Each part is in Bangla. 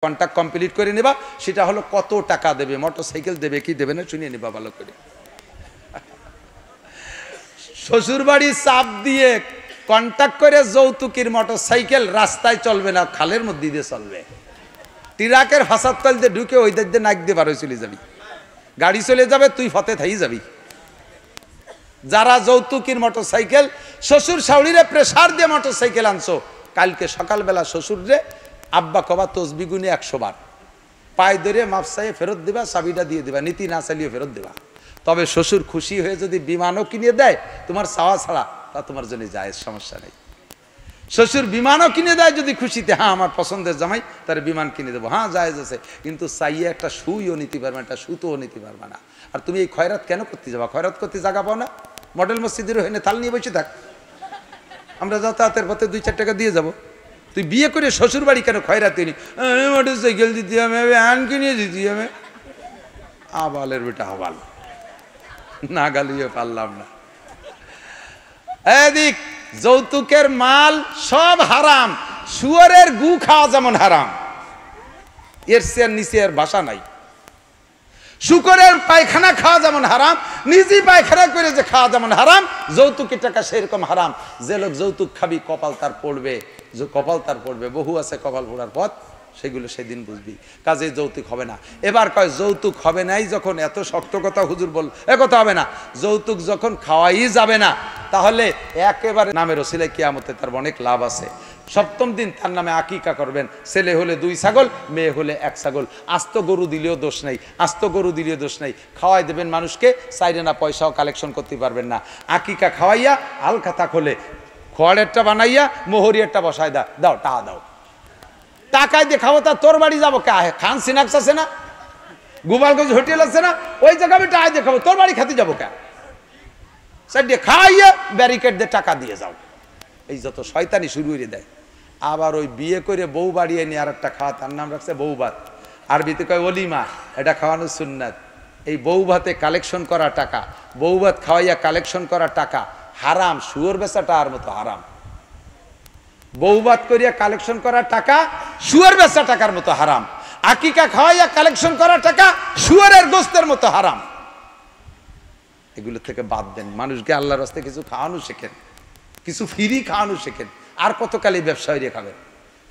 কন্ট্রাক্ট কমপ্লিট করে নেবা, সেটা হলো কত টাকা দেবে, মোটরসাইকেল দেবে কি দেবে না শুনিয়ে নেবা ভালো করে। শ্বশুর বাড়ির চাপ দিয়ে কন্ট্রাক্ট করে যৌতুকের মোটরসাইকেল রাস্তায় চলবে না, খালের মধ্যে দিয়ে চলবে। ট্রাকের ফাঁসাদ তল দিয়ে ঢুকে ওই দিক দিয়ে নাক দিয়ে বার হয়ে চলে যাবি, গাড়ি চলে যাবে, তুই ফতে থাই যাবি। যারা যৌতুকের মোটরসাইকেল শ্বশুর শাশুড়িরে প্রেসার দিয়ে মোটরসাইকেল আনছো, কালকে সকালবেলা শ্বশুররে আব্বা কবা তসবি গুনে 100 বার পায়ে ধরে মাপসাইয়ে ফেরত দিবা, চাবিটা দিয়ে দিবা, নীতি না চালিয়ে ফেরত দিবা। তবে শ্বশুর খুশি হয়ে যদি বিমানও কিনে দেয় তোমার চাওয়া ছাড়া, তা তোমার জন্য জায়েজ, সমস্যা নেই। শ্বশুর বিমানও কিনে দেয় যদি খুশিতে, হ্যাঁ আমার পছন্দের জামাই, তার বিমান কিনে দেবো, হ্যাঁ জায়েজ আছে, কিন্তু চাইয়ে একটা সুইও নিতে পারবে না, একটা সুতোও নিতে পারবে না। আর তুমি এই খয়রাত কেন করতে যাবা? খয়রাত করতে জায়গা পাও না? মডেল মসজিদের ওখানে থাল নিয়ে বসে থাক, আমরা যাতায়াতের পথে 2-4 টাকা দিয়ে যাবো। তুই বিয়ে করে শ্বশুর বাড়ি কেন খয়রাত করি? মোটর সাইকেল দিতে হবে, আন কিনে দিতে হবে। আবালের বেটা আবাল, না গালিয়ে পারলাম না। এদিক যৌতুকের মাল সব হারাম, শুয়োরের গু খাওয়া যেমন হারাম, এর চেয়ে নিচে এর ভাষা নাই। শুকরের পায়খানা খাওয়া যেমন হারাম, নিজে পায়খানা করে যে খাওয়া যেমন হারাম, যৌতুকের টাকা সেরকম হারাম। যে লোক যৌতুক খাবি কপাল তার পড়বে, যে কপাল তার পড়বে, বহু আছে কপাল পড়ার পথ, সেগুলো সেদিন বুঝবি। কাজে যৌতুক হবে না। এবার কয় যৌতুক হবে নাই যখন, এত শক্ত কথা হুজুর বল, কথা হবে না। যৌতুক যখন খাওয়াই যাবে না, তাহলে একেবারে নামের ওসিলায় কিয়ামতে তার অনেক লাভ আছে। 7ম দিন তার নামে আকিকা করবেন, ছেলে হলে 2 ছাগল, মেয়ে হলে 1 ছাগল। আস্ত গরু দিলেও দোষ নেই, আস্ত গরু দিলেও দোষ নেই। খাওয়াই দেবেন মানুষকে, চাইরে না পয়সাও কালেকশন করতে পারবেন না। আকিকা খাওয়াইয়া আলখাতা খোলে, খোয়াড়েরটা বানাইয়া মোহরিয়ারটা বসায় দাও, টাকা দাও। টাকায় দিয়ে খাবো, তা তোর বাড়ি যাবো কে? খান সিনাক্স আছে না, গোপালগঞ্জ হোটেল আছে না, ওই জায়গা আমি টাকা দিয়ে খাবো, তোর বাড়ি খাতে যাবো কে? সাইড দিয়ে খাইয়া ব্যারিকেড দিয়ে টাকা দিয়ে যাও। এই যত শয়তানি শুরু করে দেয়। আবার ওই বিয়ে করে বউ বাড়িয়ে নিয়ে আর একটা খাওয়া, তার নাম রাখছে বউ ভাত, আরবিতে কয় অলিমা, এটা খাওয়ানো সুন্নাত। এই বউ ভাতে কালেকশন করা টাকা, বউ ভাত খাওয়াইয়া কালেকশন করা টাকা হারাম, শুয়োর বেচাটা আর মতো হারাম। বউবাদ করিয়া কালেকশন করা টাকা শুয়ার বেচা টাকার মতো হারাম। আকিকা খাওয়াইয়া কালেকশন করা টাকা শুয়ারের গোস্তের মতো হারাম। এগুলো থেকে বাদ দেন, মানুষকে আল্লাহর রাস্তায় কিছু খাওয়ানো শেখেন, কিছু ফ্রি খাওয়ানো শেখেন। আর কতকালই ব্যবসায়ীরা খাবেন?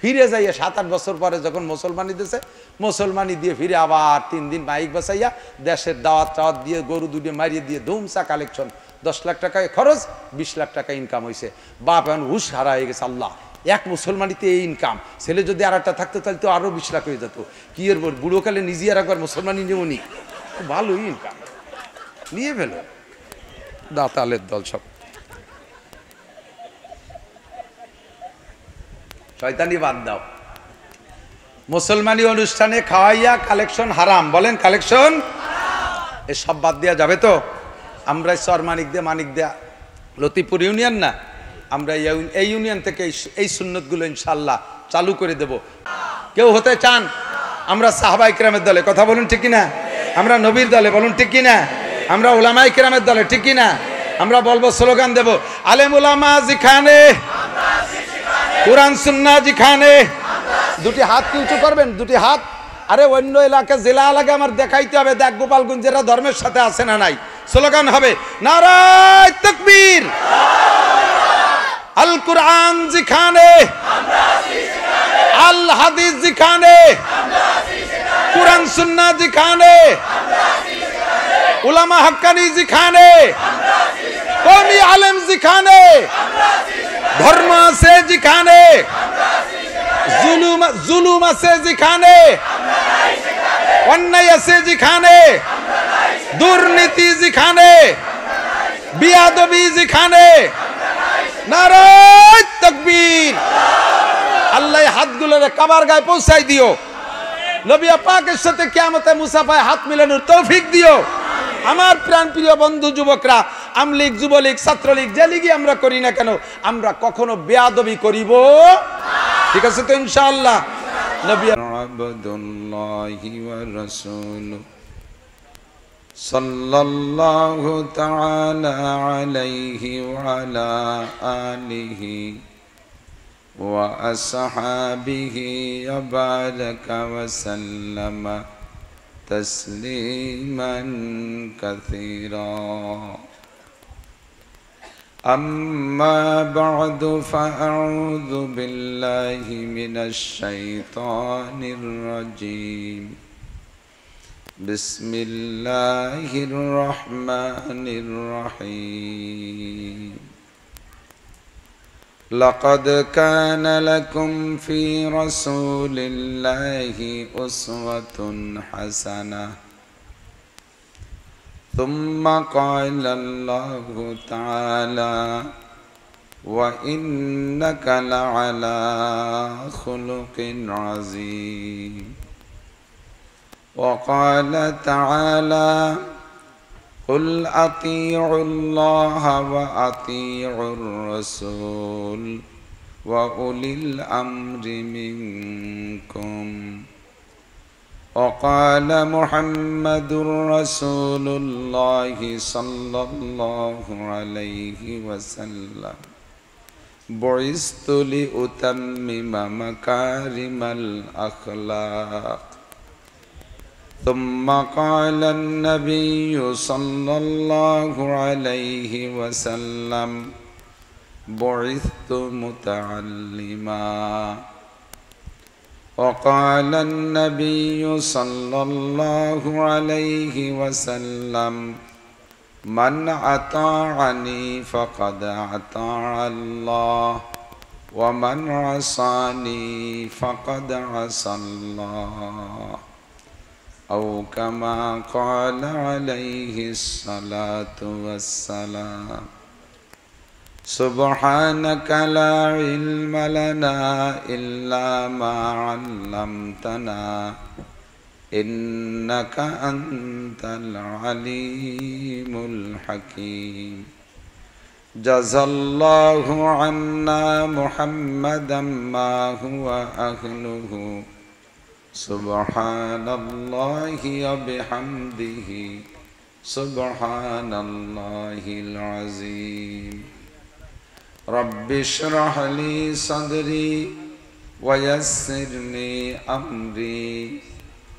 ফিরে যাইয়া 7-8 বছর পরে যখন মুসলমানি দিয়েছে, মুসলমানি দিয়ে ফিরে আবার 3 দিন মাইক বাসাইয়া দেশের দাওয়াত টাওয়াত দিয়ে গরু দুটো মারিয়ে দিয়ে ধুমসা কালেকশন, 10 লাখ টাকায় খরচ, 20 লাখ টাকা ইনকাম হয়েছে। বাপ এখন হুশ হারা হয়ে গেছে। আল্লাহ, এক মুসলমানিতে এই ইনকাম, ছেলে যদি আর একটা থাকতো তাহলে তো আরো 20 লাখ হয়ে যেত। কি এর বুড়োকালে নিজে আর একবার মুসলমানি নেমনি, ভালোই ইনকাম নিয়ে ফেল। দাতালের দল সব শয়তানি বাদ দাও। মুসলমানি অনুষ্ঠানে খাওয়াইয়া কালেকশন হারাম, বলেন কালেকশন এসব বাদ দেওয়া যাবে তো? আমরা চর মানিক দেয়া লতিপুর ইউনিয়ন না, আমরা এই ইউনিয়ন থেকে এই সুন্নতগুলো ইনশাল্লাহ চালু করে দেব। কেউ হতে চান? আমরা সাহাবায়ে কেরামের দলে, কথা বলুন ঠিক কিনা? আমরা নবীর দলে, বলুন ঠিক কিনা? আমরা উলামায়ে কেরামের দলে, ঠিক কিনা? আমরা বলবো, স্লোগান দেব, আলেম উলামা যেখানে, কুরআন সুন্নাহ যেখানে। দুটি হাত কি উঁচু করবেন? দুটি হাত। আরে অন্য এলাকা জেলা এলাকা আমার দেখাইতে হবে, দেখ গোপালগঞ্জেরা ধর্মের সাথে আছে না নাই। স্লোগান হবে, নারায়ে তাকবীর, আল কুরআন যেখানে, আল হাদিস যেখানে, কুরআন সুন্নাহ যেখানে, উলামা হক্কানি যেখানে, কওমি আলেম যেখানে, ধর্ম আছে যেখানে, জুলুম আছে যেখানে, অন্যায় আছে যেখানে, দুর্নীতি যেখানে, বিয়াদবি যেখানে, নারায়ে তাকবীর। আল্লাহ হাতগুলোরে কাবার গায়ে পৌঁছাই দিও। নবী পাকের সাথে কিয়ামতে মুসাফায় হাত মিলানোর তৌফিক দিও। আমার প্রাণ প্রিয় বন্ধু যুবকরা, আমলীগ, যুবলীগ, ছাত্রলীগ, যে লীগই আমরা করি না কেন, আমরা কখনো বেয়াদবি করিব, ঠিক আছে তো ইনশাআল্লাহ? নবী আব্দুল্লাহি ওয়া রাসূলুহু সাল্লাল্লাহু তাআলা আলাইহি ওয়া আলা আলিহি وأصحابه وبارك وسلم تسليما كثيرا أما بعد فأعوذ بالله من الشيطان الرجيم بسم الله الرحمن الرحيم لقد كان لكم في رسول الله أسوة حسنة ثم قال الله تعالى وإنك لعلى خلق عظيم وقال تعالى قل أطيعوا الله وأطيعوا الرسول وأولي الأمر منكم وقال محمد رسول الله صلى الله عليه وسلم بعثت لأتمم مكارم الأخلاق ثم قال النبي صلى الله عليه وسلم بعثت متعلما وقال النبي صلى الله عليه وسلم من أطاعني فقد أطاع الله ومن عصاني فقد عصى الله أو كما قال عليه الصلاة والسلام سبحانك لا علم لنا إلا ما علمتنا إنك أنت العليم الحكيم جزى الله عنا محمدا ما هو أهله سبحان الله وبحمده سبحان الله العظيم رب اشرح لي صدري ويسر لي أمري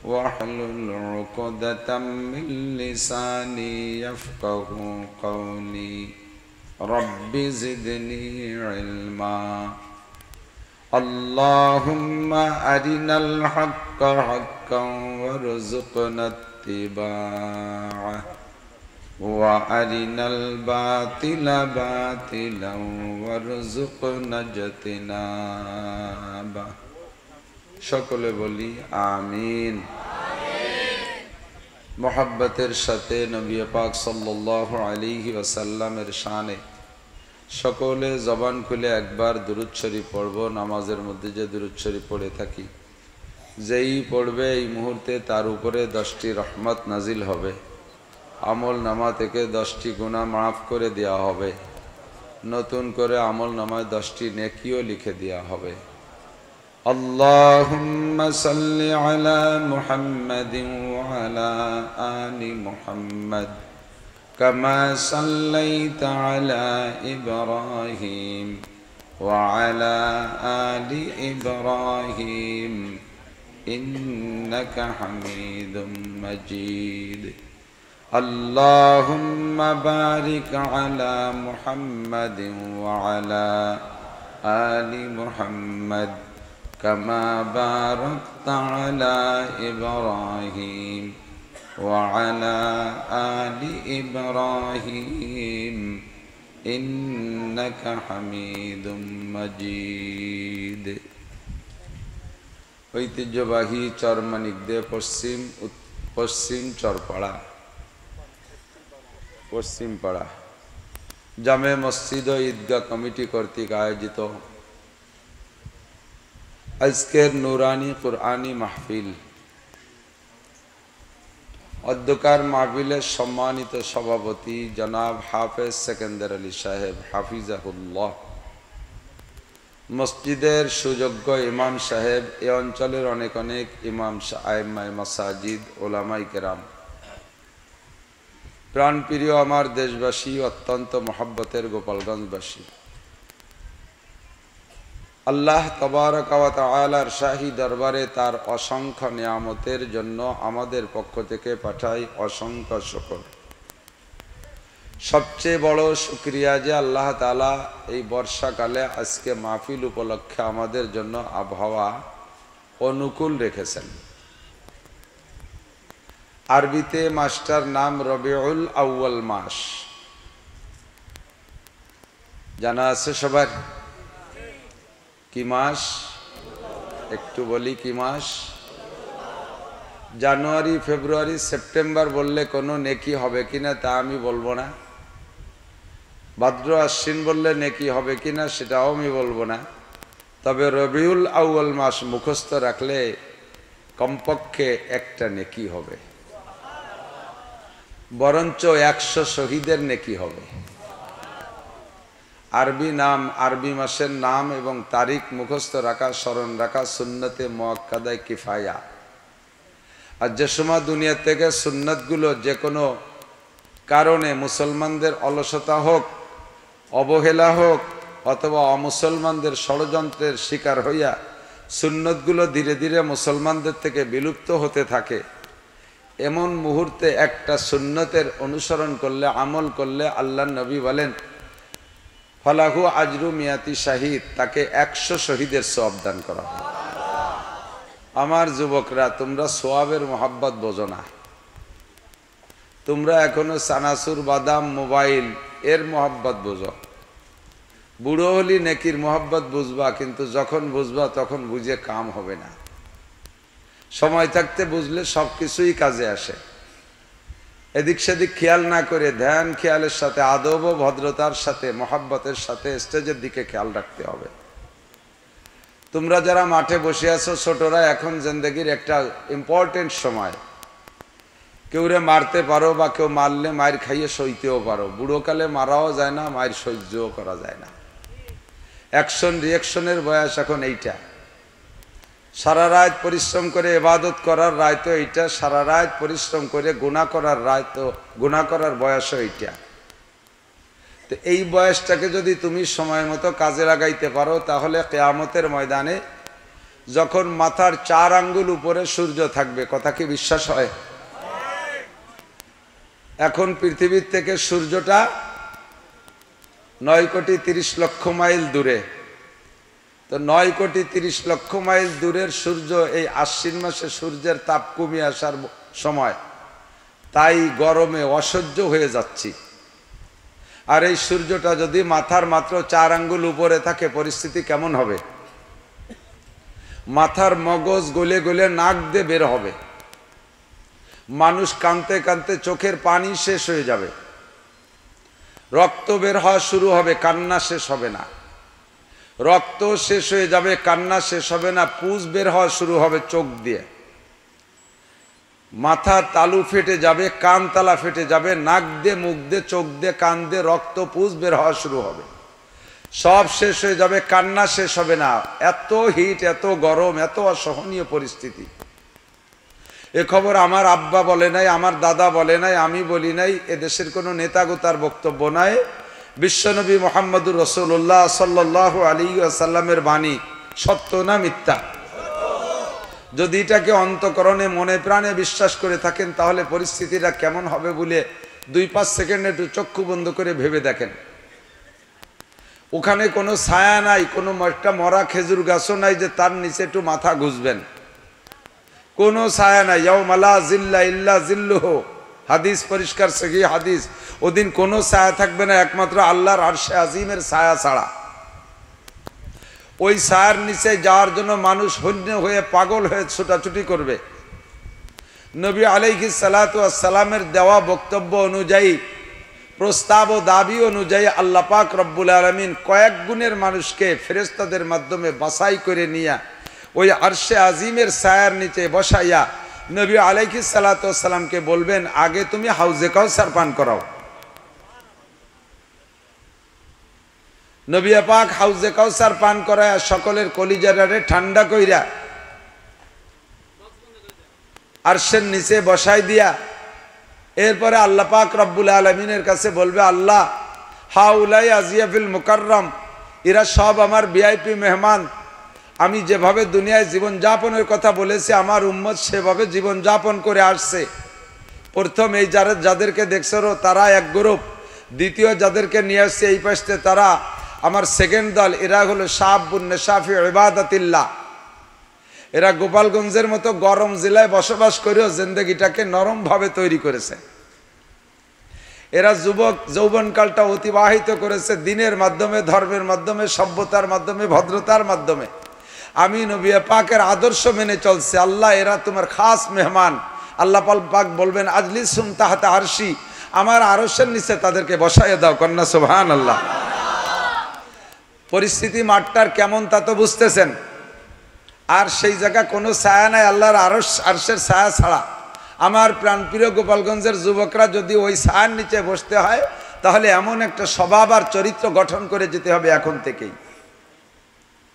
واحلل عقدة من لساني يفقه قولي رب زدني علما اللهم أرنا الحق حقا وارزقنا اتباعه وأرنا الباطل باطلا وارزقنا اجتنابه সকলে বলি আমিন মোহাব্বতের সাথে নবী পাক সাল্লাল্লাহু আলাইহি ওয়াসাল্লামের শানে সকলে জবান খুলে একবার দুরূদ শরীফ পড়ব নামাজের মধ্যে যে দুরূদ শরীফ পড়ে থাকি যেই পড়বে এই মুহূর্তে তার উপরে 10টি রহমত নাজিল হবে আমল নামা থেকে 10টি গুনাহ মাফ করে দেওয়া হবে নতুন করে আমল নামায় 10টি নেকিও লিখে দেওয়া হবে আল্লাহুম্মা সাল্লি আলা মুহাম্মাদিন ওয়া আলা আলি মুহাম্মাদ কামা সাল্লাইতা আলা ইব্রাহিম ওয়া আলা আলি ইব্রাহিম ইন্নাকা হামিদুম মাজিদ اللهم بارك على محمد وعلى آل محمد كما باركت على إبراهيم وعلى آل إبراهيم إنك حميد مجيد ঐতিহ্যবাহী চরমানিকদে পশ্চিম চরপাড়া পশ্চিমপাড়া জামে মসজিদ ও ঈদগাহ কমিটি কর্তৃক আয়োজিত আজকের নুরানি কুরআনি মাহফিল অধ্যকার মাহফিলের সম্মানিত সভাপতি জনাব হাফেজ সেকেন্দার আলী সাহেব হাফিজাহুল্লাহ, মসজিদের সুযোগ্য ইমাম সাহেব, এ অঞ্চলের অনেক অনেক ইমাম আইম্মায়ে মাসাজিদ, ওলামায়ে কেরাম, প্রাণপ্রিয় আমার দেশবাসী, অত্যন্ত মহব্বতের গোপালগঞ্জবাসী, আল্লাহ তাবারক ওয়া তাআলার শাহী দরবারে তার অসংখ্য নিয়ামতের জন্য আমাদের পক্ষ থেকে পাঠাই অসংখ্য শুকর। সবচেয়ে বড় শুকরিয়া যে আল্লাহ তাআলা এই বর্ষাকালে আজকে মাহফিল উপলক্ষে আমাদের জন্য আবহাওয়া অনুকূল রেখেছেন। আরবিতে মাসটার নাম রবিউল আউয়াল মাস, জানা আছে সবার? কি মাস একটু বলি, কি মাস? জানুয়ারি, ফেব্রুয়ারি, সেপ্টেম্বর বললে কোনো নেকি হবে কিনা তা আমি বলবো না। ভাদ্র, আশ্বিন বললে নেকি হবে কিনা সেটাও আমি বলবো না। তবে রবিউল আউয়াল মাস মুখস্থ রাখলে কমপক্ষে একটা নেকি হবে, বরঞ্চ 100 শহীদের নেকি হবে। আরবি নাম, আরবি মাসের নাম এবং তারিখ মুখস্থ রাখা, স্মরণ রাখা সুন্নতে মুআক্কাদায়ে কিফায়া। আর যে সময় দুনিয়া থেকে সুন্নতগুলো যে কোনো কারণে মুসলমানদের অলসতা হোক, অবহেলা হোক অথবা অমুসলমানদের ষড়যন্ত্রের শিকার হইয়া সুন্নতগুলো ধীরে ধীরে মুসলমানদের থেকে বিলুপ্ত হতে থাকে, এমন মুহূর্তে একটা সুন্নতের অনুসরণ করলে, আমল করলে আল্লাহর নবী বলেন ফালাহু আজরু মিয়াতি শাহিদ, তাকে 100 শহীদের সওয়াব দান করা হয়। আমার যুবকরা, তোমরা সোয়াবের মোহাব্বত বোঝো না। তোমরা এখনো চানাচুর, বাদাম, মোবাইল এর মোহাব্বত বোঝো। বুড়ো হলি নেকির মোহাব্বত বুঝবা, কিন্তু যখন বুঝবা তখন বুঝে কাম হবে না। সময় থাকতে বুঝলে সব কিছুই কাজে আসে। এদিক সেদিক খেয়াল না করে ধ্যান খেয়ালের সাথে, আদব ও ভদ্রতার সাথে, মোহাব্বতের সাথে স্টেজের দিকে খেয়াল রাখতে হবে। তোমরা যারা মাঠে বসে আছো ছোটরা, এখন জিন্দেগির একটা ইম্পর্টেন্ট সময়। কেউরে মারতে পারো বা কেউ মারলে মায়ের খাইয়ে সইতেও পারো। বুড়োকালে মারাও যায় না, মায়ের সহ্যও করা যায় না। অ্যাকশন রিয়াকশনের বয়স এখন এইটা। সারা রাত পরিশ্রম করে ইবাদত করার রায় তো এইটা, সারা রাত পরিশ্রম করে গুনাহ করার রায় তো, গুনাহ করার বয়সও এইটা। তো এই বয়সটাকে যদি তুমি সময় মতো কাজে লাগাইতে পারো, তাহলে কিয়ামতের ময়দানে যখন মাথার 4 আঙ্গুল উপরে সূর্য থাকবে, কথা কি বিশ্বাস হয়? এখন পৃথিবীর থেকে সূর্যটা 9,30,00,000 মাইল দূরে। তো 9,30,00,000 মাইল দূরের সূর্য এই আশ্বিন মাসে সূর্যের তাপ কমে আসার সময়, তাই গরমে অসহ্য হয়ে যাচ্ছি। আর এই সূর্যটা যদি মাথার মাত্র 4 আঙ্গুল উপরে থাকে, পরিস্থিতি কেমন হবে? মাথার মগজ গলে গলে নাক দিয়ে বের হবে। মানুষ কাঁদতে কাঁদতে চোখের পানি শেষ হয়ে যাবে, রক্ত বের হওয়া শুরু হবে, কান্না শেষ হবে না। রক্ত শেষ হয়ে যাবে, কান্না শেষ হবে না, পুজ বের হওয়া শুরু হবে চোখ দিয়ে। মাথা তালু ফেটে যাবে, কান তালা ফেটে যাবে, নাক দিয়ে, মুখ দিয়ে, চোখ দিয়ে, কান দিয়ে রক্ত পুজ বের হওয়া শুরু হবে। সব শেষ হয়ে যাবে, কান্না শেষ হবে না। এত হিট, এত গরম, এত অসহনীয় পরিস্থিতি। এ খবর আমার আব্বা বলে নাই, আমার দাদা বলে নাই, আমি বলি নাই, এদেশের কোনো নেতাগোতার বক্তব্য নাই। বিশ্বনবী মুহাম্মদুর রাসূলুল্লাহ সাল্লাল্লাহু আলাইহি ওয়াসাল্লামের বাণী। সত্য না মিথ্যা? যদি এটাকে অন্তঃকরণে মনে প্রাণে বিশ্বাস করে থাকেন, তাহলে পরিস্থিতিটা কেমন হবে বলে 2-5 সেকেন্ড একটু চক্ষু বন্ধ করে ভেবে দেখেন। ওখানে কোনো ছায়া নাই, কোনো একটা মরা খেজুর গাছও নাই যে তার নিচে একটু মাথা গুজবেন। কোনো ছায়া নাই। ইয়াউমা লা জিল্লা ইল্লা জিল্লুহু, হাদিস পরিষ্কার সহিহ হাদিস। ওদিন কোনো ছায়া থাকবে না একমাত্র আল্লাহর আরশে আজিমের ছায়া ছাড়া। ওই ছায়ার নিচে যাওয়ার জন্য মানুষ হন্য হয়ে, পাগল হয়ে ছোটাছুটি করবে। নবী আলাইহিস সালাতু ওয়াস সালামের দেওয়া বক্তব্য অনুযায়ী, প্রস্তাব ও দাবি অনুযায়ী আল্লাহ পাক রব্বুল আলামিন কয়েক গুণের মানুষকে ফেরেশতাদের মাধ্যমে বাছাই করে নিয়ে ওই আরশে আজিমের ছায়ার নিচে বসাইয়া নবী আলাইহিস সালাতু ওয়াস সালামকে বলবেন, আগে তুমি হাউজে কাউসার পান করাও। নবী পাক হাউজে কাউসার পান করায় সকলের কলিজারে ঠান্ডা কইরা আরশের নিচে বসাই দিয়া এরপরে আল্লাহ পাক রব্বুল আলামিনের কাছে বলবে, আল্লাহ হাউলাই আজিয়াফিল মুকাররম, এরা সব আমার ভিআইপি মেহমান। আমি যেভাবে দুনিয়ায় জীবনযাপনের কথা বলেছি আমার উম্মত সেভাবে জীবনযাপন করে আসছে। প্রথম এই যাদেরকে দেখছো তারা এক গ্রুপ, দ্বিতীয় যাদেরকে নিয়ে আসছে এই পাশে তারা আমার সেকেন্ড দল। এরা হলো শাবুন নেশাফি ইবাদাতিল্লাহ। এরা গোপালগঞ্জের মতো গরম জেলায় বসবাস করেও জিন্দগিটাকে নরমভাবে তৈরি করেছে। এরা যুবক যৌবনকালটা অতিবাহিত করেছে দিনের মাধ্যমে, ধর্মের মাধ্যমে, সভ্যতার মাধ্যমে, ভদ্রতার মাধ্যমে। আমি নবী পাকের আদর্শ মেনে চলছে। আল্লাহ এরা তোমার খাস মেহমান। আল্লাহ পাক বলবেন আজলিসুম তাহতা আরশি, আমার আরশের নিচে তাদেরকে বসাইয়ে দাও। কন্যা সুবহানাল্লাহ। পরিস্থিতি মাঠটার কেমন তা তো বুঝতেছেন। আর সেই জায়গা কোনো ছায়া নাই আল্লাহর আরশের ছায়া ছাড়া। আমার প্রাণপ্রিয় গোপালগঞ্জের যুবকরা যদি ওই ছায়ার নিচে বসতে হয় তাহলে এমন একটা স্বভাব আর চরিত্র গঠন করে যেতে হবে এখন থেকেই।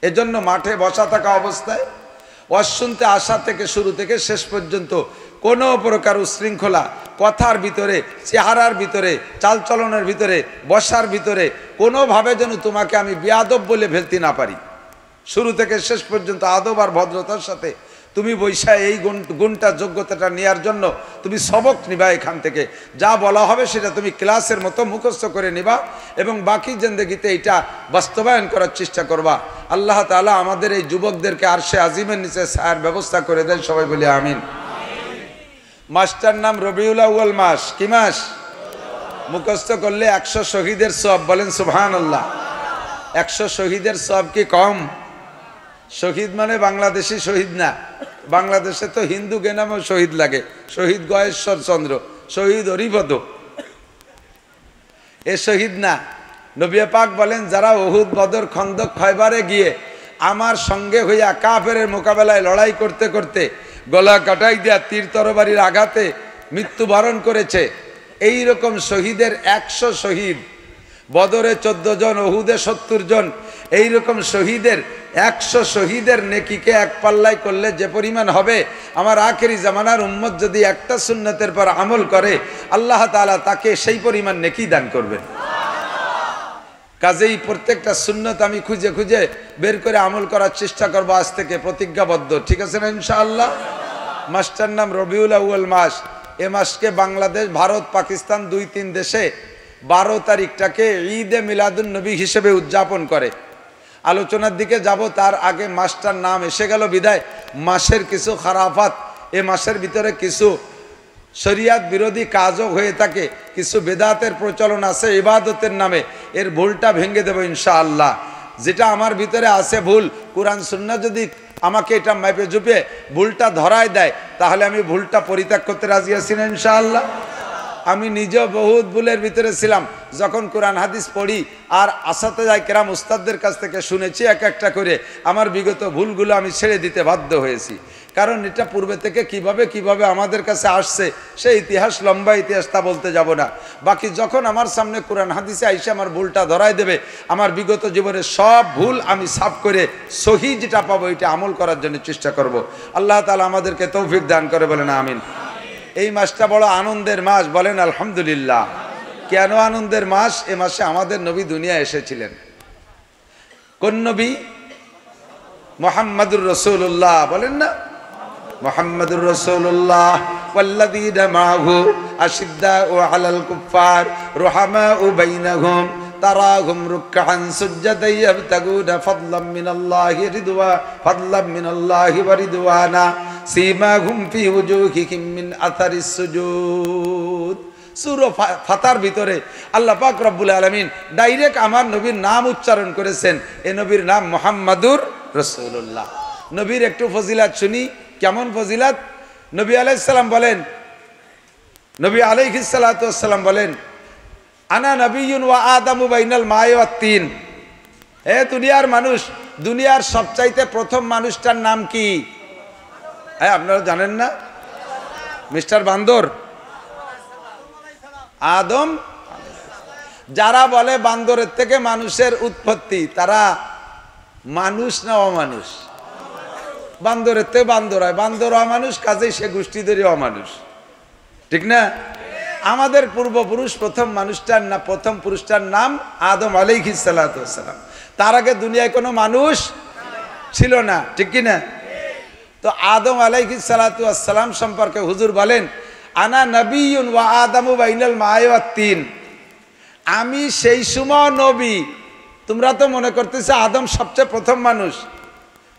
এজন্য মাঠে বসা থাকা অবস্থায় ওয়াজ শুনতে আসা থেকে শুরু থেকে শেষ পর্যন্ত কোনো প্রকার উশৃঙ্খলা কথার ভিতরে, চেহারার ভিতরে, চালচলনের ভিতরে, বসার ভিতরে কোনোভাবে যেন তোমাকে আমি বেয়াদব বলে ফেলতে না পারি। শুরু থেকে শেষ পর্যন্ত আদব আর ভদ্রতার সাথে তুমি বৈশা এই গুণটা যোগ্যতাটা নেওয়ার জন্য তুমি সবক নিবা। এখান থেকে যা বলা হবে সেটা তুমি ক্লাসের মতো মুখস্থ করে নিবা এবং বাকি জিন্দেগিতে এটা বাস্তবায়ন করার চেষ্টা করবা। আল্লাহ তাআলা আমাদের এই যুবকদেরকে আরশে আজিমের নিচে ছায়ার ব্যবস্থা করে দেন। সবাই বলি আমিন। মাসটার নাম রবিউল আউয়াল মাস। কি মাস? মুখস্থ করলে 100 শহীদের সওয়াব। বলেন সুবহানাল্লাহ। 100 শহীদের সওয়াব কি কম? শহীদ মানে বাংলাদেশি শহীদ না। বাংলাদেশে তো হিন্দু নামেও শহীদ লাগে, শহীদ গয়েশ্বর চন্দ্র, শহীদ হরিপদ, এ শহীদ না। নবী পাক বলেন যারা উহুদ, বদর, খন্দক, খয়বারে গিয়ে আমার সঙ্গে হইয়া কাফেরের মোকাবেলায় লড়াই করতে করতে গলা কাটাই দেয়া তীর তরবারির আঘাতে মৃত্যুবরণ করেছে, এই রকম শহীদের 100 শহীদ, বদরে 14 জন, উহুদে 70 জন, এই রকম শহীদের 100 শহীদের নেকিকে এক পাল্লায় করলে যে পরিমাণ হবে, আমার আখেরি জামানার উম্মত যদি একটা সুন্নতের পর আমল করে আল্লাহ তাআলা তাকে সেই পরিমাণ নেকি দান করবেন। কাজেই প্রত্যেকটা সুন্নত আমি খুঁজে খুঁজে বের করে আমল করার চেষ্টা করবো আজ থেকে, প্রতিজ্ঞাবদ্ধ। ঠিক আছে না ইনশাআল্লাহ? মাসটার নাম রবিউল আউয়াল মাস। এ মাসকে বাংলাদেশ, ভারত, পাকিস্তান 2-3 দেশে 12 তারিখটাকে ঈদে মিলাদুন নবী হিসেবে উদযাপন করে। আলোচনার দিকে যাব তার আগে মাসটার নাম এসে গেল বিদায় মাসের কিছু খারাফাত, এ মাসের ভিতরে কিছু শরিয়াত বিরোধী কাজও হয়ে থাকে, কিছু বেদাতের প্রচলন আছে ইবাদতের নামে। এর ভুলটা ভেঙে দেব ইনশাআল্লাহ। যেটা আমার ভিতরে আছে ভুল, কুরআন সুন্নাহ যদি আমাকে এটা মাইপে জুপে ভুলটা ধরায় দেয় তাহলে আমি ভুলটা পরিত্যাগ করতে রাজি আছি না ইনশাআল্লাহ। আমি নিজেও বহুত ভুলের ভিতরে ছিলাম। যখন কোরআন হাদিস পড়ি আর আসাতেজায়ে কেরাম উস্তাদদের কাছ থেকে শুনেছি এক একটা করে, আমার বিগত ভুলগুলো আমি ছেড়ে দিতে বাধ্য হয়েছি। কারণ এটা পূর্বে থেকে কিভাবে আমাদের কাছে আসছে সেই ইতিহাস, লম্বা ইতিহাস, তা বলতে যাব না। বাকি যখন আমার সামনে কোরআন হাদিসে আইসে আমার ভুলটা ধরায় দেবে, আমার বিগত জীবনের সব ভুল আমি সাফ করে সহি যেটা পাবো এটা আমল করার জন্য চেষ্টা করব। আল্লাহ তাআলা আমাদেরকে তৌফিক দান করে, বলেন আমিন। এই মাসটা বড় আনন্দের মাস, বলেন আলহামদুলিল্লাহ। কেন আনন্দের মাস? এ মাসে আমাদের নবী দুনিয়া এসেছিলেন। কোন নবী? মুহাম্মাদুর রাসূলুল্লাহ। বলেন না মুহাম্মাদুর রাসূলুল্লাহ। ওয়াল্লাযীনা মাআহু আশিদ্দাউ আলাল কুফফার রুহামাউ বাইনাহুম তারাহুম রুকআন সুজদান ইয়াবতাগুনা ফাদলাম মিনাল্লাহি ওয়া রিদওয়ানা সীমাহুম ফি ওজুহিহিম মিন আথারিস সুজুদ। সূরা ফাতার ভিতরে আল্লাহ পাক রব্বুল আলামিন ডাইরেক্ট আমার নবীর নাম উচ্চারণ করেছেন। এই নবীর নাম মুহাম্মাদুর রাসূলুল্লাহ। নবীর একটু ফজিলাত শুনি। কেমন ফজিলাত? নবী আলাইহিস সালাম বলেন, নবী আলাইহিস সালাতু ওয়াস সালাম বলেন, আনা নবিয়্যুন ওয়া আদামু বাইনাল মা'i ওয়াত তিন। হে দুনিয়ার মানুষ, দুনিয়ার সবচাইতে প্রথম মানুষটার নাম কি? হ্যাঁ, আপনারা জানেন না? মিস্টার বান্দর, আদম। যারা বলে বান্দরের থেকে মানুষের উৎপত্তি, তারা মানুষ না অমানুষ? বান্দরের থেকে বান্দর হয়, বান্দর অমানুষ, কাজেই সে গোষ্ঠীদেরই অমানুষ। ঠিক না? আমাদের পূর্বপুরুষ প্রথম মানুষটার না, প্রথম পুরুষটার নাম আদম আলাইহিস সালাতু ওয়াস সালাম। তার আগে দুনিয়ায় কোনো মানুষ ছিল না, ঠিক কি না? তো আদম আলাইহিস সালাতু ওয়াস সালাম সম্পর্কে হুজুর বলেন, আনা নবিয়্যুন ওয়া আদামু বাইনাল মা'i ওয়াত তিন। আমি সেই সময় নবী। তোমরা তো মনে করতেছো আদম সবচেয়ে প্রথম মানুষ।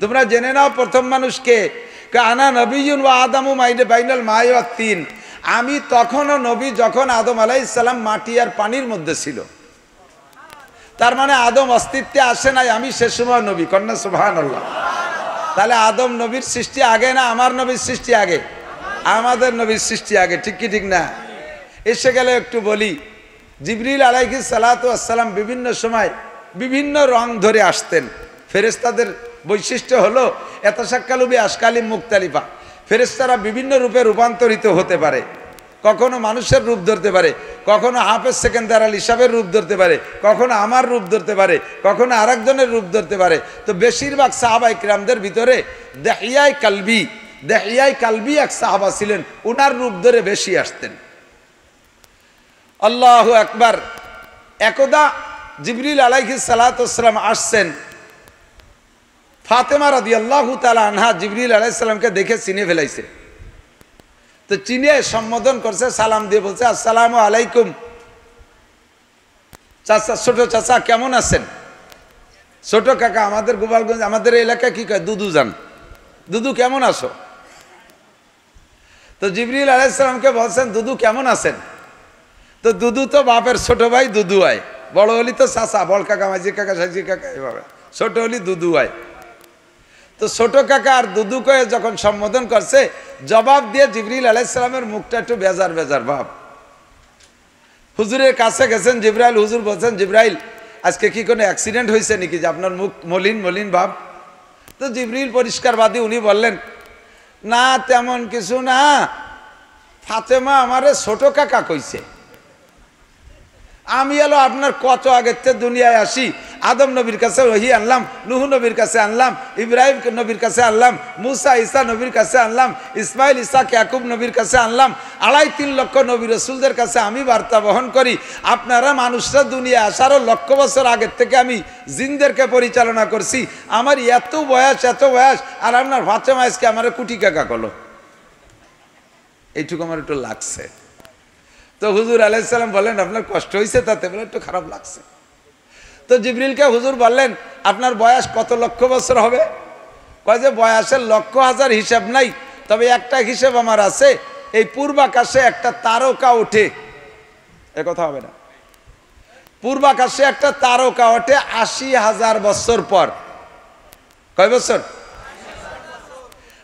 তোমরা জেনে নাও প্রথম মানুষ কে। আনা নবিয়্যুন ওয়া আদামু বাইনাল মা'i ওয়াত তিন। আমি তখনও নবী যখন আদম আলাইহিস সালাম মাটি আর পানির মধ্যে ছিল। তার মানে আদম অস্তিত্বে আসে নাই, আমি সে সময় নবী। কন্যা সুবহানাল্লাহ। তাহলে আদম নবীর সৃষ্টি আগে না আমার নবীর সৃষ্টি আগে? আমাদের নবীর সৃষ্টি আগে, ঠিক কি ঠিক না? এসে গেলে একটু বলি, জিবরিল আলাইহিস সালাতু ওয়াস সালাম বিভিন্ন সময় বিভিন্ন রং ধরে আসতেন। ফেরেশতাদের বৈশিষ্ট্য হলো ইয়াতাশাক্কালু বিআশকালিম মুখতালিফা। ফেরেশতারা বিভিন্ন রূপে রূপান্তরিত হতে পারে। কখনো মানুষের রূপ ধরতে পারে, কখনো হাফেজ সেকেন্দার আল হিসাবের রূপ ধরতে পারে, কখনো আমার রূপ ধরতে পারে, কখনো আরেকজনের রূপ ধরতে পারে। তো বেশিরভাগ সাহাবায়ে কিরামদের ভিতরে দেহিয়াই কালবি এক সাহাবা ছিলেন, উনার রূপ ধরে বেশি আসতেন। আল্লাহু আকবার। একদা জিবরিল আলাইহিস সালাতু ওয়াস সালাম আসছেন। ফাতেমা রাদিয়াল্লাহু তাআলা আনহা জিবরিল আলাইহিস সালামকে দেখে চিনে ফেলাইছে। তো চিনে সম্বোধন করছে, সালাম দিয়ে বলছে, আসসালামু আলাইকুম চাচা, ছোট চাচা কেমন আছেন? ছোট কাকা, আমাদের গোপালগঞ্জ, আমাদের এলাকায় কি কয়, দুদু যান, দুদু কেমন আছো? তো জিবরিল আলাইহিস সালামকে বলছেন, দুদু কেমন আছেন? তো দুদু তো বাপের ছোট ভাই, দুদু আয়। বড় হলি তো চাচা, বড় কাকা, মাঝি কাকা, সাজি কাকা, এভাবে। ছোট হলি দুদু আয়। তো ছোট কাকা আর দুদুকে যখন সম্বোধন করছে, জবাব দিয়ে জিবরিল আলাইহিস সালামের মুখটা একটু বেজার বেজার ভাব। হুজুরের কাছে গেছেন জিবরাইল, হুজুর বলছেন, জিবরাইল আজকে কি কোনো অ্যাক্সিডেন্ট হয়েছে নাকি যে আপনার মুখ মলিন মলিন ভাব? তো জিবরিল পরিষ্কারবাদী, উনি বললেন, না তেমন কিছু না, ফাতেমা আমারে ছোট কাকা কইছে। আমি এলো আপনার কত আগের থেকে দুনিয়ায় আসি, আদম নবীর কাছে ওহী আনলাম, নূহ নবীর কাছে আনলাম, ইব্রাহিম নবীর কাছে আনলাম, মুসা ঈসা নবীর কাছে আনলাম, ইসমাইল ইসহাক ইয়াকুব নবীর কাছে আনলাম। 2.5-3 লক্ষ নবী রাসূলদের কাছে আমি বার্তা বহন করি। আপনারা মানুষরা দুনিয়া আসারও লক্ষ বছর আগের থেকে আমি জিনদেরকে পরিচালনা করছি। আমার এত বয়স, আর আপনার ফাতেমা আজকে আমার কুটি কাকা কলো। এইটুকু আমার একটু লাগছে। তো হুজুর আলাইহিস সালাম বলেন, আপনার কষ্ট হয়েছে? তাতে বলে একটু খারাপ লাগছে। তো জিবরিলকে হুজুর বললেন, আপনার বয়স কত লক্ষ বছর হবে? কয় যে বয়সের লক্ষ হাজার হিসাব নাই, তবে একটা হিসাব আমার আছে, এই পূর্বাকাশে একটা তারকা ওঠে। এ কথা হবে না। পূর্বাকাশে একটা তারকা ওঠে 80,000 বছর পর। কয় বছর?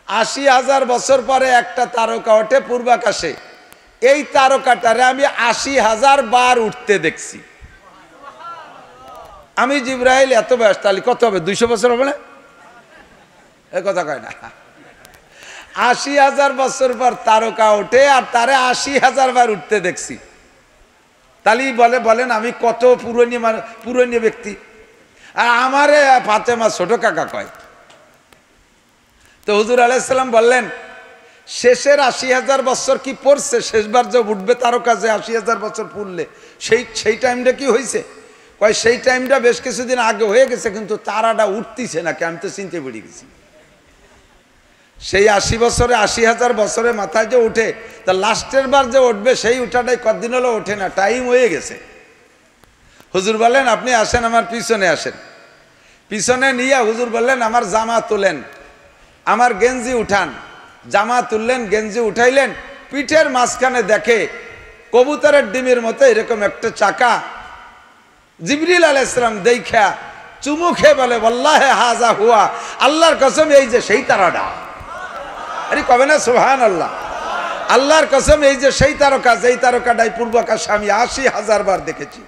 80,000 বছর পরে একটা তারকা ওঠে পূর্বাকাশে। এই তারকাটারে আমি 80,000 বার উঠতে দেখছি। আমি জিবরাইল এত বয়স, তাহলে কত হবে? 200 বছর হবে না? এ কথা কয় না। 80,000 বছর পর তারকা ওঠে, আর তারে 80,000 বার উঠতে দেখছি। তাহলে বলেন আমি কত পুরনো ব্যক্তি। আর আমারে ফাতেমা ছোট কাকা কয়। তো হুজুর আলাইহিস সালাম বললেন, শেষের 80,000 বছর কি পড়ছে? শেষবার যে উঠবে তারকা, যে 80,000 বছর পড়লে সেই টাইমটা কি হয়েছে? কয় সেই টাইমটা বেশ কিছুদিন আগে হয়ে গেছে, কিন্তু তারাটা উঠতিছে না, আমি তো চিনতে পেরে গেছি। সেই 80 বছরে 80,000 বছরে মাথায় যে উঠে, তা লাস্টের বার যে উঠবে সেই উঠাটাই কতদিন হলো ওঠে না, টাইম হয়ে গেছে। হুজুর বললেন, আপনি আসেন, আমার পিছনে আসেন। পিছনে নিয়ে হুজুর বললেন, আমার জামা তোলেন, আমার গেঞ্জি উঠান। জামা তুললেন, গেঞ্জি উঠাইলেন, পিঠের মাঝখানে দেখে কবুতরের ডিমের মতো এরকম একটা চাকা। জিবরিল আলাইহিস সালাম দেখা চুমু খেয়ে বলে, ওয়াল্লাহি হাযা হুয়া, আল্লাহর কসম এই যে সেই তারাটা। আরে কবে না সুবহানাল্লাহ। আল্লাহর কসম এই যে সেই তারকা, যেই তারকাটাই পূর্বাকাশে আমি 80,000 বার দেখেছি।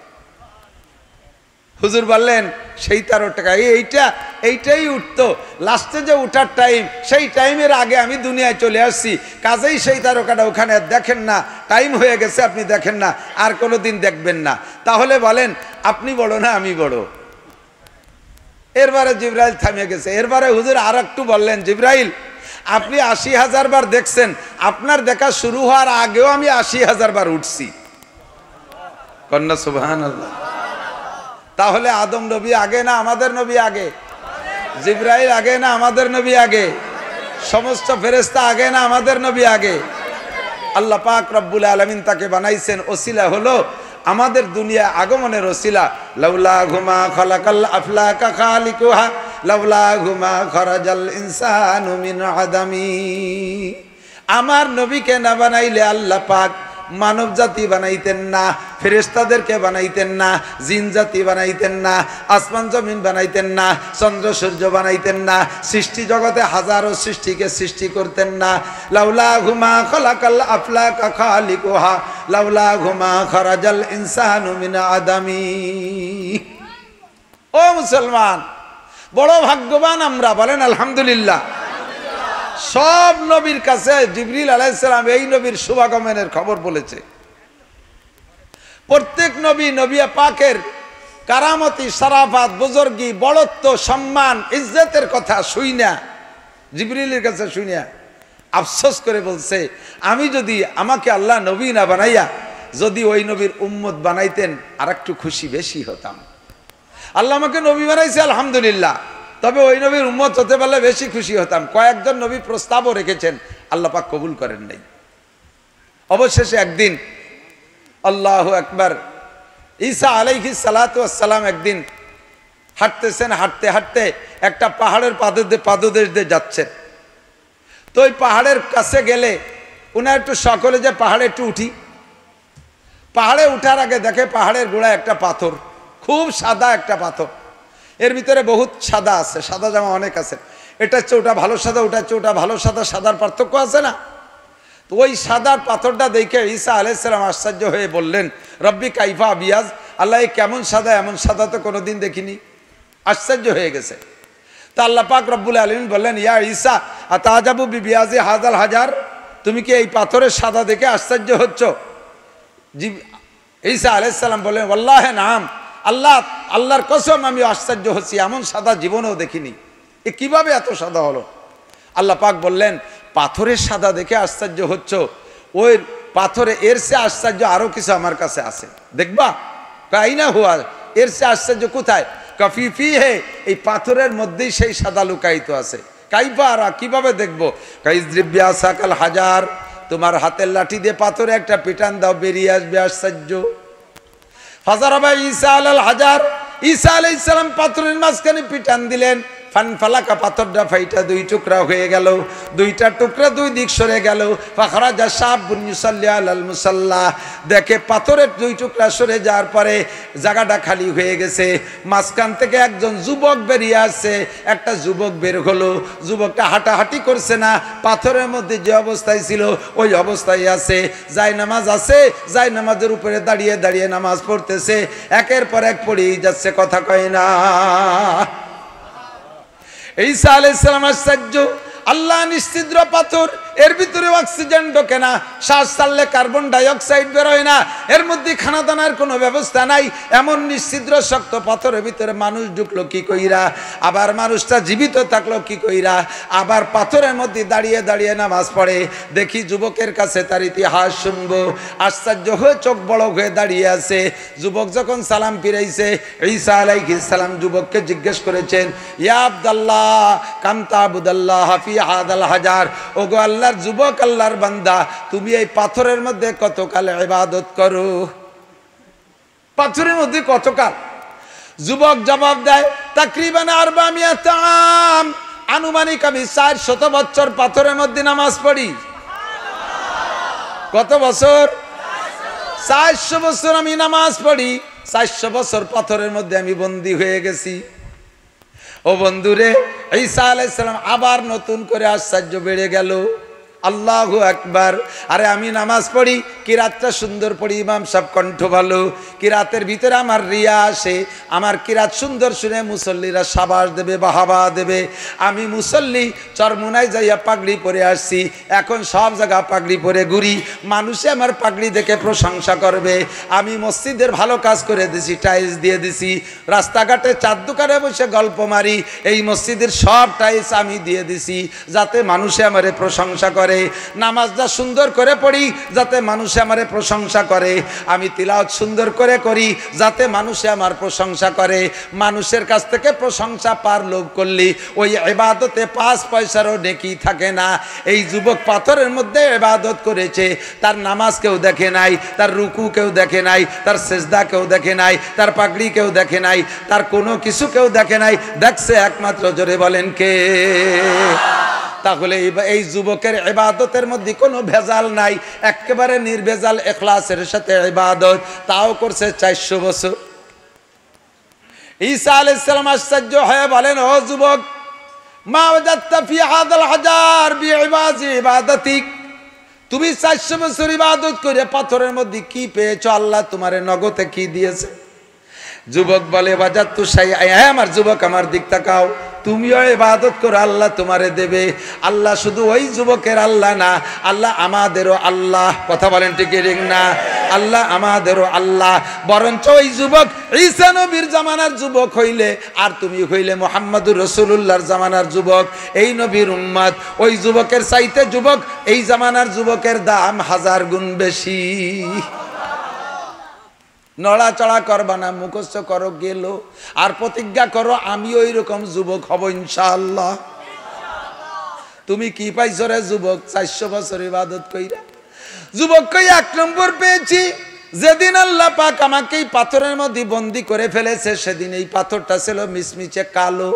হুজুর বললেন, সেই তারকা এইটাই উঠতো। লাস্টে যে উঠার টাইম, সেই টাইমের আগে আমি দুনিয়ায় চলে আসছি, কাজেই সেই তারকাটা ওখানে দেখেন না, টাইম হয়ে গেছে, আপনি দেখেন না, আর কোনো দিন দেখবেন না। তাহলে বলেন, আপনি বড় না আমি বড়? এরবারে জিবরাইল থামিয়ে গেছে। এরবারে হুজুর আর একটু বললেন, জিবরাইল আপনি 80,000 বার দেখছেন, আপনার দেখা শুরু হওয়ার আগেও আমি 80,000 বার উঠছি। কন্যা সুবহানাল্লাহ। তাহলে আদম নবী আগে না আমাদের নবী আগে? জিবরাইল আগে না আমাদের নবী আগে? সমস্ত ফেরেশতা আগে না আমাদের নবী আগে? আল্লাহ পাক রব্বুল আলামিন তাকে বানাইছেন, ওসিলা হলো আমাদের দুনিয়া আগমনের ওসিলা। লাউলা ঘুমা খালাকাল আফলাকা খালিকুহা লাউলা ঘুমা খরাজাল ইনসানু মিন আদামি। আমার নবীকে না বানাইলে আল্লাহ পাক মানব জাতি বানাইতেন না, ফেরেশতাদেরকে বানাইতেন না, জিন জাতি বানাইতেন না, আসমান জমিন বানাইতেন না, চন্দ্র সূর্য বানাইতেন না, সৃষ্টি জগতে হাজারো সৃষ্টিকে সৃষ্টি করতেন না। লাউলা ঘুমা খলাকাল আফলাকা খালিকুহা লাউলা ঘুমা খরাজাল ইনসানু মিন আদামি। ও মুসলমান, বড় ভাগ্যবান আমরা, বলেন আলহামদুলিল্লাহ। সব নবীর কাছে জিবরিল আলাইহিস সালাম এই নবীর শুভাগমনের খবর বলেছে। প্রত্যেক নবী নবী পাকের কারামতি, শরাফাত, বুজুর্গি, বড়ত্ব, সম্মান, ইজ্জতের কথা শুইনা, জিবরিলের কাছে শুইনা আফসোস করে বলছে, আমি যদি আমাকে আল্লাহ নবী না বানাইয়া যদি ওই নবীর উম্মত বানাইতেন আর একটু খুশি বেশি হতাম। আল্লাহ আমাকে নবী বানাইছে আলহামদুলিল্লাহ, তবে ওই নবীর উম্মত হতে পারলে বেশি খুশি হতাম। কয়েকজন নবী প্রস্তাবও রেখেছেন, আল্লাহ পাক কবুল করেন নাই। অবশেষে একদিন আল্লাহু আকবার, ঈসা আলাইহিস সালাতু ওয়াস সালাম একদিন হাঁটতেছেন, হাঁটতে হাঁটতে একটা পাহাড়ের পাদদেশ দিয়ে যাচ্ছেন। তো ওই পাহাড়ের কাছে গেলে উনার একটু সকলে যে পাহাড়ে একটু উঠি। পাহাড়ে উঠার আগে দেখে পাহাড়ের গোড়ায় একটা পাথর, খুব সাদা একটা পাথর। এর ভিতরে বহুত সাদা আছে, সাদা জামা অনেক আছে। এটা হচ্ছে ওটা ভালো সাদা, ওটা হচ্ছে ওটা ভালো সাদা, সাদার পার্থক্য আছে না? তো ওই সাদার পাথরটা দেখে ঈসা আলাইহিস সালাম আশ্চর্য হয়ে বললেন, রব্বি কাইফা আবিয়াজ, আল্লাহ কেমন সাদা, এমন সাদা তো কোনোদিন দেখিনি। আশ্চর্য হয়ে গেছে। তা আল্লাহ পাক রব্বুল আলামিন বললেন, ইয়া ঈসা আতাজাবু বিবিয়াজি হাজাল হাজার, তুমি কি এই পাথরের সাদা দেখে আশ্চর্য হচ্ছ? ঈসা আলাইহিস সালাম বললেন, ওয়াল্লাহি নাম, আল্লাহর কসম আমি আশ্চর্য হচ্ছি, এমন সাদা জীবনেও দেখিনি। এ কিভাবে এত সাদা হলো? আল্লাহ পাক বললেন, পাথরের সাদা দেখে আশ্চর্য হচ্ছ, ওই পাথরে এর সে আশ্চর্য আরো কিছু আমার কাছে আছে, দেখবা? কাইনা হুয়া, এর সে আশ্চর্য কোথায়? কফিফি হে, এই পাথরের মধ্যেই সেই সাদা লুকায়িত আছে। কাইফা আর কিভাবে দেখবো? কাইজরিবিয়া সাকাল হাজার, তোমার হাতের লাঠি দিয়ে পাথরে একটা পিটান দাও, বেরিয়ে আসবে আশ্চর্য। ফাজারাবা ঈসা আলাল হাজার, ঈসা আলাইহিস সালাম পাথরের মাঝখানে পিটান দিলেন, ফানফালাকা, পাথরটা ফাইটা দুই টুকরা হয়ে গেল, দুইটা টুকরা দুই দিক সরে গেল। ফাখরাজা শাবুন ইউসাল্লি আলাল মুসাল্লা, দেখে পাথরের দুই টুকরা সরে যাওয়ার পরে জায়গাটা খালি হয়ে গেছে। মাঝখান থেকে একজন যুবক বেরিয়ে আসছে, একটা যুবক বের হলো। যুবকটা হাঁটাহাঁটি করছে না, পাথরের মধ্যে যে অবস্থায় ছিল ওই অবস্থায় আছে। যাই নামাজ আছে, যাই নামাজের উপরে দাঁড়িয়ে দাঁড়িয়ে নামাজ পড়তেছে, একের পর এক পড়েই যাচ্ছে, কথা কয় না। ঈসা আলাইহিস সালাম আশ্চর্য, আল্লাহ নিশ্চিদ্র পাথর, এর ভিতরে অক্সিজেন ঢোকে না, শ্বাস ছাড়লে কার্বন ডাই অক্সাইড বেরোয় না, এর মধ্যে খানা দানার কোনো ব্যবস্থা নাই, এমন নিশ্চিদ্র শক্ত পাথরের ভিতরে মানুষ ঢুকলো কি কইরা? আবার মানুষটা জীবিত থাকলো কি কইরা? আবার পাথরের মধ্যে দাঁড়িয়ে দাঁড়িয়ে নামাজ পড়ে। দেখি যুবকের কাছে তার ইতিহাস শুনবো। আশ্চর্য হয়ে চোখ বড় হয়ে দাঁড়িয়ে আছে। যুবক যখন সালাম ফিরাইছে, ঈসা আলাইহিস সালাম যুবককে জিজ্ঞেস করেছেন, ইয়া আব্দুল্লাহ কাম তা'বুদাল্লাহ ফি হাদাল হাজার, ওগো আল্লাহর যুবক, আল্লাহর বান্দা, তুমি এই পাথরের মধ্যে কতকাল ইবাদত করো? পাথরের মধ্যে কতকাল? যুবক জবাব দেয়, তাকরিবান 400 আম, আনুমানিক আমি 400 বছর পাথরের মধ্যে নামাজ পড়ি। কত বছর? 400 বছর আমি নামাজ পড়ি। 400 বছর পাথরের মধ্যে আমি বন্দী হয়ে গেছি। ও বন্ধুরে, ঈসা আলাইহিস সালাম আবার নতুন করে আশ্চর্য বেড়ে গেল। আল্লাহু আকবার। আরে আমি নামাজ পড়ি, কিরাতটা সুন্দর পড়ি, ইমাম সাহেব কণ্ঠ ভালো, কিরাতের ভিতরে আমার রিয়া আসে, আমার কিরাত সুন্দর শুনে মুসল্লিরা সাবাস দেবে, বাহাবা দেবে। আমি মুসল্লি চরমুনায় যাইয়া পাগড়ি পরে আসছি, এখন সব জায়গা পাগড়ি পরে ঘুরি, মানুষে আমার পাগড়ি দেখে প্রশংসা করবে। আমি মসজিদের ভালো কাজ করে দিছি, টাইলস দিয়ে দিছি, রাস্তাঘাটে চার দোকানে বসে গল্প মারি, এই মসজিদের সব টাইলস আমি দিয়ে দিছি যাতে মানুষে আমারে প্রশংসা করে। করে, নামাজটা সুন্দর করে পড়ি যাতে মানুষে আমারে প্রশংসা করে, আমি তিলাওয়াত সুন্দর করে করি যাতে মানুষে আমার প্রশংসা করে। মানুষের কাছ থেকে প্রশংসা পার লোভ করলি ওই ইবাদতে 5 পয়সারও নেকি থাকে না। এই যুবক পাথরের মধ্যে ইবাদত করেছে, তার নামাজ কেউ দেখে নাই, তার রুকু কেউ দেখে নাই, তার সেজদা কেউ দেখে নাই, তার পাগড়ি কেউ দেখে নাই, তার কোনো কিছু কেউ দেখে নাই, দেখছে একমাত্র, জোরে বলেন কে? তাহলে এই যুবকের ইবাদতের মধ্যে কোনো ভেজাল নাই, একেবারে নির্ভেজাল ইখলাসের সাথে ইবাদত, তাও করছে 400 বছর। ঈসা আলাইহিস সালাম আশ্চর্য হয়ে বলেন, ও যুবক, মা ওয়াজাদতা ফি হাযাল হাজার বিইবাদাতিক, তুমি 400 বছর ইবাদত করে পাথরের মধ্যে কি পেয়েছো? আল্লাহ তোমারে নগদে কি দিয়েছে? যুবক বলে, ওয়াজাদতু শাইআ। আমার যুবক, আমার দিক তাকাও, তুমিও ইবাদত করো, আল্লাহ তোমারে দেবে। আল্লাহ শুধু ওই যুবকের আল্লাহ না, আল্লাহ আমাদেরও আল্লাহ। কথা বলেন ঠিক না? আল্লাহ আমাদেরও আল্লাহ। বরঞ্চ ওই যুবক ঈসা নবীর জামানার যুবক হইলে, আর তুমি হইলে মুহাম্মদুর রাসূলুল্লাহর জামানার যুবক, এই নবীর উম্মত, ওই যুবকের চাইতে যুবক এই জামানার যুবকের দাম 1000 গুণ বেশি। নড়াচড়া করবা না, মুখস্থ করো গেল, আর প্রতিজ্ঞা করো আমি ওই রকম যুবক হব ইনশাআল্লাহ। তুমি কি পাইছো রে যুবক 400 বছর ইবাদত কইরা? যুবক কই 1 নম্বর পেয়েছি, যেদিন আল্লাহ পাক আমাকে এই পাথরের মধ্যে বন্দি করে ফেলেছে, সেদিন এই পাথরটা ছিল মিচমিচে কালো।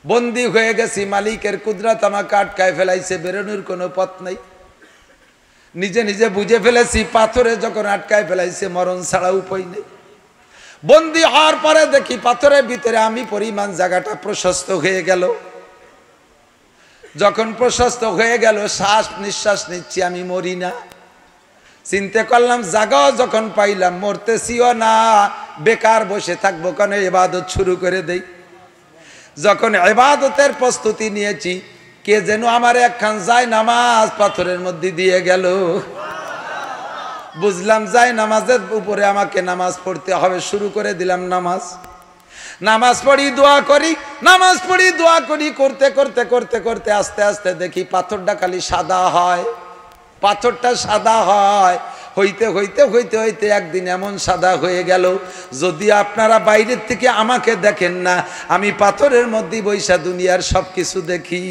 বন্দি হয়ে গেছি, মালিকের কুদরত আমাকে আটকায় ফেলাইছে, বেরোনোর কোনো পথ নাই। নিজে নিজে বুঝে ফেলেছি, পাথরে যখন আটকায় ফেলাইছে মরণ ছাড়া উপায় নেই। বন্দি হওয়ার পরে দেখি পাথরের ভিতরে আমি পরিমাণ জায়গাটা প্রশস্ত হয়ে গেল। যখন প্রশস্ত হয়ে গেল, শ্বাস নিঃশ্বাস নিচ্ছি, আমি মরি না। চিন্তা করলাম, জায়গাও যখন পাইলাম, মরতেছিও না, বেকার বসে থাকবো কেন, ইবাদত শুরু করে দেই। যখন ইবাদতের প্রস্তুতি নিয়েছি, কে যেন আমার একখান যায় নামাজ পাথরের মধ্যে দিয়ে গেল। বুঝলাম যায় নামাজের উপরে আমাকে নামাজ পড়তে হবে, শুরু করে দিলাম নামাজ পড়ি, দোয়া করি, নামাজ পড়ি, দোয়া করি, করতে করতে করতে করতে আস্তে আস্তে দেখি পাথরটা খালি সাদা হয়, পাথরটা সাদা হয়। হইতে হইতে হইতে হইতে একদিন এমন সাদা হয়ে গেল, যদি আপনারা বাইরের থেকে আমাকে দেখেন না, আমি পাথরের মধ্যে বৈশা দুনিয়ার সব কিছু দেখি।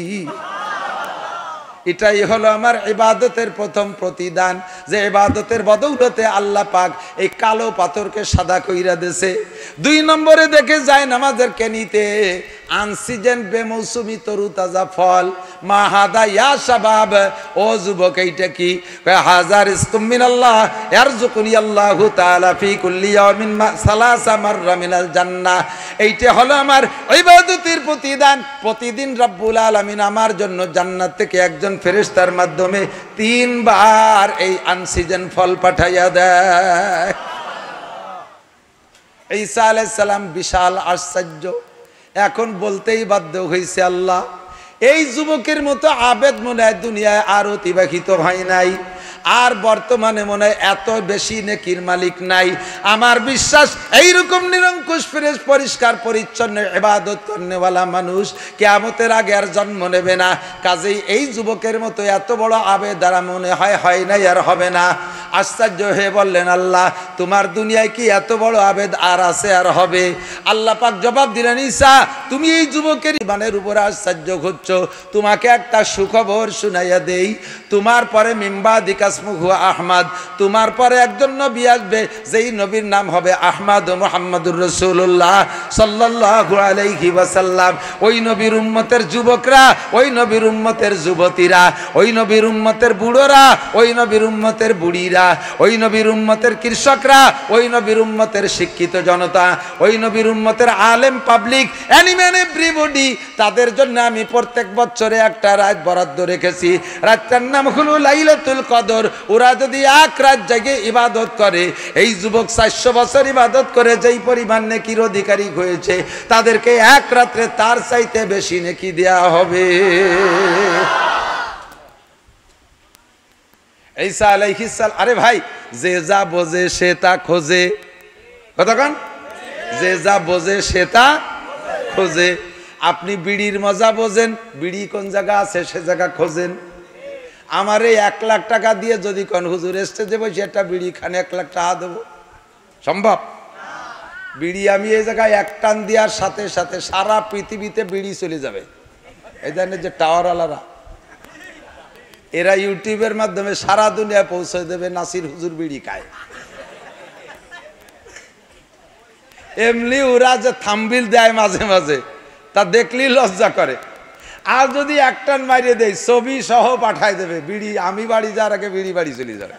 এটাই হলো আমার ইবাদতের প্রথম প্রতিদান, যে ইবাদতের বদৌলতে আল্লাহ পাক এই কালো পাথরকে সাদা কইরা দেছে। 2 নম্বরে দেখে যায় নামাজের কেনিতে আনসিজন বেমৌসুমি তরু তাজা ফল। মা হাদা ইয়া শাবাব, ও যুবক এইটা কি? হাজার ইসতুম মিনাল্লাহ ইয়ারযুকুনি আল্লাহু তাআলা ফি কুল্লি ইয়াউমিন সালাসা মাররা মিনাল জান্নাহ। এইটা হলো আমার ইবাদতের প্রতিদান। প্রতিদিন রব্বুল আলামিন আমার জন্য জান্নাত থেকে একজন ফেরেশতার মাধ্যমে 3 বার এই আনসিজন ফল পাঠাইয়া দেয়। ঈসা আলাইহিস সালাম বিশাল আশ্চর্য, এখন বলতেই বাধ্য হয়েছে, আল্লাহ এই যুবকের মতো আবেদ মনে হয় দুনিয়ায় আর অতিবাহিত হয় নাই, আর বর্তমানে মনে হয় এত বেশি নেকির মালিক নাই। আমার বিশ্বাস এইরকম নিরঙ্কুশ ফ্রেশ পরিষ্কার পরিচ্ছন্ন ইবাদত করনেওয়ালা মানুষ কিয়ামতের আগে আর জন্ম নেবে না। কাজেই এই যুবকের মতো এত বড় আবেদ দ্বারা মনে হয় নাই আর হবে না। আশ্চর্য হয়ে বললেন, আল্লাহ তোমার দুনিয়ায় কি এত বড় আবেদ আর আছে আর হবে? আল্লাহ পাক জবাব দিলেন, ঈসা তুমি এই যুবকের ইমানের উপর আশ্চর্য হচ্ছ, তোমাকে একটা সুখবর শুনাইয়া দেই। তোমার পরে মিম্বাদিকা ইসমুহু আহমদ, তোমার পরে একজন নবী আসবে, যেই নবীর নাম হবে আহমদ মুহাম্মদুর রাসূলুল্লাহ সাল্লাল্লাহু আলাইহি ওয়াসাল্লাম। ওই নবীর উম্মতের যুবকরা, ওই নবীর উম্মতের যুবতীরা, ওই নবীর উম্মতের বুড়োরা, ওই নবীর উম্মতের বুড়িরা, ওই নবীর উম্মতের কৃষকরা, ওই নবীর উম্মতের শিক্ষিত জনতা, ওই নবীর উম্মতের আলেম পাবলিক, এনিম্যান এভরিবডি, তাদের জন্য আমি প্রত্যেক বছরে একটা রাত বরাদ্দ রেখেছি। রাতটার নাম হলো লাইলাতুল কদর। ওরা যদি 1 রাত জেগে ইবাদত করে, এই যুবক 400 বছর ইবাদত করে যেই পরিমাণ নেকির অধিকারী হয়েছে, তাদেরকে 1 রাত্রে তার চাইতে বেশি নেকি দেয়া হবে। ঈসা আলাইহিস সালাম, আরে ভাই, যে যা বোঝে সে তা খোঁজে, কতক্ষণ? যে যা বোঝে সে তা খোঁজে। আপনি বিড়ির মজা বোঝেন, বিড়ি কোন জায়গা আছে সে জায়গা খোঁজেন। আমারে 1 লাখ টাকা দিয়ে যদি কোন হুজুর স্টেজে বসে একটা বিড়ি খানে 1 লাখ টাকা দেবো, সম্ভব? বিড়ি আমি এই জায়গায় এক টান দেওয়ার সাথে সাথে সারা পৃথিবীতে বিড়ি চলে যাবে। এই জানেন যে টাওয়ারওয়ালারা, এরা ইউটিউবের মাধ্যমে সারা দুনিয়ায় পৌঁছে দেবে নাসির হুজুর বিড়ি খায়। এমনি ওরা যে থাম্বনেল দেয় মাঝে মাঝে, তা দেখলেই লজ্জা করে। আর যদি এক টান মারিয়ে দেয় ছবি সহ পাঠায় দেবে, বিড়ি আমি বাড়ি যাওয়ার আগে বিড়ি বাড়ি চলে যাবে,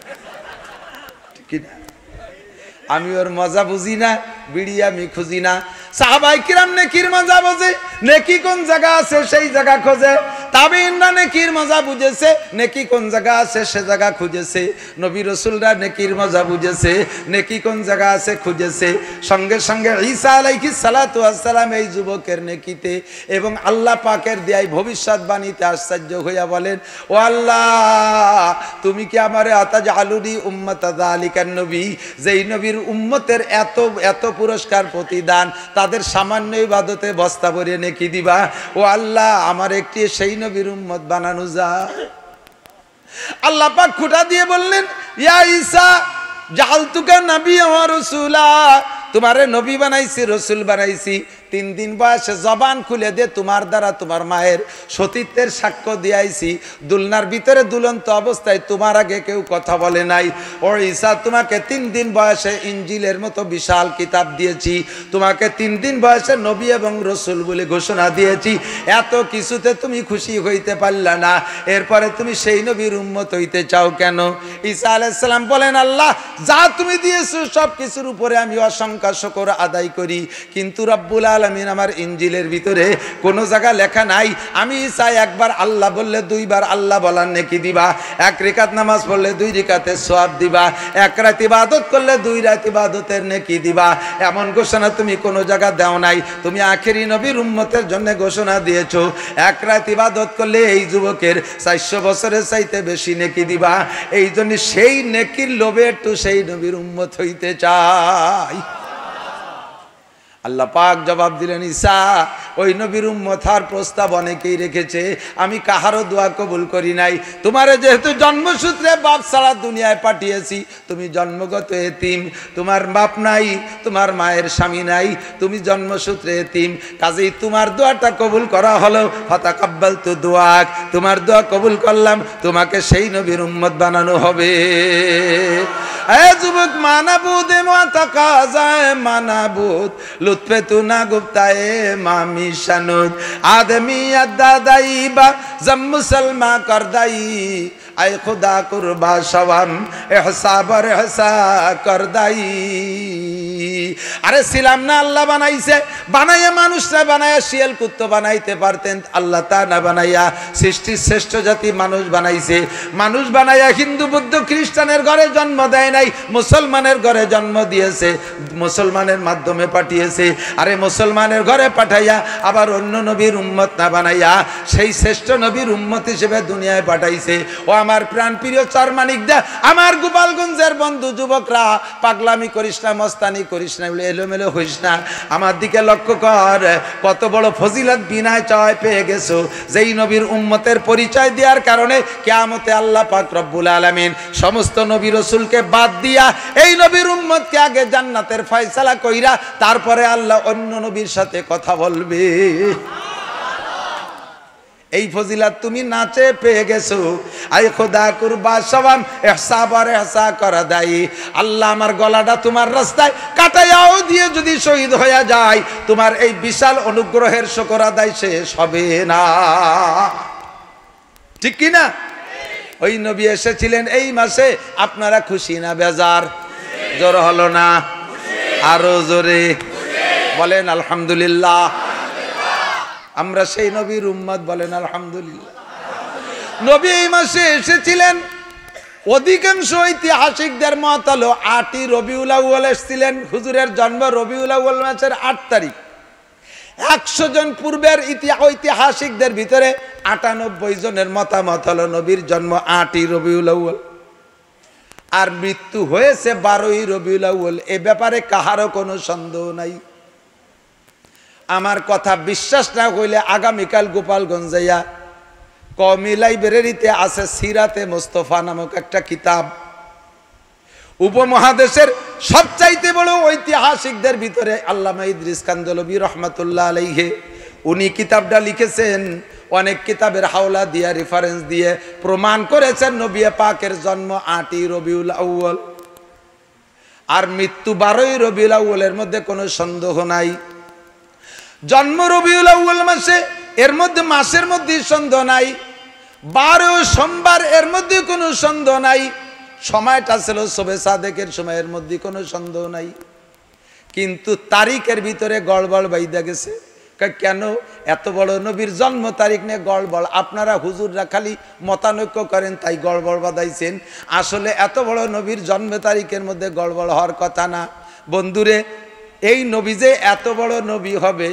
ঠিক না? আমি ওর মজা বুঝি না, বিড়ি আমি খুঁজি না। সাহাবায়ে কিরাম নেকির মজা বোঝে, নেকি কোন জায়গা আছে সেই জায়গা খোঁজে। তাবেঈনরা নেকির মজা বুঝেছে, নেকি কোন জায়গা আছে সে জায়গা খুঁজেছে। নবী রাসূলরা নেকির মজা বুঝেছে, নেকি কোন জায়গা আছে খুঁজেছে। সঙ্গে সঙ্গে ঈসা আলাইহিস সালাতু ওয়াস সালাম এই যুবকের নেকিতে এবং আল্লাহ পাকের দেয় ভবিষ্যৎবাণীতে আশ্চর্য হইয়া বলেন, ও আল্লাহ, তুমি কি আমারে আতাজআলুনি উম্মাতা যালিকান নবী, যেই নবীর উম্মতের এত এত পুরস্কার প্রতিদান, তাদের সামান্য ইবাদতে বস্তা ভরে নেকি দিবা? ও আল্লাহ, আমার একটি সেই নবীর উম্মত বানানো যায়। আল্লাহ পাক খুঁটা দিয়ে বললেন, ইয়া ঈসা জাআলতুকা নাবিয়্যান ওয়া রাসূলা, তোমারে নবী বানাইছি, রসুল বানাইছি। 3 দিন বয়সে জবান খুলে দিয়ে তোমার দ্বারা তোমার মায়ের সতীত্বের সাক্ষ্য দিয়াইছি। দুলনার ভিতরে দুলন্ত অবস্থায় তোমার আগে কেউ কথা বলে নাই। ও ঈসা, তোমাকে 3 দিন বয়সে ইনজিলের মতো বিশাল কিতাব দিয়েছি, তোমাকে 3 দিন বয়সে নবী এবং রসুল বলে ঘোষণা দিয়েছি। এত কিছুতে তুমি খুশি হইতে পারলা না, এরপরে তুমি সেই নবীর উম্মত হইতে চাও কেন? ঈসা আলাইহিস সালাম বলেন, আল্লাহ, যা তুমি দিয়েছো সব কিছুর উপরে আমি অসংখ্য শুকর আদায় করি, কিন্তু রব্বুল আলামিন আমার ইনজিলের ভিতরে কোন জায়গা লেখা নাই আমি চাই একবার আল্লাহ বললে 2 বার আল্লাহ বলার নেকি দিবা, 1 রাকাত নামাজ পড়লে 2 রাকাতের সওয়াব দিবা, 1 রাত ইবাদত করলে 2 রাত ইবাদতের নেকি দিবা। এমন ঘোষণা তুমি কোন জায়গা দাও নাই। তুমি আখেরি নবীর উম্মতের জন্য ঘোষণা দিয়েছো 1 রাত ইবাদত করলে এই যুবকের 400 বছরের চাইতে বেশি নেকি দিবা। এই জন্য সেই নেকির লোভে একটু সেই নবীর উম্মত হইতে চাই। আল্লাহ পাক জবাব দিলেন, ঈসা, ওই নবীর উম্মত হওয়ার প্রস্তাব অনেকেই রেখেছে, আমি কাহারও দোয়া কবুল করি নাই। তোমারে যেহেতু জন্মসূত্রে বাপ ছাড়া দুনিয়ায় পাঠিয়েছি, তুমি জন্মগত এতিম, তোমার বাপ নাই, তোমার মায়ের স্বামী নাই, তুমি জন্মসূত্রে এতিম, কাজেই তোমার দোয়াটা কবুল করা হলো। ফাতাকাব্বালতু দুআক, তোমার দোয়া কবুল করলাম, তোমাকে সেই নবীর উম্মত বানানো হবে। এ যুবক, মানাবুদ মাতাকাজায় মানাবুদ লুৎফে তু না গুপ্তায়ে মামি শানুদ আদমি আদাদাইবা জম মুসলমা করদাই আই খুদা কুরবা সওয়াম ইহসাবর ইহসা করদাই। আরে ছিলাম না, আল্লাহ বানাইছে, বানাইয়া মানুষরা বানাইয়া শিয়াল কুত্তো বানাইতে পারতেন, আল্লাহ তা না বানাইয়া সৃষ্টির শ্রেষ্ঠ জাতি মানুষ বানাইছে। মানুষ বানাইয়া হিন্দু বুদ্ধ খ্রিস্টানের ঘরে জন্ম দেয় নাই, মুসলমানের ঘরে জন্ম দিয়েছে, মুসলমানের মাধ্যমে পাঠিয়েছে। আরে মুসলমানের ঘরে পাঠাইয়া আবার অন্য নবীর উম্মত না বানাইয়া সেই শ্রেষ্ঠ নবীর উম্মত হিসেবে দুনিয়ায় পাঠাইছে। ও আমার প্রাণ প্রিয় চরমানিকদা, আমার গোপালগঞ্জের বন্ধু যুবকরা, পাগলামি করিস না, মস্তানি করিস না, এলোমেলো হইস না, আমার দিকে লক্ষ্য কর। কত বড় ফজিলত বিনায় চয় পেয়ে গেছো, যেই নবীর উম্মতের পরিচয় দেওয়ার কারণে কিয়ামতে আল্লাহ পাক রব্বুল আলামিন সমস্ত নবী রাসূলকে বাদ দিয়া এই নবীর উম্মতকে আগে জান্নাতের ফয়সালা কইরা তারপরে আল্লাহ অন্য নবীর সাথে কথা বলবে। এই ফজিলত তুমি নাচে পেয়ে গেছো। আই খোদা কুরবা সওয়াম ইহসাবর ইহসা করা দাই, আল্লাহ আমার গলাটা তোমার রাস্তায় কাটাইয়াও দিয়ে যদি শহীদ হয়ে যায়, তোমার এই বিশাল অনুগ্রহের শুকর আদায় শেষ হবে না, ঠিক কি না? ওই নবী এসেছিলেন এই মাসে, আপনারা খুশি না বেজার? জোর হলো না, আরো জোরে বলেন আলহামদুলিল্লাহ। আমরা সেই নবীর উম্মত, বলেন আলহামদুলিল্লাহ। নবী এই মাসে এসেছিলেন। অধিকাংশ ঐতিহাসিকদের মত হলো 8ই রবিউল আউয়াল এসেছিলেন। হুজুরের জন্ম রবিউল আউয়াল মাসের 8 তারিখ। 100 জন পূর্বের ঐতিহাসিকদের ভিতরে 98 জনের মতামত হলো নবীর জন্ম 8ই রবিউল আউয়াল, আর মৃত্যু হয়েছে 12ই রবিউল আউয়াল। এ ব্যাপারে কাহারও কোনো সন্দেহ নাই। আমার কথা বিশ্বাস না হইলে আগামীকাল গোপালগঞ্জ যাইয়া কওমি লাইব্রেরিতে আছে সিরাতে মুস্তাফা নামক একটা কিতাব। উপমহাদেশের সবচাইতে বড় ঐতিহাসিকদের ভিতরে আল্লামা ইদ্রিস কান্দলবী রহমাতুল্লাহ আলাইহি উনি কিতাবটা লিখেছেন। অনেক কিতাবের হাওলা দিয়ে রেফারেন্স দিয়ে প্রমাণ করেছেন নবী পাকের জন্ম 8ই রবিউল আউয়াল আর মৃত্যু 12ই রবিউল আউয়ালের মধ্যে কোনো সন্দেহ নাই। জন্ম রবিউল আউয়াল মাসে, এর মধ্যে মাসের মধ্যে সন্দেহ নাই। 12 সোমবার, এর মধ্যে কোনো সন্দেহ নাই। সময়টা ছিল শবে সাদেকের সময়ের মধ্যে কোনো সন্দেহ নাই। কিন্তু তারিখের ভিতরে গড়বড় বাইদা গেছে। কেন? এত বড় নবীর জন্ম তারিখ নিয়ে গড়বড়। আপনারা হুজুররা খালি মতানৈক্য করেন তাই গড়বড় বাঁধাইছেন। আসলে এত বড় নবীর জন্ম তারিখের মধ্যে গড়বড় হওয়ার কথা না। বন্ধুরে, এই নবী যে এত বড় নবী হবে,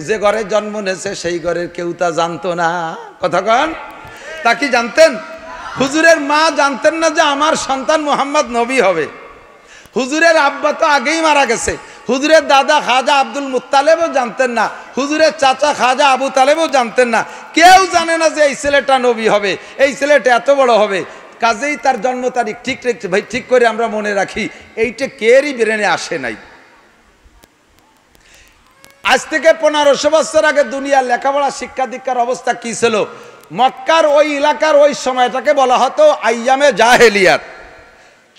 যে ঘরে জন্ম নিয়েছে সেই ঘরের কেউ তা জানতো না। কথা কন, তা কি জানতেন? হুজুরের মা জানতেন না যে আমার সন্তান মুহাম্মদ নবী হবে। হুজুরের আব্বা তো আগেই মারা গেছে। হুজুরের দাদা খাজা আব্দুল মুত্তালেবও জানতেন না। হুজুরের চাচা খাজা আবু তালেবও জানতেন না। কেউ জানে না যে এই ছেলেটা নবী হবে, এই ছেলেটা এত বড় হবে। কাজেই তার জন্ম তারিখ ঠিক রেখে ভাই ঠিক করে আমরা মনে রাখি, এইটা কেরই ব্রেনে আসে নাই। আজ থেকে 1500 বছর আগে দুনিয়ার লেখাপড়া শিক্ষা দীক্ষার অবস্থা কি ছিল? মক্কার ওই এলাকার ওই সময়টাকে বলা হতো আইয়ামে জাহেলিয়াত।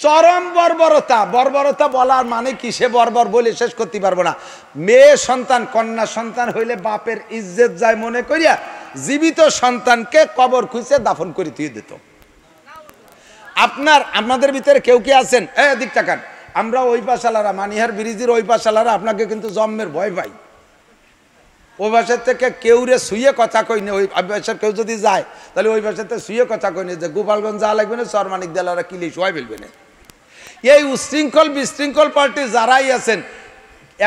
চরম বর্বরতা। বর্বরতা বলার মানে কি, সে বর্বর বলে শেষ করতে পারবো না। মেয়ে সন্তান, কন্যা সন্তান হইলে বাপের ইজ্জত যায় মনে করিয়া জীবিত সন্তানকে কবর খুঁজে দাফন করে দিয়ে দিত। আপনাদের ভিতরে কেউ কি আছেন? এদিক তাকান। আমরা ওই পাশালারা, মানিহার ব্রিজের ওই পাশালারা আপনাকে কিন্তু জন্মের ভয় পাই। ওই বাসার থেকে কেউ রে শুয়ে কথা কইনি। ওই বাসার কেউ যদি যায় তাহলে ওই বাসাতে শুয়ে কথা কইনি যে গোপালগঞ্জ যা লাগবে না, সরমানিক দেলারা কিলি শোয়াই ফেলবে না। এই উশৃঙ্খল বিশৃঙ্খল পার্টি যারাই আছেন,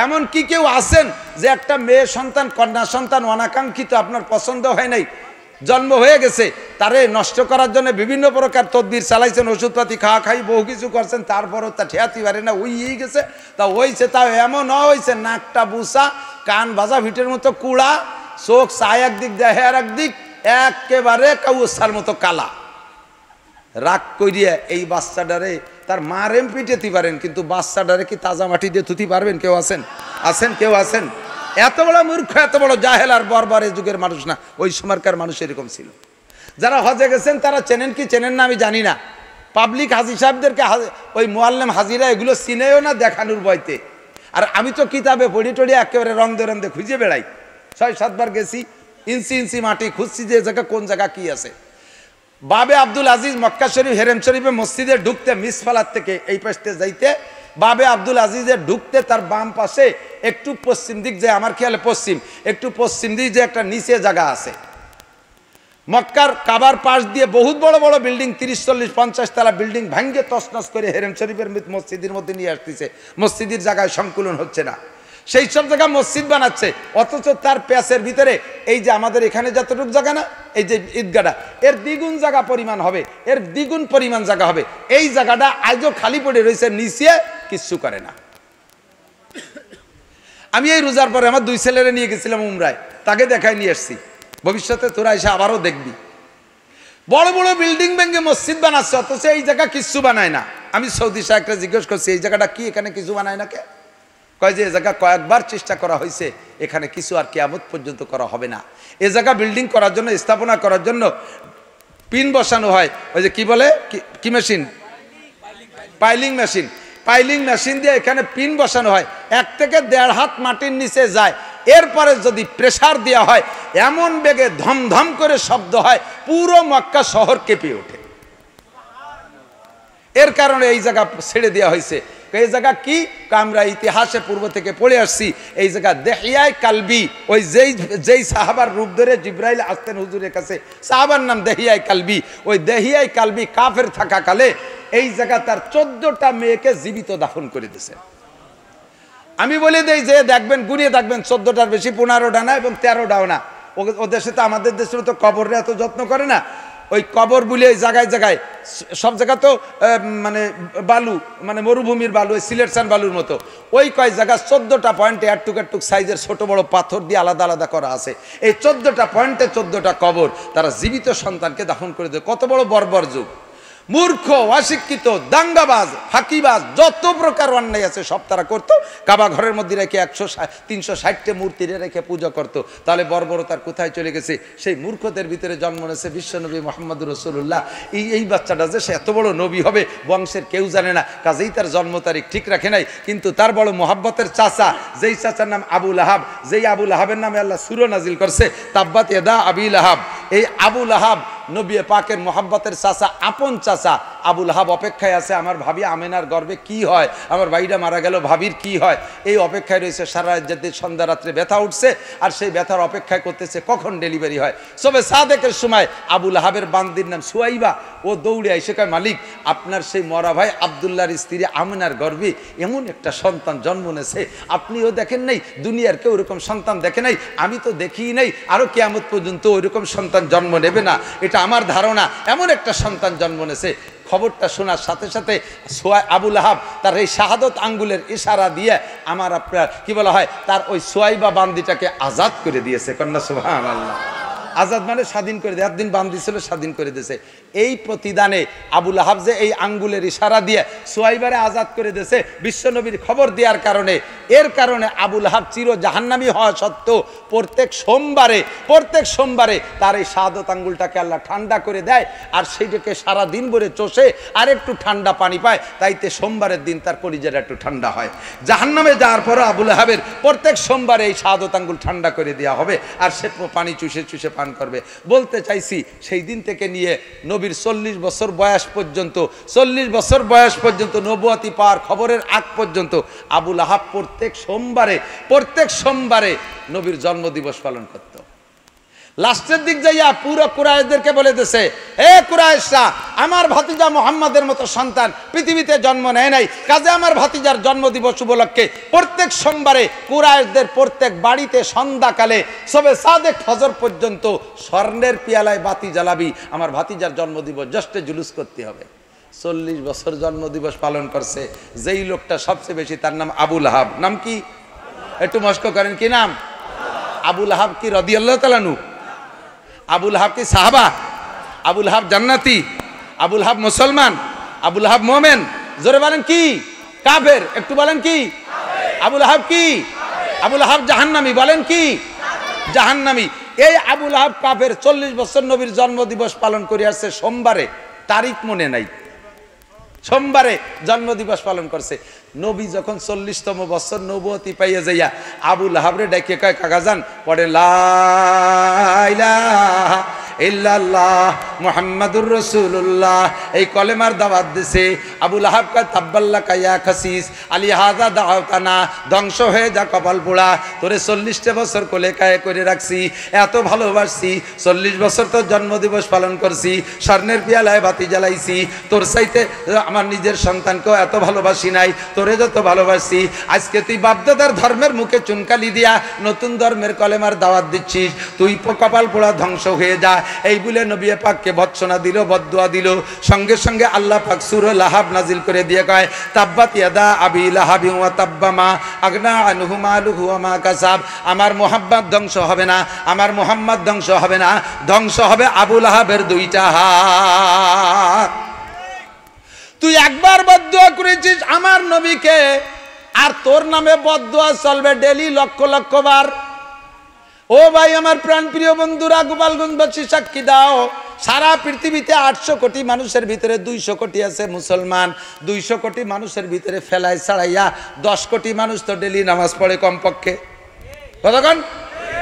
এমন কি কেউ আছেন যে একটা মেয়ে সন্তান, কন্যা সন্তান অনাকাঙ্ক্ষিত, আপনার পছন্দ হয় নাই, জন্ম হয়ে গেছে, তারে নষ্ট করার জন্য বিভিন্ন প্রকার তদবির চালাইছেন, ওষুধপাতি খাওয়া খাই বহু কিছু করছেন, তারপরও তা ঠেয়াতে পারে না, ওই গেছে। তা হয়েছে, তাও এমন হয়েছে নাকটা বুসা, কান বাজা ভিটের মতো কুড়া, চোখ চায় একদিক দেহে আর একদিক, একেবারে কাউসার মতো কালা। রাগ করিয়া এই বাচ্চাটারে তার মারেম পিটেতে পারেন, কিন্তু বাচ্চাটারে কি তাজা মাটি দিয়ে থুতি পারবেন? কেউ আছেন? কেউ আছেন? এত বড় মূর্খ, এত বড় জাহেল আর বর্বরের যুগের মানুষ না, ওই সময়কার মানুষ এরকম ছিল। যারা হজে গেছেন তারা চেনেন কি চেনেন না আমি জানি না। পাবলিক হাজি সাহেবদেরকে ওই মোয়াল্লেম হাজিরা এগুলো চিনেও না দেখানোর বয়তে। আর আমি তো কিতাবে পড়ি টড়ি একেবারে রন্দে রন্দে খুঁজে বেড়াই। 6-7 বার গেছি, ইঞ্চি ইঞ্চি মাটি খুঁজছি যে জায়গা কোন জায়গা কি আছে। বাবে আব্দুল আজিজ মক্কা শরীফ হেরেম শরীফে মসজিদে ঢুকতে মিসফালার থেকে এই পাশে যাইতে, বাবে আব্দুল আজিজের ঢুকতে তার বাম পাশে একটু পশ্চিম দিক যে, আমার খেয়ালে পশ্চিম, একটু পশ্চিম দিক যে একটা নিচে জায়গা আছে। মক্কার কাবার পাশ দিয়ে বহুত বড় বড় বিল্ডিং, 30-40-50 তলা বিল্ডিং ভাঙ্গে তছনছ করে হেরেম শরীফের মসজিদের মধ্যে নিয়ে আসতেছে। মসজিদের জায়গায় সংকুলন হচ্ছে না, সেই সব জায়গা মসজিদ বানাচ্ছে। অথচ তার প্যাসের ভিতরে এই যে আমাদের এখানে যতটুকু জায়গা না, এই যে ঈদগাটা, এর দ্বিগুণ জায়গা পরিমাণ হবে, এর দ্বিগুণ পরিমাণ জায়গা হবে। এই জায়গাটা আজও খালি পড়ে রয়েছে, নিচে কিচ্ছু করে না। আমি এই রোজার পরে আমার 2 ছেলেরে নিয়ে গেছিলাম উমরায়, তাকে দেখায় নিয়ে এসছি। ভবিষ্যতে তোরা এসে আবারও দেখবি বড় বড় বিল্ডিং ভেঙে মসজিদ বানাচ্ছে, অথচ এই জায়গা কিচ্ছু বানায় না। আমি সৌদি সাহেবকে জিজ্ঞেস করছি এই জায়গাটা কি, এখানে কিছু বানায় না কে? কয় যে এ জায়গা কয়েকবার চেষ্টা করা হয়েছে, এখানে কিছু আর কিয়ামত পর্যন্ত করা হবে না। এ জায়গা বিল্ডিং করার জন্য, স্থাপনা করার জন্য পিন বসানো হয়, ওই যে কি বলে, কি machine, piling machine. Piling machine দিয়ে এখানে পিন বসানো হয়, 1 থেকে 1.5 হাত মাটির নিচে যায়। এরপরে যদি প্রেসার দেওয়া হয়, এমন বেগে ধমধম করে শব্দ হয়, পুরো মক্কা শহর কেঁপে ওঠে। এর কারণে এই জায়গা ছেড়ে দেওয়া হয়েছে। এই জায়গা কি, আমরা ইতিহাসে পূর্ব থেকে পড়ে আসছি। এই জায়গা দেহিয়ায় কালবি, ওই যেই সাহাবার রূপ ধরে জিব্রাইল আসতেন হুজুরের কাছে, সাহাবার নাম দেহিয়ায় কালবি। ওই দেহিয়ায় কালবি কাফের থাকাকালে এই জায়গা তার 14টা মেয়েকে জীবিত দাফন করে দিয়েছে। আমি বলে দেই যে দেখবেন, গুনিয়ে দেখবেন, 14টার বেশি, 15টা না এবং 13টাও না। ও দেশে তো, আমাদের দেশে তো কবরে এত যত্ন করে না। ওই কবর বলে ওই জায়গায় জায়গায় সব জায়গা তো মানে বালু, মানে মরুভূমির বালু, ওই সিলেকশন বালুর মতো, ওই কয় জায়গা 14টা পয়েন্টে একটুক একটুক সাইজের ছোট বড় পাথর দিয়ে আলাদা আলাদা করা আছে। এই 14টা পয়েন্টে 14টা কবর, তারা জীবিত সন্তানকে দাফন করে দেয়। কত বড় বর্বর যুগ! মূর্খ, অশিক্ষিত, দাঙ্গাবাজ, ফাঁকিবাজ, যত প্রকার অন্যায় আছে সব তারা করতো। কাবা ঘরের মধ্যে রেখে 360টা মূর্তি রেখে পূজা করতো। তাহলে বর্বরতার কোথায় চলে গেছে? সেই মূর্খদের ভিতরে জন্ম নিয়েছে বিশ্বনবী মুহাম্মদুর রাসূলুল্লাহ। এই বাচ্চাটা যে সে এত বড় নবী হবে বংশের কেউ জানে না, কাজেই তার জন্ম তারিখ ঠিক রাখে নাই। কিন্তু তার বড় মোহাব্বতের চাচা, যেই চাচার নাম আবু লাহাব, যেই আবু লাহাবের নামে আল্লাহ সূরা নাজিল করছে তাব্বাত ইয়াদা আবি লাহাব, এই আবু লাহাব নবী পাকের মোহাব্বতের চাচা, আপন চাচা। আবু লাহাব অপেক্ষায় আছে, আমার ভাবি আমেনার গর্ভে কি হয়, আমার ভাইটা মারা গেল, ভাবির কি হয়, এই অপেক্ষায় রয়েছে। সারা রাত সন্ধ্যা রাত্রে ব্যথা উঠছে, আর সেই ব্যথার অপেক্ষায় করতেছে কখন ডেলিভারি হয়। সবে সাদেকের সময় আবু লাহাবের বান্দির নাম সুয়াইবা, ও দৌড়ে আইসে কয়, মালিক আপনার সেই মরা ভাই আবদুল্লাহর স্ত্রী আমেনার গর্ভে এমন একটা সন্তান জন্ম নেছে, আপনিও দেখেন নাই, দুনিয়ার কেউ ওরকম সন্তান দেখে নাই, আমি তো দেখিই নাই, আরও কিয়ামত পর্যন্ত ওইরকম সন্তান জন্ম নেবে না, এটা আমার ধারণা, এমন একটা সন্তান জন্ম নেছে। খবরটা শোনার সাথে সাথে আবু লাহাব তার এই শাহাদত আঙ্গুলের ইশারা দিয়ে আমার আপনার কি বলা হয়, তার ওই সুয়াইবা বান্দিটাকে আজাদ করে দিয়েছে। কন্যা সুবহানাল্লাহ। আজাদ মানে স্বাধীন করে দেয়, একদিন বান্দি ছিল স্বাধীন করে দিয়েছে। এই প্রতিদানে আবু লাহাব যে এই আঙ্গুলের ইশারা দিয়ে সুয়াইবারে আজাদ করে দিয়েছে বিশ্বনবীর খবর দেওয়ার কারণে, এর কারণে আবু লাহাব চির জাহান্নামী হওয়া সত্ত্বেও প্রত্যেক সোমবারে তার এই শাহাদত আঙ্গুলটাকে আল্লাহ ঠান্ডা করে দেয়, আর সেইটাকে সারা দিন ভরে চষে আর একটু ঠান্ডা পানি পায়, তাইতে সোমবারের দিন তার কলিজাটা একটু ঠান্ডা হয়। জাহান্নামে যাওয়ার পরও আবু লাহাবের প্রত্যেক সোমবারে এই শাহাদত আঙ্গুল ঠান্ডা করে দেওয়া হবে, আর সে পানি চুষে চুষে পান করবে। বলতে চাইছি, সেই দিন থেকে নিয়ে নবীর 40 বছর বয়স পর্যন্ত নবুয়তি পাওয়ার খবরের আগ পর্যন্ত আবু লাহাব প্রত্যেক সোমবারে নবীর জন্মদিবস পালন করত। লাস্টের দিক যাইয়া পুরো কুরাইশদেরকে বলে দিয়েছে, এ কুরাইশরা, আমার ভাতিজা মুহাম্মাদের মতো সন্তান পৃথিবীতে জন্ম নেয় নাই, কাজে আমার ভাতিজার জন্মদিবস উপলক্ষে প্রত্যেক সোমবারে কুরাইশদের প্রত্যেক বাড়িতে সন্ধ্যাকালে সবে সাদেক ফজর পর্যন্ত স্বর্ণের পিয়ালায় বাতি জ্বালাবি, আমার ভাতিজার জন্মদিবস জষ্টে জুলুস করতে হবে। 40 বছর জন্মদিবস পালন করছে যেই লোকটা সবচেয়ে বেশি, তার নাম আবু লাহাব। নাম কি? একটু মস্ক করেন, কি নাম? আবু লাহাব কি রাদিয়াল্লাহু তাআলা আনহু? আবু লাহাব কি সাহাবা? আবু লাহাব জান্নাতি? আবু লাহাব মুসলমান? আবু লাহাব মুমিন? জোরে বলেন কি? কাফের? একটু বলেন কি? আবু লাহাব কি? আবু লাহাব জাহান্নামী? বলেন কি? জাহান্নামী। এই আবু লাহাব কাফের, 40 বছর নবীর জন্মদিবস পালন করে আসছে সোমবারে, তারিখ মনে নাই, সোমবারে জন্মদিবস পালন করছে। নবী যখন 40তম বছর নবুয়তি পাইয়া যাইয়া আবু লাহাবরে ডাকিয়ে কয়, কাকাজান পড়ে লা ইলাহা ইল্লাল্লাহ মুহাম্মাদুর রাসূলুল্লাহ, এই কলেমার দাওয়াত দিছে। আবু লাহাব কয়, তাব্বাল্লাকা ইয়া খাসিস আলী হাযা দাওতানা, ধ্বংস হয়ে যা কপাল পোড়া, তোরে 40টা বছর কোলে কায়ে করে রাখছি, এত ভালোবাসছি, 40 বছর তোর জন্মদিবস পালন করছি, স্বর্ণের পিয়ালায় বাতি জ্বালাইছি, তোর চাইতে আমার নিজের সন্তানকেও এত ভালোবাসি নাই, তোরে যত ভালোবাসি। আজকে তুই বাপদাদার ধর্মের মুখে চুনকালি দিয়া নতুন ধর্মের কলেমার দাওয়াত দিচ্ছিস, তুই কপাল পোড়া, ধ্বংস হয়ে যা। এই বলে নবী পাককে ভৎসনা দিল, বদদুয়া দিল। সঙ্গে সঙ্গে আল্লাহ পাক সূরা লাহাব নাজিল করে দিয়ে কয়, তাব্বাত ইয়াদা আবি লাহাবি ওয়া তাব্বা মা আগনা আনহু মালুহু ওয়া মা কাসাব। আমার মোহাম্মদ ধ্বংস হবে না, আমার মোহাম্মদ ধ্বংস হবে না, ধ্বংস হবে আবু লাহাবের 2টা হাত। তুই একবার বদদুয়া করেছিস আমার নবীকে, আর তোর নামে বদদুয়া চলবে ডেলি লক্ষ লক্ষ বার। ও ভাই আমার প্রাণপ্রিয় বন্ধুরা, গোপালগঞ্জবাসী সাক্ষী দাও, সারা পৃথিবীতে 800 কোটি মানুষের ভিতরে 200 কোটি আছে মুসলমান। 200 কোটি মানুষের ভিতরে ফেলায় ছাড়াইয়া 10 কোটি মানুষ তো ডেলি নামাজ পড়ে কমপক্ষে। কতক্ষণ?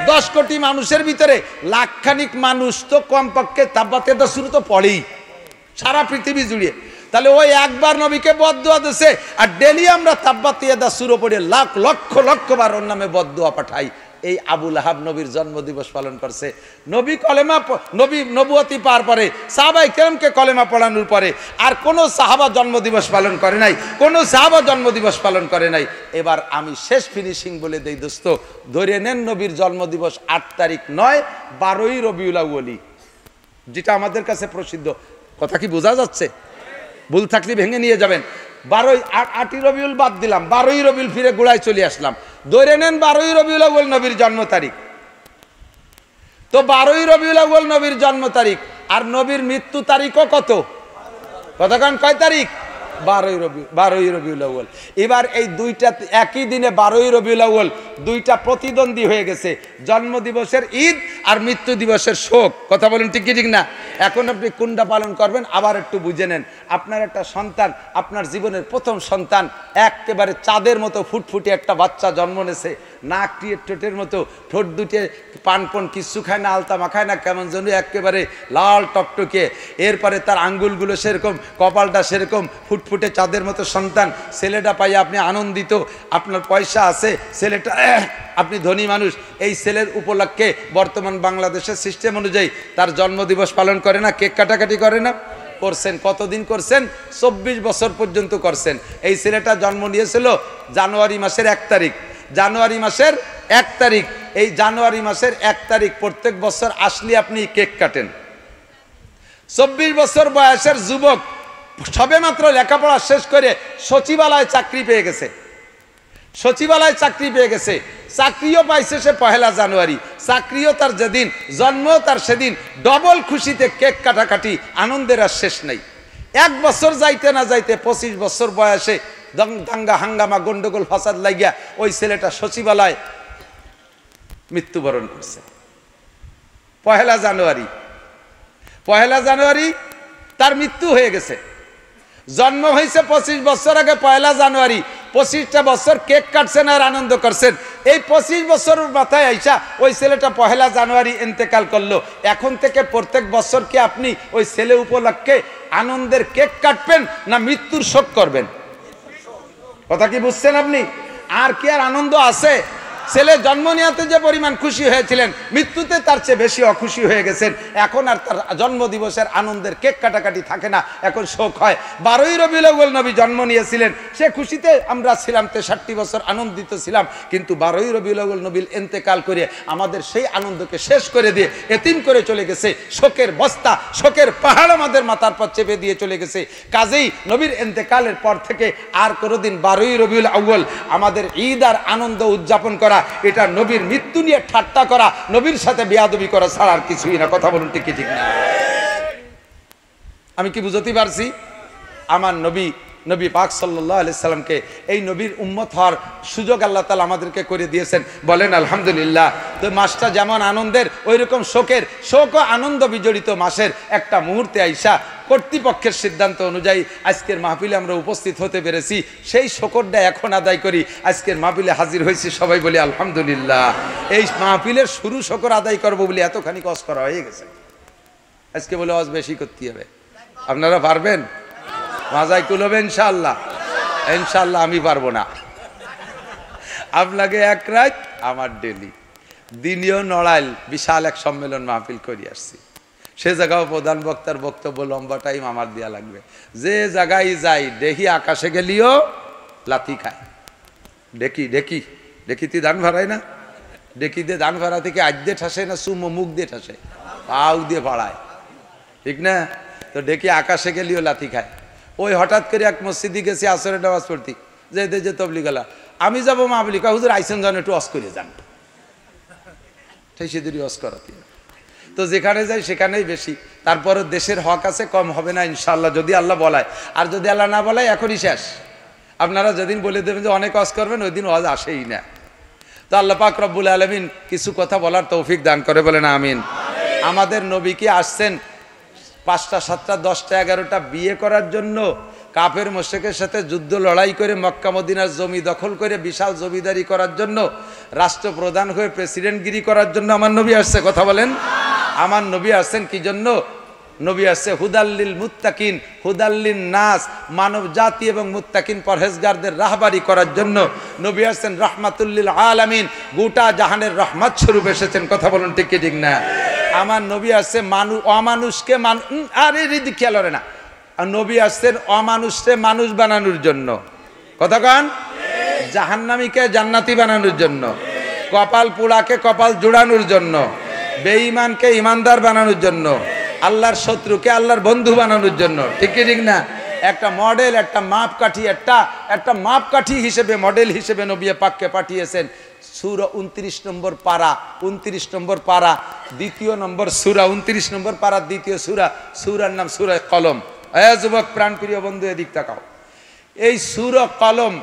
10 কোটি মানুষের ভিতরে লাখখানিক মানুষ তো কমপক্ষে তাব্বাত ইয়াদা শুরু তো পড়েই সারা পৃথিবী জুড়ে। তাহলে ওই একবার নবীকে বদদুয়া দিছে, আর ডেলি আমরা তাব্বাত ইয়াদা শুরু পড়ে লক্ষ লক্ষ বার ওর নামে বদদুয়া পাঠাই। এই আবু লাহাব নবীর জন্মদিবস পালন করছে। নবী নবুয়তি পাওয়ার পরে সাহাবায়ে কেরামকে কলেমা পড়ানোর পরে আর কোন সাহাবা জন্মদিবস পালন করে নাই, কোন সাহাবা জন্মদিবস পালন করে নাই। এবার আমি শেষ ফিনিশিং বলে দেই দোস্ত, ধরে নেন নবীর জন্মদিবস 8 তারিখ নয়, 12ই রবিউল আউয়াল। যেটা আমাদের কাছে প্রসিদ্ধ। কথা কি বোঝা যাচ্ছে? ভুল থাকলে ভেঙে নিয়ে যাবেন। 8ই রবিউল বাদ দিলাম, 12ই রবিউল ফিরে গোড়ায় চলে আসলাম। ধরে নেন 12ই রবিউল আউয়াল নবীর জন্ম তারিখ। তো 12ই রবিউল আউয়াল নবীর জন্ম তারিখ, আর নবীর মৃত্যু তারিখও কত? কতক্ষণ কয় তারিখ? 12ই রবিউল আউয়াল। এবার এই দুইটা একই দিনে 12ই রবিউল আউয়াল দুইটা প্রতিদ্বন্দ্বী হয়ে গেছে, জন্ম দিবসের ঈদ আর মৃত্যু দিবসের শোক। কথা বলুন ঠিক কি ঠিক না? এখন আপনি কোনটা পালন করবেন আবার একটু বুঝে নেন। আপনার একটা সন্তান, আপনার জীবনের প্রথম সন্তান, একেবারে চাঁদের মতো ফুটফুটে একটা বাচ্চা জন্ম নেছে, নাক টিয়ে ঠোঁটের মতো, ঠোঁট দুটে পানপন কিচ্ছু খায় না, আলতা মাখায় না, কেমন যেন একেবারে লাল টকটকে। এরপরে তার আঙ্গুলগুলো সেরকম, কপালটা সেরকম ফুটফুটে চাঁদের মতো সন্তান। ছেলেটা পাইয়া আপনি আনন্দিত, আপনার পয়সা আছে, ছেলেটা আপনি ধনী মানুষ। এই ছেলের উপলক্ষে বর্তমান বাংলাদেশের সিস্টেম অনুযায়ী তার জন্মদিবস পালন করে না, কেক কাটাকাটি করে না? করছেন। কতদিন করছেন? 24 বছর পর্যন্ত করছেন। এই ছেলেটা জন্ম নিয়েছিল জানুয়ারি মাসের 1 তারিখ। জানুয়ারি মাসের 1 তারিখ, এই জানুয়ারি মাসের 1 তারিখ প্রত্যেক বছর আসলে আপনি কেক কাটেন। 24 বছর বয়সের যুবক সবেমাত্র লেখাপড়া শেষ করে সচিবালয়ে চাকরি পেয়ে গেছে, সচিবালয়ে চাকরি পেয়ে গেছে, চাকরিও পাইছে সে 1 জানুয়ারি। চাকরিও তার যেদিন, জন্ম তার সেদিন। ডবল খুশিতে কেক কাটাকাটি, আনন্দের আর শেষ নেই। 1 বছর যাইতে না যাইতে 25 বছর বয়সে দাঙ্গা হাঙ্গামা গন্ডগোল ফাসাদ লাগিয়া ওই ছেলেটা সচিবালয় মৃত্যুবরণ করছে। 1 জানুয়ারি, 1 জানুয়ারি তার মৃত্যু হয়ে গেছে। জন্ম হয়েছে 25 বছর আগে 1 জানুয়ারি। 25টা বছর কেক কাটছেন আর আনন্দ করছেন। এই 25 বছর মাথায় আইসা ওই ছেলেটা 1 জানুয়ারি ইন্তেকাল করলো। এখন থেকে প্রত্যেক বছর কি আপনি ওই ছেলে উপলক্ষে আনন্দের কেক কাটবেন না মৃত্যুর শোক করবেন? কথা কি বুঝছেন আপনি? আর কি আর আনন্দ আছে? ছেলে জন্ম নেওয়াতে যে পরিমাণ খুশি হয়েছিলেন, মৃত্যুতে তার চেয়ে বেশি অখুশি হয়ে গেছেন। এখন আর তার জন্মদিবসের আনন্দের কেক কাটাকাটি থাকে না, এখন শোক হয়। 12ই রবিউল আউয়াল নবী জন্ম নিয়েছিলেন, সে খুশিতে আমরা ছিলাম, 63 বছর আনন্দিত ছিলাম। কিন্তু 12ই রবিউল আউয়াল নবীর ইন্তেকাল করে আমাদের সেই আনন্দকে শেষ করে দিয়ে এতিম করে চলে গেছে। শোকের বস্তা, শোকের পাহাড় আমাদের মাথার পর চেপে দিয়ে চলে গেছে। কাজেই নবীর ইন্তেকালের পর থেকে আর কোনোদিন 12ই রবিউল আউয়াল আমাদের ঈদ আর আনন্দ উদযাপন করা, এটা নবীর মৃত্যু নিয়ে ঠাট্টা করা, নবীর সাথে বেয়াদবি করা ছাড়া আর কিছুই না। কথা বলুন ঠিক ঠিক না? আমি কি বুঝতে পারছি? আমার নবী, নবী পাক সাল্লাল্লাহু আলাইহি সাল্লামকে এই নবীর উম্মত হওয়ার সুযোগ আল্লাহ তাআলা আমাদেরকে করে দিয়েছেন। বলেন আলহামদুলিল্লাহ। তো মাসটা যেমন আনন্দের, ওই রকম শোকের, শোক ও আনন্দ বিজড়িত মাসের একটা মুহূর্তে আইসা কর্তৃপক্ষের সিদ্ধান্ত অনুযায়ী আজকের মাহফিলে আমরা উপস্থিত হতে পেরেছি। সেই শকরটা এখন আদায় করি। আজকের মাহফিলে হাজির হয়েছি, সবাই বলি আলহামদুলিল্লাহ। এই মাহফিলের শুরু শকর আদায় করবো বলে এতখানি কষ্ট করা হয়ে গেছে। আজকে বলে আজ বেশি করতে হবে। আপনারা পারবেন? মাজায় কুলবে ইনশাআল্লাহ? ইনশাআল্লাহ আমি পারবো না। আপনাকে এক রাত আমার ডেলি দিনীয় নড়াইল বিশাল এক সম্মেলন মাহফিল করে আসছি। সে জায়গাও প্রধান বক্তার বক্তব্য লম্বা টাইম আমার দেওয়া লাগবে। যে জায়গায় যাই দেখি আকাশে গেলিও লাথি খায়। ডেকি ডেকি ডেকিতে ধান ভাড়ায় না, ডেকিতে ধান ভাড়া থেকে আজ দিয়ে ঠাসে না সুমো মুখ দিয়ে ঠাসে, পাউ দিয়ে ভাড়ায়, ঠিক না? তো ডেকি আকাশে গেলিও লাথি খায়। ওই হঠাৎ করে এক মসজিদে গেছি আসরের নামাজ পড়তে, যেতে যে তবলিগালা, আমি যাবো মাহফিলে, কয় হুজুর আইসেন যান একটু অস করে যান, ঠেসে অস করাতে। তো যেখানে যাই সেখানেই বেশি। তারপরে দেশের হক আছে, কম হবে না ইনশাআল্লাহ, যদি আল্লাহ বলায়। আর যদি আল্লাহ না বলায় এখনই শেষ। আপনারা যেদিন বলে দেবেন যে অনেক ওয়াজ করবেন, ওই দিন ওয়াজ আসেই না। তো আল্লাহ পাক রব্বুল আলামিন কিছু কথা বলার তৌফিক দান করে, বলেন আমিন। আমাদের নবী কি আসছেন 5টা 7টা 10টা 11টা বিয়ে করার জন্য? কাফের মুশরিকের সাথে যুদ্ধ লড়াই করে মক্কা মদিনার জমি দখল করে বিশাল জমিদারি করার জন্য, রাষ্ট্রপ্রধান হয়ে প্রেসিডেন্টগিরি করার জন্য আমার নবী আসছে? কথা বলেন। আমার নবী আসছেন কি জন্য? নবী আসছে হুদাল্লিল মুত্তাকিন, হুদাল্লিন নাস, মানব জাতি এবং মুত্তাকিন পরহেজগারদের রাহবারি করার জন্য। নবী আসছেন রাহমাতুল্লিল আলামিন, গোটা জাহানের রহমত স্বরূপ এসেছেন। কথা বলুন ঠিক কি ঠিক না? আমার নবী আসছে অমানুষকে আরে রীতি খেয়াল না, আর নবী আসছেন অমানুষকে মানুষ বানানোর জন্য। কথা কন? জাহান্নামীকে জান্নাতি বানানোর জন্য, কপাল পোড়াকে কপাল জোড়ানোর জন্য, বেঈমানকে ইমানদার বানানোর জন্য, আল্লাহর শত্রুকে আল্লাহর বন্ধু বানানোর জন্য, ঠিক কি ঠিক না? একটা মডেল, একটা মাপকাঠি, একটা মাপকাঠি হিসেবে, মডেল হিসেবে নবী পাককে পাঠিয়েছেন। সূরা 29 নম্বর পারা, 29 নম্বর পারা, দ্বিতীয় নম্বর সূরা, 29 নম্বর পারা দ্বিতীয় সূরা, সূরার নাম সূরা কলম। যুবক প্রাণপ্রিয় বন্ধু, এদিক তাকাও। এই সূরা কলম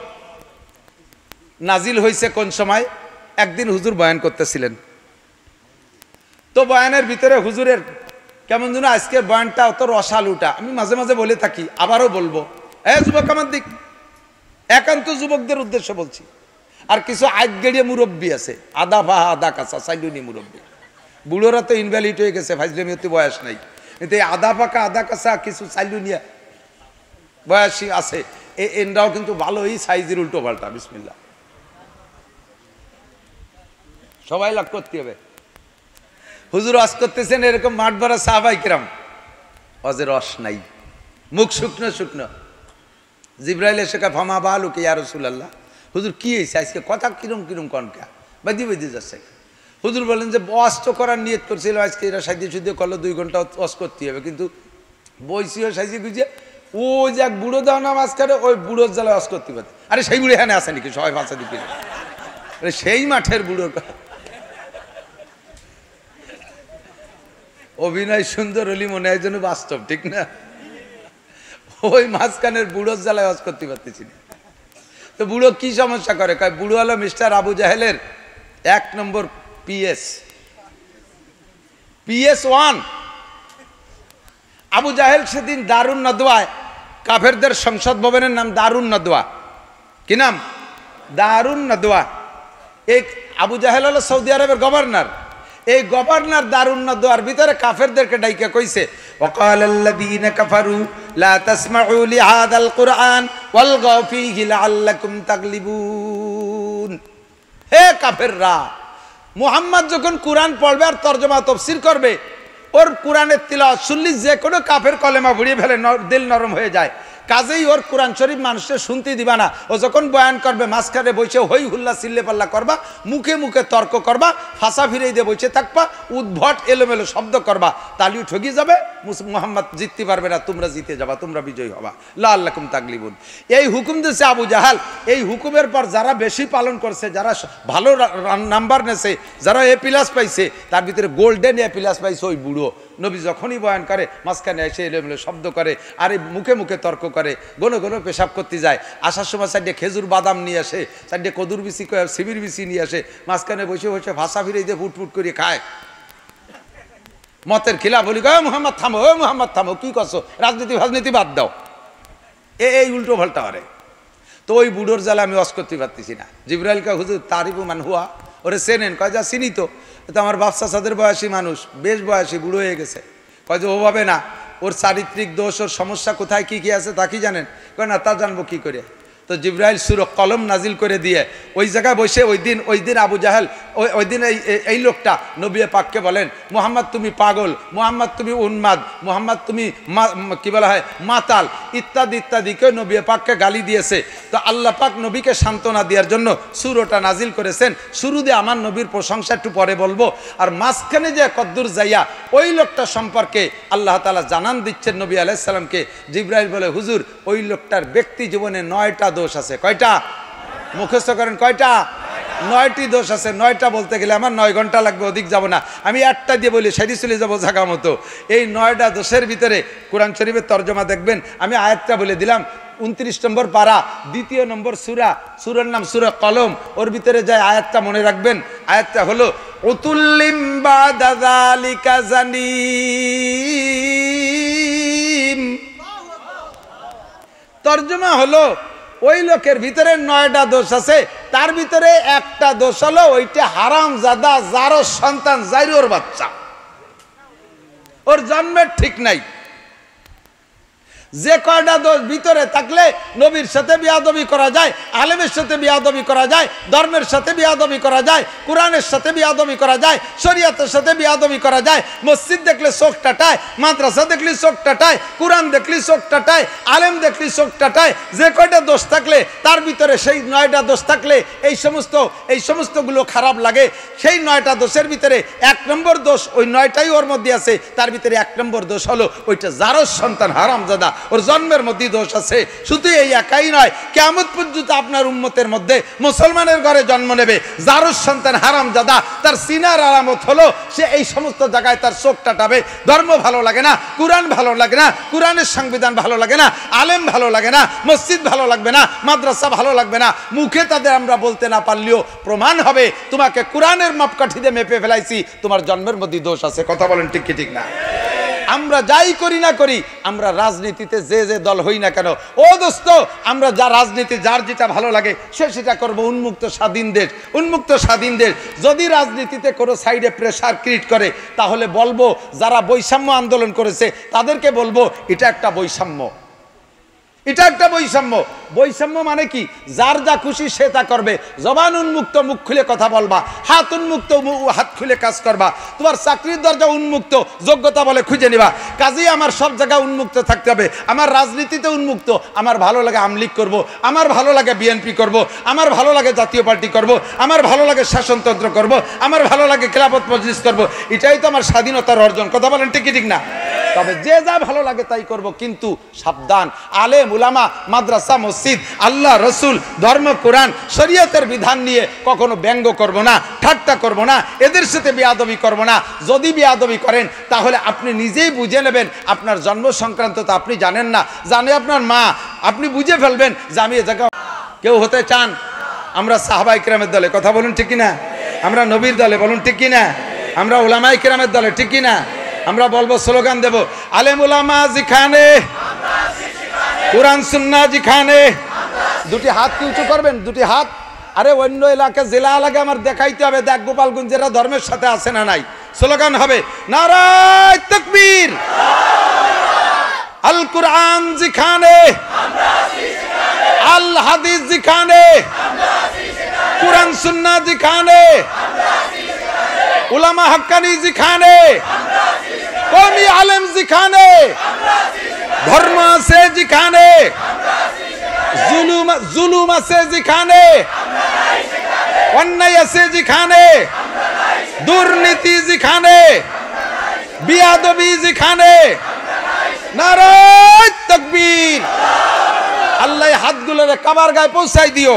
নাজিল হয়েছে কোন সময়? একদিন হুজুর বয়ান করতেছিলেন, তো বয়ানের ভিতরে হুজুরের কেমন যেন আজকের বয়ানটা অত রসাল উঠা, আমি মাঝে মাঝে বলে থাকি, আবারও বলবো। যুবক আমার দিক, একান্ত যুবকদের উদ্দেশ্যে বলছি। আর কিছু আজগেড়িয়ে মুরব্বী আছে, আদা ফাহা আদা কাঁচা সাইডুনি মুরব্বী। বুড়োরা তো ইনভ্যালিড হয়ে গেছে, ফাইজলামি হতে বয়স নাই, কিন্তু এই আদা পাকা আদা কাঁচা কিছু সাইডুনিয়া বয়সী আছে, এনরাও কিন্তু ভালোই সাইজের উল্টো পাল্টা। বিসমিল্লাহ, সবাই লাভ করতে হবে। হুজুর ওয়াজ করতেছেন, এরকম মাঠ ভরা সাহাবাই কিরাম, ওয়াজের রস নাই, মুখ শুকনো শুকনো। জিব্রাইল এসে কা ফামা বালুকে ইয়া রাসূলুল্লাহ, হুজুর কি হয়েছে আজকে, কথা কিরম কিরম কনকা বাদি বাদি যাচ্ছে। হুজুর বলেন যে ওয়াজ তো করার নিয়ত করছিল আজকে, এরা সাজিয়ে সুদিয়ে করলো 2 ঘন্টা ওয়াজ করতে হবে, কিন্তু বইসিও সাজিয়ে গুজিয়ে ও যে এক বুড়ো দাও না মাঝখানে, ওই বুড়োর জ্বালা ওয়াজ করতে পারে। আরে সেই বুড়ো এখানে আসে নাকি, সবাই ভাষা দিকে, সেই মাঠের বুড়োর অভিনয় সুন্দর হলি মনে হয় যেন বাস্তব, ঠিক না? ওই মাঝখানের বুড়োর জ্বালায় ওয়াজ করতে পারতেছি না। তো বুড়ো কি সমস্যা করে? কয় বুড়ো হলো মিস্টার আবু জাহেলের 1 নম্বর PS1। আবু জাহেল সেদিন দারুন নদওয়ায়, কাফেরদের সংসদ ভবনের নাম দারুন নদওয়া। কি নাম? দারুন নদওয়া। এই আবু জাহেল হলো সৌদি আরবের গভর্নর। এই গভর্নর দারুন নদওয়ার ভিতরে কাফেরদেরকে ডাইকা কইছে, ওয়াকালাল্লাযীনা কাফারু লা তাসমাউ লিহাযাল কুরআন ওয়ালগাউ ফীহি লাআল্লাকুম তাগলিবুন। হে কাফেররা, মুহাম্মদ যখন কুরআন পড়বে আর তরজমা তাফসীর করবে, ওর কোরআনের তিলাওয়াত শুনলি যে কোনো কাফের কলেমা ভুড়িয়ে ফেলে, দিল নরম হয়ে যায়। কাজেই ওর কোরআন শরীফ মানুষের শুনতে দিবা না। ও যখন বয়ান করবে মাঝখানে বসে হই হুল্লা চিল্লে পাল্লা করবা, মুখে মুখে তর্ক করবা, ফাঁসা ফিরে দিয়ে বসে থাকবা, উদ্ভট এলোমেলো শব্দ করবা, তালিও ঠগি যাবে, মুহাম্মদ জিততে পারবে না, তোমরা জিতে যাবা, তোমরা বিজয়ী হবা, লাআল্লাকুম তাগলিবুন। এই হুকুম দিয়েছে আবু জাহাল। এই হুকুমের পর যারা বেশি পালন করছে, যারা ভালো নাম্বার নেছে, যারা A+ পাইছে, তার ভিতরে গোল্ডেন A+ পাইছে ওই বুড়ো। নবী যখনই বয়ান করে মাঝখানে এসে এলোমেলো শব্দ করে, আর এই মুখে মুখে তর্ক করে, ঘন ঘন পেশাব করতে যায়, আসার সময় সাইডে খেজুর বাদাম নিয়ে আসে, সাইডে কদুর বিচি শিবির বিচি নিয়ে আসে, মাঝখানে বসে বসে ভাষা ফিরে দিয়ে ফুটফুট করে খায়। মতের খিলাফ বলি, মুহাম্মদ থামো, ও মুহাম্মদ থামো, কি করছো, রাজনীতি রাজনীতি বাদ দাও, এই উল্টো পাল্টা করে। তো ওই বুড়োর জ্বালা আমি ওয়াজ করতে পারতেছি না। জিবরাইল কা হুজুর তারিফু মান হুয়া, ওরে চেনেন? কয় যা চিনি তো, আমার বাপসা সাদের বয়সী মানুষ, বেশ বয়সী, বুড়ো হয়ে গেছে। কয় যে ওভাবে না, ওর চারিত্রিক দোষ, ওর সমস্যা কোথায় কি কি আছে তা কি জানেন? কয় না, তা জানবো কি করে। তো জিবরাইল সূরা কলম নাজিল করে দিয়ে ওই জায়গায় বসে ওই দিন আবু জাহেল, ওই দিন এই লোকটা নবী পাককে বলেন, মুহাম্মদ তুমি পাগল, মুহাম্মদ তুমি উন্মাদ, মুহাম্মদ তুমি কি বলা হয় মাতাল, ইত্যাদি ইত্যাদিকে নবী পাককে গালি দিয়েছে। তো আল্লাহ পাক নবীকে সান্ত্বনা দেওয়ার জন্য সূরাটা নাজিল করেছেন। শুরুতে আমার নবীর প্রশংসা একটু পরে বলবো, আর মাঝখানে যে কদ্দুর যাইয়া ওই লোকটা সম্পর্কে আল্লাহ তাআলা জানান দিচ্ছেন নবী আলাইহিস সালামকে। জিবরাইল বলে, হুজুর ওই লোকটার ব্যক্তি জীবনে 9টা দোষ আছে। কয়টা? মুখস্থ করেন, কয়টা? 9টি দোষ আছে। 9টা বলতে গেলে আমার 9 ঘন্টা লাগবে, অধিক যাব না। আমি একটা দিয়ে বলি, সেটি চলে যাবো জায়গা মতো। এই 9টা দোষের ভিতরে কোরআন শরীফের তর্জমা দেখবেন। আমি আয়াতটা বলে দিলাম, 29 নম্বর পারা, 2 নম্বর সূরা, সূরার নাম সূরা কলম। ওর ভিতরে যায় আয়াতটা মনে রাখবেন। আয়াতটা হলো উতুল্লিম বাদা যালিকা জানিম। তর্জমা হলো, ওই লোকের ভিতরে 9টা দোষ আছে, তার ভিতরে একটা দোষ হলো ওইটা হারাম জাদা, যারও সন্তান, যাইরোর বাচ্চা, ওর জন্মের ঠিক নাই। যে কয়টা দোষ ভিতরে থাকলে নবীর সাথে বিয়াদবি করা যায়, আলেমের সাথে বিয়াদবি করা যায়, ধর্মের সাথে বিয়াদবি করা যায়, কোরআনের সাথে বিয়াদবি করা যায়, শরীয়তের সাথে বিয়াদবি করা যায়। মসজিদ দেখলে চোখ টাটায়, মাদ্রাসা দেখলি চোখ টাটায়, কোরআন দেখলি চোখ টাটায়, আলেম দেখলি চোখ টাটায়। যে কয়টা দোষ থাকলে তার ভিতরে সেই 9টা দোষ থাকলে এই সমস্তগুলো খারাপ লাগে। সেই 9টা দোষের ভিতরে 1 নম্বর দোষ, ওই 9টাই ওর মধ্যে আছে, তার ভিতরে 1 নম্বর দোষ হলো ওইটা জারজ সন্তান হারামজাদা, ওর জন্মের মধ্যে দোষ আছে। শুধু এই একাই নয়, কিয়ামত পর্যন্ত আপনার উম্মতের মধ্যে মুসলমানের ঘরে জন্ম নেবে জারজ সন্তান হারামজাদা, তার সিনার আলামত হলো সে এই সমস্ত জায়গায় তার চোখ টাটাবে। ধর্ম ভালো লাগে না, কোরআন ভালো লাগে না, কোরআনের সংবিধান ভালো লাগে না, আলেম ভালো লাগে না, মসজিদ ভালো লাগবে না, মাদ্রাসা ভালো লাগবে না। মুখে তাদের আমরা বলতে না পারলেও প্রমাণ হবে তোমাকে কোরআনের মাপকাঠি দিয়ে মেপে ফেলাইছি, তোমার জন্মের মধ্যে দোষ আছে। কথা বলেন ঠিক কি ঠিক না? আমরা যাই করি না করি, আমরা রাজনীতিতে যে দল হই না কেন, ও দোস্ত, আমরা যা রাজনীতি যার যেটা ভালো লাগে সে সেটা করবো। উন্মুক্ত স্বাধীন দেশ, উন্মুক্ত স্বাধীন দেশ। যদি রাজনীতিতে কোনো সাইডে প্রেসার ক্রিয়েট করে, তাহলে বলবো যারা বৈষম্য আন্দোলন করেছে তাদেরকে বলবো এটা একটা বৈষম্য, এটা একটা বৈষম্য। বৈষম্য মানে কি? যার যা খুশি সে তা করবে। জবান উন্মুক্ত, মুখ খুলে কথা বলবা। হাত উন্মুক্ত, হাত খুলে কাজ করবা। তোমার চাকরির দরজা উন্মুক্ত, যোগ্যতা বলে খুঁজে নিবা। কাজেই আমার সব জায়গায় উন্মুক্ত থাকতে হবে। আমার রাজনীতিতে উন্মুক্ত, আমার ভালো লাগে আমলিগ করব, আমার ভালো লাগে বিএনপি করব, আমার ভালো লাগে জাতীয় পার্টি করব, আমার ভালো লাগে শাসনতন্ত্র করব, আমার ভালো লাগে খেলাফত মজলিস করব। এটাই তো আমার স্বাধীনতার অর্জন। কথা বলেন ঠিক কি ঠিক না? তবে যে যা ভালো লাগে তাই করব, কিন্তু সাবধান, আলেম উলামা, মাদ্রাসা, মসজিদ, আল্লাহ রসুল, ধর্ম, কোরআন, শরীয়তের বিধান নিয়ে কখনো ব্যঙ্গ করব না, ঠাট্টা করব না, এদের সাথে বেয়াদবি করব না। যদি বেয়াদবি করেন তাহলে আপনি নিজেই বুঝে নেবেন আপনার জন্ম সংক্রান্ত তো আপনি জানেন না, জানে আপনার মা। আপনি বুঝে ফেলবেন যে আমি এ জায়গা কেউ হতে চান। আমরা সাহাবায়ে কেরামের দলে, কথা বলুন ঠিক কিনা? আমরা নবীর দলে, বলুন ঠিক কিনা? আমরা উলামায়ে কেরামের দলে, ঠিক কিনা? আমরা বলবো, স্লোগান দেব, আলেম উলামা যেখানে, কোরআন সুন্নাহ যেখানে। দুটি হাত কি উঁচু করবেন? দুটি হাত। আরে অন্য এলাকা, জেলা এলাকা আমার দেখাইতে হবে, দেখ গোপালগঞ্জেরা ধর্মের সাথে আছে না নাই। স্লোগান হবে নারায়ে তাকবীর, আল কোরআন যেখানে, আল হাদিস যেখানে, কোরআন সুন্নাহ যেখানে, উলামা হাক্কানি যেখানে, কওমি আলেম যেখানে, ধর্ম আছে যেখানে, জুলুম আছে যেখানে, অন্যায় আছে যেখানে, দুর্নীতি যেখানে, বিয়াদবি যেখানে, নারায়ে তাকবীর। আল্লাহ হাতগুলোরে কাবার গায়ে পৌঁছাই দিও।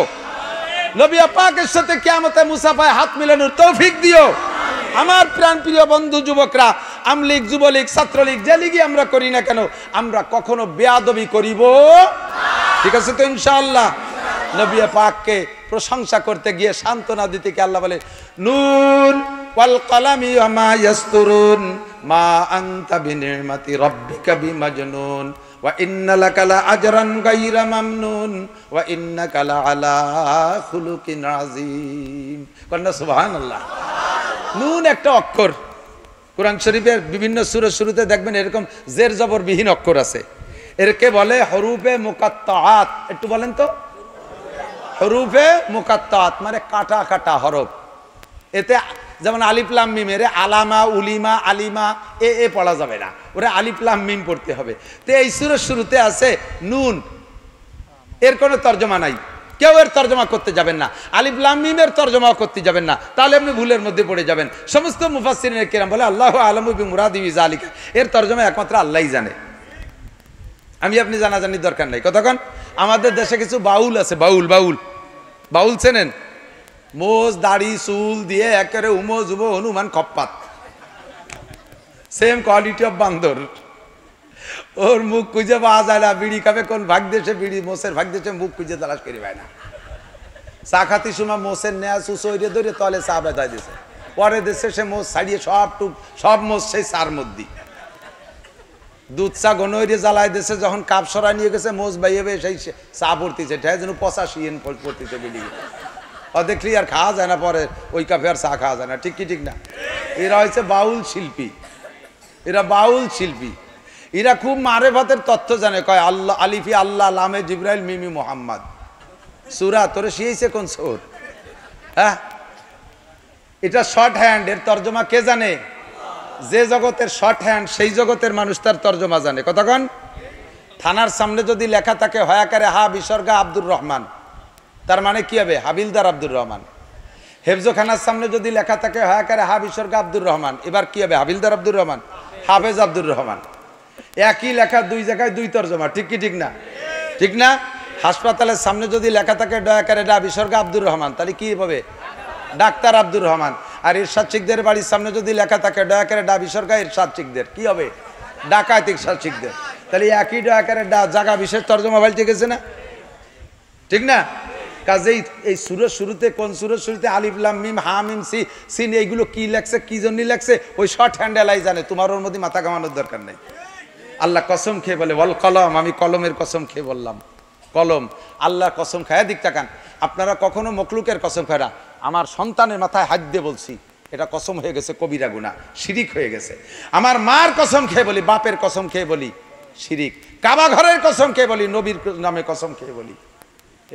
নবী পাকের সাথে কিয়ামতে মুসাফায় হাত মিলানোর তৌফিক দিও। আমার প্রাণ প্রিয় বন্ধু যুবকরা, আমলিগ, যুবলীগ, ছাত্রলীগ, যে লিগই আমরা করি না কেন, আমরা কখনো বেয়াদবি করিব, ঠিক আছে তো ইনশাআল্লাহ? নবী পাককে প্রশংসা করতে গিয়ে সান্ত্বনা দিতে গিয়ে আল্লাহ বলে, নুন ওয়াল কলামি ওয়া মা ইয়াসতুরুন মা আনতা বিনিমাতি রাব্বিকা বিমাজনুন ওয়া ইন্না লাকা লা আজরান গায়রা মামনুন ওয়া ইন্নাকা লা আলা খুলুকিন আযীম। কন্না সুবহানাল্লাহ। নুন একটা অক্ষর, কোরআন শরীফের বিভিন্ন সূরার শুরুতে দেখবেন এরকম জের জবর বিহীন অক্ষর আছে। এরকে বলে হরুফে মুকাত্তাআত। একটু বলেন তো, হরুফে মুকাত্তাআত মানে কাটা কাটা হরফ। এতে যেমন আলিফ লাম মিম, এর আলামা, উলিমা, আলিমা এ পড়া যাবে না, ওরা আলিফ লাম মিম পড়তে হবে। তো এই সূরার শুরুতে আছে নুন, এর কোনো তর্জমা নাই, কেউ এর তর্জমা করতে যাবেন না, আলিফ লাম মিমের তর্জমাও করতে যাবেন না, তাহলে আপনি ভুলের মধ্যে পড়ে যাবেন। সমস্ত মুফাসসিরিনে কেরাম বলে আল্লাহু আ'লামু বিমুরাদি বিযালিকা, এর তর্জমা একমাত্র আল্লাহই জানে, আমি আপনি জানাজানির দরকার নাই। কতক্ষণ আমাদের দেশে কিছু বাউল আছে, বাউল বাউল বাউল চেনেন? মোজ দাড়ি চুল দিয়ে একেবারে উমো যুবো হনুমান খপ্পাত, সেম কোয়ালিটি অফ বান্দর। ওর মুখ খুঁজে পাওয়া যায় না, বিড়ি খাবে কোন ভাগ দেশে, বিড়ি মোষের ভাগ দেশে মুখ খুঁজে তালাশ করি পায় না। চা খাতি সময় মোষের নেয়া সুসইরে ধরে তলে চা বেঁধাই দিছে, পরে দেশে সে মোষ ছাড়িয়ে সব মোষ সেই চার মধ্যে দুধ চা গনইরে জ্বালায় দেশে, যখন কাপ সরা নিয়ে গেছে মোষ বাইয়ে সেই চা পড়তেছে, ঠেয়া যেন 85 এন পড়তেছে বিড়ি। ও দেখলি আর খাওয়া যায় না, পরে ওই কাপে আর চা খাওয়া যায় না, ঠিক কি ঠিক না? এরা হচ্ছে বাউল শিল্পী, এরা বাউল শিল্পী। এরা খুব মারেফাতের তথ্য জানে, কয় আল্লাহ আলিফি আল্লাহ লামে জিব্রাইল মিমি মোহাম্মদ। সূরা তোরে শিয়েছে কোন সূর? হ্যাঁ, এটা শর্ট হ্যান্ড, এর তর্জমা কে জানে? যে জগতের শর্ট হ্যান্ড সেই জগতের মানুষ তার তর্জমা জানে। কতক্ষণ? থানার সামনে যদি লেখা থাকে হয়াকারে হা বিসর্গা আব্দুর রহমান, তার মানে কি হবে? হাবিলদার আব্দুর রহমান। হেফজখানার সামনে যদি লেখা থাকে হয়াকারে হা বিসর্গা আব্দুর রহমান, এবার কি হবে? হাবিলদার আব্দুর রহমান, হাফেজ আব্দুর রহমান। একই লেখা দুই জায়গায় দুই তর্জমা, ঠিক কি ঠিক না? ঠিক না? হাসপাতালের সামনে যদি লেখা থাকে দয়াকারে ডা বিসর্গা আব্দুর রহমান, তাহলে কি হবে? ডাক্তার আব্দুর রহমান। আর ইরশাদ শিকদের বাড়ির সামনে যদি লেখা থাকে দয়াকারে ডা বিসর্গা ইরশাদ শিকদের, কি হবে? ডাকাত ইরশাদ শিকদের। তাহলে একই দয়াকারে ডা জায়গা বিশেষ তর্জমা পাল্টে গেছে না? ঠিক না? কাজেই এই সূরার শুরুতে, কোন সূরার শুরুতে আলিফ লাম মিম হা মিম সিন এইগুলো কি লেখছে, কি জন্য লেখছে, ওই শর্ট হ্যান্ড এলাই জানে। তোমার ওর মধ্যে মাথা ঘামানোর দরকার নেই। আল্লাহ কসম খেয়ে বলে ওয়াল কলম, আমি কলমের কসম খেয়ে বললাম। কলম আল্লাহর কসম খায়। দিক তাকান, আপনারা কখনো মখলুকের কসম খায় না। আমার সন্তানের মাথায় হাত দিয়ে বলছি, এটা কসম হয়ে গেছে কবিরা গুনাহ, শিরিক হয়ে গেছে। আমার মার কসম খেয়ে বলি, বাপের কসম খেয়ে বলি, শিরিক। কাবা ঘরের কসম খেয়ে বলি, নবীর নামে কসম খেয়ে বলি,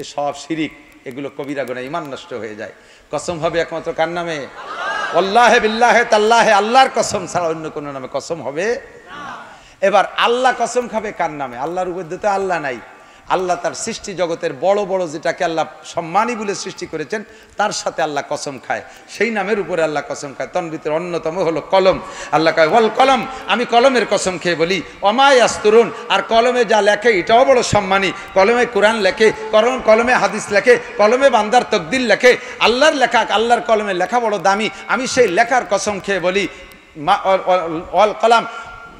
এ সব শিরিক, এগুলো কবিরা গুনাহ, ঈমান নষ্ট হয়ে যায়। কসম হবে একমাত্র কার নামে? ওয়াল্লাহি বিল্লাহি তাল্লাহি, আল্লাহর কসম ছাড়া অন্য কোনো নামে কসম হবে না। এবার আল্লাহ কসম খাবে কার নামে? আল্লাহর উপর তো আল্লাহ নাই। আল্লাহ তার সৃষ্টি জগতের বড় বড় যেটাকে আল্লাহ সম্মানী বলে সৃষ্টি করেছেন তার সাথে আল্লাহ কসম খায়, সেই নামের উপরে আল্লাহ কসম খায়। তন ভিতরে অন্যতম হলো কলম। আল্লাহ কয় ওয়াল কলম, আমি কলমের কসম খেয়ে বলি। ওমা ইয়াসতুরুন, আর কলমে যা লেখে এটাও বড় সম্মানী। কলমে কোরআন লেখে, কলমে হাদিস লেখে, কলমে বান্দার তকদির লেখে। আল্লাহর লেখা, আল্লাহর কলমে লেখা বড় দামি। আমি সেই লেখার কসম খেয়ে বলি। ওয়াল কলাম,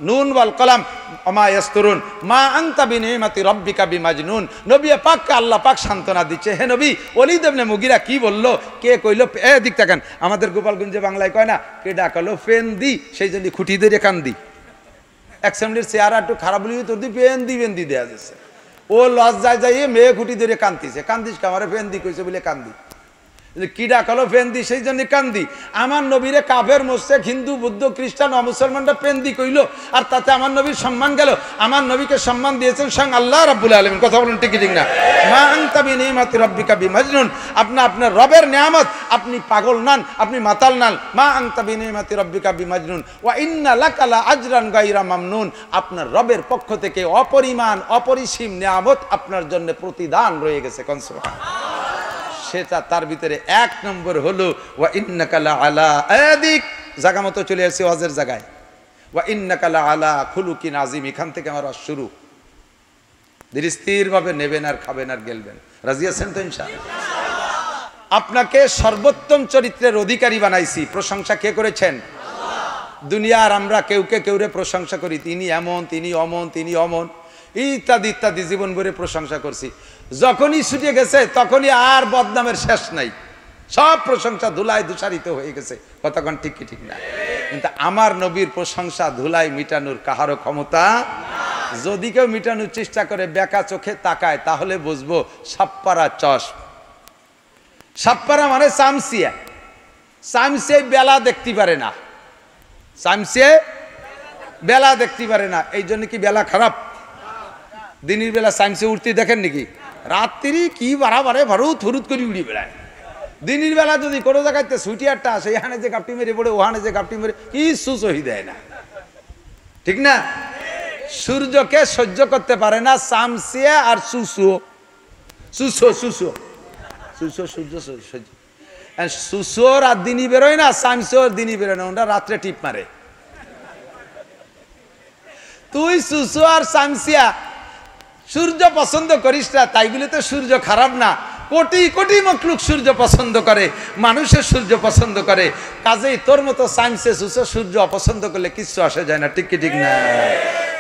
নুন ওয়াল কলাম ওমা ইয়াসতুরুন মা আনতা বিনিমাতি রাব্বিকা বিমাজনুন। নবী পাককে আল্লাহ পাক সান্ত্বনা দিচ্ছে, হে নবী, ওলীদ ইবনে মুগীরা কি বললো? কে কইলো? দিক তাকান, আমাদের গোপালগঞ্জে বাংলায় কয় না, কে ডাকালো ফেন্দি, সেই জন্য খুঁটি ধরে কান্দি। অ্যাসেম্বলির চেহারা একটু খারাপ বলি তোর দি ফেন্দি দেওয়া যাচ্ছে। ও লজ্জায় যাইয়ে মেয়ে খুঁটি ধরে কান্দিছে। কান্দিস কামারে ফেন্দি কইছে বলে কান্দি। কি ডাকালো? ফেন্দি, সেই জন্য কান্দি। আমার নবীরে কাফের মোশরিক হিন্দু বৌদ্ধ খ্রিস্টান ও মুসলমানরা ফেন্দি কইলো, আর তাতে আমার নবীর সম্মান গেল। আমার নবীকে সম্মান দিয়েছেন স্বয়ং আল্লাহ রাব্বুল আলামিন। কথা বলেন ঠিক ঠিক না? মা আনতা বিনিমাতি রাব্বিকা বিমাজনুন, আপনার রবের নিয়ামত, আপনি পাগল নান, আপনি মাতাল নান। মা আনতা বিনিমাতি রাব্বিকা বিমাজনুন ওয়া ইন্না লাকা লা আজরান গায়রা মামনুন, আপনার রবের পক্ষ থেকে অপরিমাণ অপরিসীম নিয়ামত আপনার জন্য প্রতিদান রয়ে গেছে। কোন সুবহানাল্লাহ। সেটা তার ভিতরে এক নম্বর হলো ওয়া ইন্নাকা লা আলা, এদিক জায়গা মতো চলে আসছে ওয়াজের জায়গায়। ওয়া ইন্নাকা লা আলা খুলুকিন আযীম, এখান থেকে আমার শুরু। ধীরস্থিরভাবে নেবেন আর খাবেন আর গেলবেন। রাজি আছেন তো ইনশাআল্লাহ? আপনাকে সর্বোত্তম চরিত্রের অধিকারী বানাইছি। প্রশংসা কে করেছেন? দুনিয়ার আমরা কেউরে প্রশংসা করি, তিনি এমন, তিনি অমন, তিনি অমন, ইত্যাদি ইত্যাদি জীবন ভরে প্রশংসা করছি। যখনই ছুটে গেছে তখনই আর বদনামের শেষ নাই, সব প্রশংসা ধুলায় ধূসারিত হয়ে গেছে। কতক্ষণ ঠিক কি ঠিক না? কিন্তু আমার নবীর প্রশংসা ধুলায় মিটানোর কাহারও ক্ষমতা। যদি কেউ মিটানোর চেষ্টা করে, বেকা চোখে তাকায়, তাহলে বুঝবো সাপ্পারা চশ। সাপ্পারা মানে চামচিয়া। চামচিয়া বেলা দেখতে পারে না, চামচিয়া বেলা দেখতে পারে না। এই জন্য কি বেলা খারাপ? দিনের বেলা সাইন্সে উঠতে দেখেন নাকি? রাত্রি কি বাড়াবারে ভারত হরুত করে উড়ি বেড়ায়। দিনের বেলা যদি কোনো জায়গাতে সুইটিয়ারটা আসে, এখানে যে গাপটি মেরে পড়ে, ওখানে যে গাপটি মেরে, কিছু সহি দেয় না, ঠিক না? সূর্যকে সহ্য করতে পারে না চামচিয়া আর সুসুও। সূর্য সহ্য, সুসুও রাত দিনই বেরোয় না, চামচিওর দিনই বেরোয় না, ওরা রাত্রে টিপ মারে। তুই সুসু আর চামচিয়া সূর্য পছন্দ করিস না, তাই বলে তো সূর্য খারাপ না। কোটি কোটি মখলুক সূর্য পছন্দ করে, মানুষের সূর্য পছন্দ করে। কাজেই তোর মতো সাইন্সে সুসে সূর্য অপছন্দ করলে কিচ্ছু আসে যায় না, ঠিক কি ঠিক না?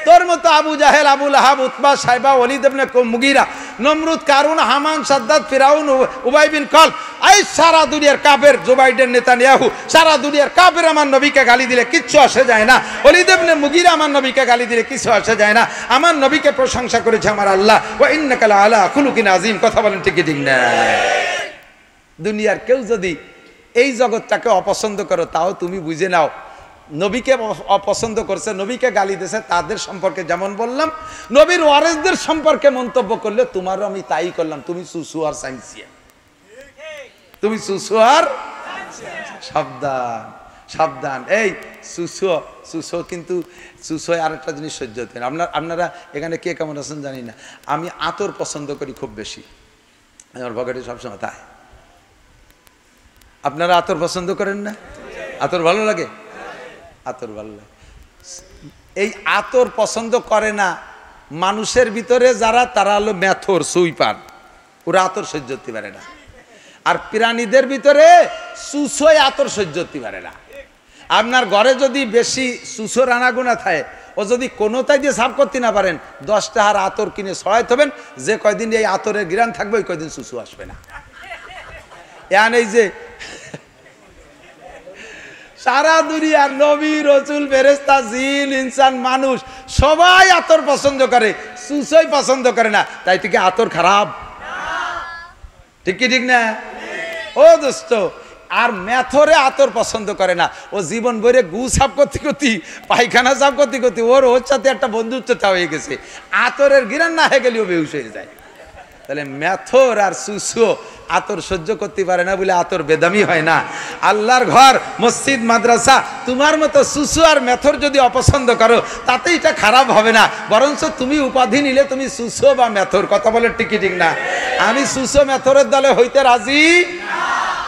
তোর মতো আবু জাহেল, আবু লাহাব, উতবা, সাইবা, ওলীদ ইবনে মুগীরা, নমরুদ, কারুন, হামান, সাদ্দাত, ফিরাউন, উবাই বিন খালদ, এই সারা দুনিয়ার কাফের, জো বাইডেন, নেতানিয়াহু, সারা দুনিয়ার কাফের আমার নবীকে গালি দিলে কিচ্ছু আসে যায় না। ওলীদ ইবনে মুগীরা আমার নবীকে গালি দিলে কিছু আসে যায় না। আমার নবীকে প্রশংসা করেছে আমার আল্লাহ, ওয়া ইন্নাকা লা আলা খুলুকিন আযীম। কথা বলেন ঠিক কি ঠিক না? দুনিয়ার কেউ যদি এই জগৎটাকে অপছন্দ করো, তাও তুমি বুঝে নাও নবীকে অপছন্দ করছে, নবীকে গালি দিয়েছে, তাদের সম্পর্কে যেমন বললাম, নবীর ওয়ারিসদের সম্পর্কে মন্তব্য করলে তোমারও আমি তাই করলাম। তুমি সুসু আর সাইন্সিয়া, তুমি সুসু আর সাবধান সাবধান। এই সুসো কিন্তু সুসো আরেকটা জিনিস সহ্য হতে না। আপনারা এখানে কে কেমন আছেন জানি না, আমি আতর পছন্দ করি খুব বেশি, আমার পকেটে সবসময় তাই। আপনারা আতর পছন্দ করেন না? আতর ভালো লাগে? আতর ভালো লাগে। এই আতর পছন্দ করে না মানুষের ভিতরে যারা, তারা হলো মেথর সুইপার, ওরা আতর সহ্য করতে পারে না। আর প্রাণীদের ভিতরে সুসোয় আতর সহ্য করতে পারে না। আপনার ঘরে যদি বেশি সুসো রানাগুনা থাকে, ও যদি কোনোটাই দিয়ে সাফ করতে না পারেন, 10 টাকার আতর কিনে ছড়াইতে হবেন, যে কয়দিন এই আতরের গ্রান থাকবে ওই কয়দিন সুসু আসবে না। এন এই যে সারা দুনিয়ার নবী, রসুল, ফেরেশতা, জিন, ইনসান, মানুষ সবাই আতর পছন্দ করে, সুসই পছন্দ করে না। তাই থেকে আতর খারাপ? ঠিক কি ঠিক না? ও দোস্ত, আর মেথরে আতর পছন্দ করে না। ও জীবন ভরে গু সাফ করতে করতে, পায়খানা সাফ করতে করতে ওর সাথে একটা বন্ধুত্বতা হয়ে গেছে, আতরের গিরান না হয়ে গেলেও বেহুশ হয়ে যায়। তাহলে মেথর আর সুসু আতর সহ্য করতে পারে না বলে আতর বেদামি হয় না। আল্লাহর ঘর, মসজিদ, মাদ্রাসা, তোমার মতো সুসু আর মেথর যদি অপছন্দ করো, তাতে এটা খারাপ হবে না, বরঞ্চ তুমি উপাধি নিলে তুমি সুসু বা মেথর। কথা বলে ঠিক ঠিক না? আমি সুসু মেথরের দলে হইতে রাজি।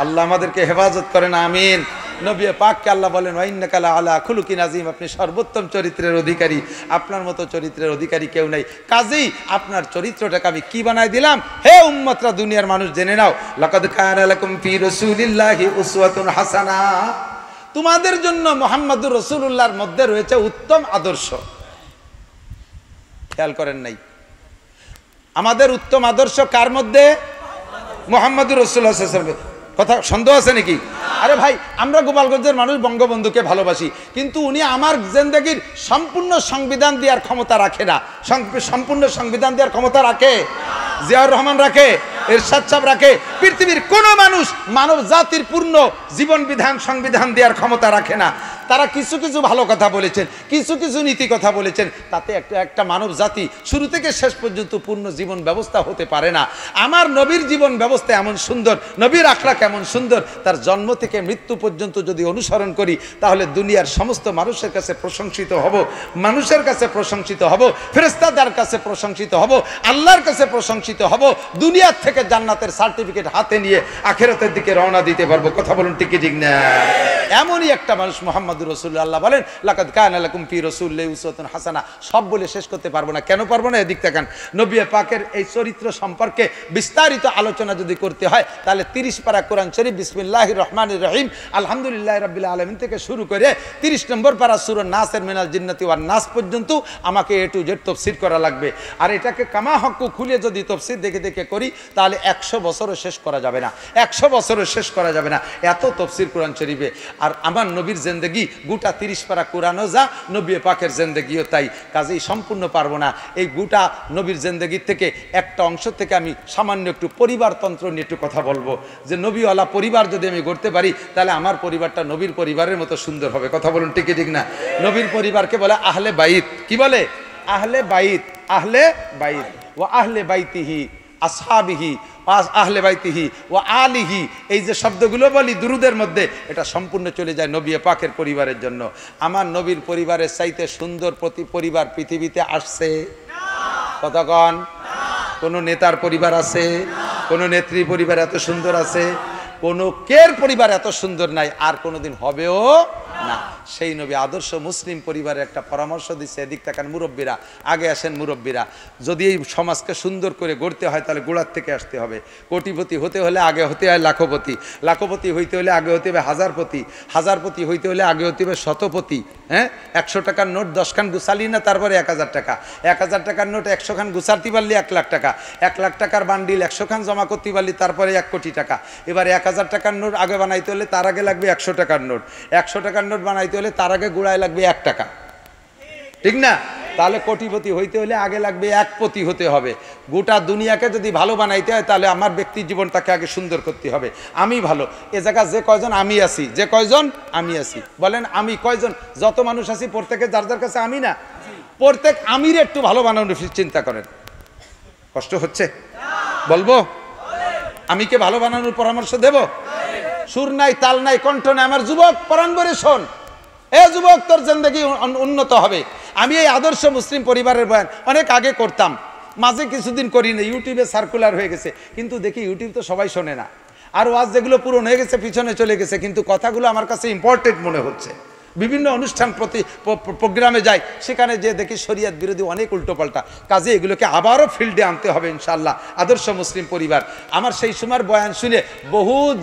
আল্লাহ আমাদেরকে হেফাজত করেন, আমিন। নবী পাককে আল্লাহ বলেন, ওয়াইন্নাকা লাআলা খুলুকিন আযীম, আপনি সর্বোত্তম চরিত্রের অধিকারী, আপনার মতো চরিত্রের অধিকারী কেউ নাই। কাজেই আপনার চরিত্রটাকে আমি কি বানায় দিলাম? হে উম্মতরা, দুনিয়ার মানুষ জেনে নাও, লাকাদ কানা লাকুম ফি রাসূলিল্লাহি উসওয়াতুন হাসানা, তোমাদের জন্য মুহাম্মদুর রাসূলুল্লাহর মধ্যে রয়েছে উত্তম আদর্শ। খেয়াল করেন নাই? আমাদের উত্তম আদর্শ কার মধ্যে? মুহাম্মদুর রাসূলুল্লাহ সাল্লাল্লাহু আলাইহি ওয়াসাল্লাম। কথা সন্দেহ আছে নাকি? আরে ভাই, আমরা গোপালগঞ্জের মানুষ বঙ্গবন্ধুকে ভালোবাসি, কিন্তু উনি আমার জিন্দেগির সম্পূর্ণ সংবিধান দেওয়ার ক্ষমতা রাখে না। সম্পূর্ণ সংবিধান দেওয়ার ক্ষমতা রাখে জিয়াউর রহমান, রাখে এরশাদ সাহেব, রাখে পৃথিবীর কোনো মানুষ মানব জাতির পূর্ণ জীবন বিধান সংবিধান দেওয়ার ক্ষমতা রাখে না। তারা কিছু কিছু ভালো কথা বলেছেন, কিছু কিছু নীতি কথা বলেছেন, তাতে একটা মানব জাতি শুরু থেকে শেষ পর্যন্ত পূর্ণ জীবন ব্যবস্থা হতে পারে না। আমার নবীর জীবন ব্যবস্থা এমন সুন্দর, নবীর আখলাক এমন সুন্দর, তার জন্ম থেকে মৃত্যু পর্যন্ত যদি অনুসরণ করি, তাহলে দুনিয়ার সমস্ত মানুষের কাছে প্রশংসিত হব, মানুষের কাছে প্রশংসিত হব, ফেরেশতাদের কাছে প্রশংসিত হব, আল্লাহর কাছে প্রশংসিত হব, দুনিয়ার থেকে জান্নাতের সার্টিফিকেট হাতে নিয়ে আখিরাতের দিকে রওনা দিতে পারবো। কথা বলুন ঠিক কি ঠিক না? এমনই একটা মানুষ মুহাম্মদুর রাসূলুল্লাহ। আল্লাহ বলেন, লাকাদ কানা লাকুম ফি রাসূলিল্লাহি উসওয়াতুন হাসানা। সব বলে শেষ করতে পারবো না। কেন পারবো না? এদিক তাকান। নবী পাকের এই চরিত্র সম্পর্কে বিস্তারিত আলোচনা যদি করতে হয়, তাহলে 30 পারা কোরআন শরীফ বিসমিল্লাহির রহমানির রহিম আলহামদুলিল্লাহি রাব্বিল আলামিন থেকে শুরু করে 30 নম্বর পারা সূরা নাসের মিনাল জিন্নাতি ওয়ান নাস পর্যন্ত আমাকে এ টু জেড তাফসীর করা লাগবে। আর এটাকে কামা হক্কু খুলে যদি তাফসীর দেখে দেখে করি, তাহলে 100 বছরও শেষ করা যাবে না, 100 বছরও শেষ করা যাবে না, এত তাফসীর কোরআন শরীফে। আর আমার নবীর জিন্দেগি গোটা 30 পারা কোরআনও যা, নবী পাকের জিন্দেগিও তাই। কাজেই সম্পূর্ণ পারবো না। এই গোটা নবীর জিন্দেগির থেকে একটা অংশ থেকে আমি সামান্য একটু পরিবারতন্ত্র নিয়ে একটু কথা বলবো, যে নবীওয়ালা পরিবার যদি আমি গড়তে পারি, তাহলে আমার পরিবারটা নবীর পরিবারের মতো সুন্দর হবে। কথা বলুন ঠিক ঠিক না? নবীর পরিবারকে বলে আহলে বাইত। কি বলে? আহলে বাইত, আহলে বাইত ও আহলে বাইতিহি আসহাবিহি আহলে বাইতিহি ও আলিহি। এই যে শব্দগুলো বলি দুরুদের মধ্যে, এটা সম্পূর্ণ চলে যায় নবী পাকের পরিবারের জন্য। আমার নবীর পরিবারের চাইতে সুন্দর পরিবার পৃথিবীতে আসছে? কতক্ষণ? কোনো নেতার পরিবার আছে? কোনো নেত্রী পরিবার এত সুন্দর আছে? কোনো কের পরিবার এত সুন্দর নাই, আর কোনোদিন হবেও না। সেই নবী আদর্শ মুসলিম পরিবারের একটা পরামর্শ দিচ্ছে। এদিক তাকান মুরব্বীরা, আগে আসেন মুরব্বীরা। যদি এই সমাজকে সুন্দর করে গড়তে হয়, তাহলে গোড়ার থেকে আসতে হবে। কোটিপতি হতে হলে আগে হতে হয় লাখপতি, লাখপতি হইতে হলে আগে হতে হবে হাজারপতি, হাজারপতি হইতে হলে আগে হতে হবে শতপতি। হ্যাঁ, 100 টাকার নোট 10 খান গুছালি না, তারপরে 1000 টাকা, 1000 টাকার নোট 100 খান গুছাতে পারলি 1 লাখ টাকা, 1 লাখ টাকার বান্ডিল 100 খান জমা করতে পারলি, তারপরে 1 কোটি টাকা। এবার 1000 টাকার নোট আগে বানাইতে হলে তার আগে লাগবে 100 টাকার নোট, 100 টাকার নোট বানাইতে হলে তার আগে গুড়ায় লাগবে 1 টাকা। ঠিক না? তাহলে কোটিপতি হইতে হলে আগে লাগবে একপতি হতে হবে। গোটা দুনিয়াকে যদি ভালো বানাইতে হয় তাহলে আমার ব্যক্তি জীবনটাকে আগে সুন্দর করতে হবে। আমি ভালো, এ জায়গা যে কয়জন আমি আছি, যে কয়জন আমি আছি, বলেন আমি কয়জন, যত মানুষ আছি প্রত্যেকে যার যার কাছে আমি না, প্রত্যেক আমির একটু ভালো বানানোর চিন্তা করেন। কষ্ট হচ্ছে বলবো? আমিকে ভালো বানানোর পরামর্শ দেব? সুর নাই, তাল নাই, কণ্ঠ নাই, আমার যুবক পরাণ ভরে শোন, এ যুবক তোর জিন্দেগি উন্নত হবে। আমি এই আদর্শ মুসলিম পরিবারের বয়ান অনেক আগে করতাম, মাঝে কিছুদিন করি না, ইউটিউবে সার্কুলার হয়ে গেছে, কিন্তু দেখি ইউটিউব তো সবাই শোনে না, আর ওয়াজ যেগুলো পুরনো হয়ে গেছে পিছনে চলে গেছে, কিন্তু কথাগুলো আমার কাছে ইম্পর্টেন্ট মনে হচ্ছে। বিভিন্ন অনুষ্ঠান প্রোগ্রামে যাই, সেখানে যে দেখি শরিয়ত বিরোধী অনেক উল্টোপাল্টা কাজে, এগুলোকে আবারও ফিল্ডে আনতে হবে ইনশাআল্লাহ। আদর্শ মুসলিম পরিবার, আমার সেই সময়ের বয়ান শুনে বহুত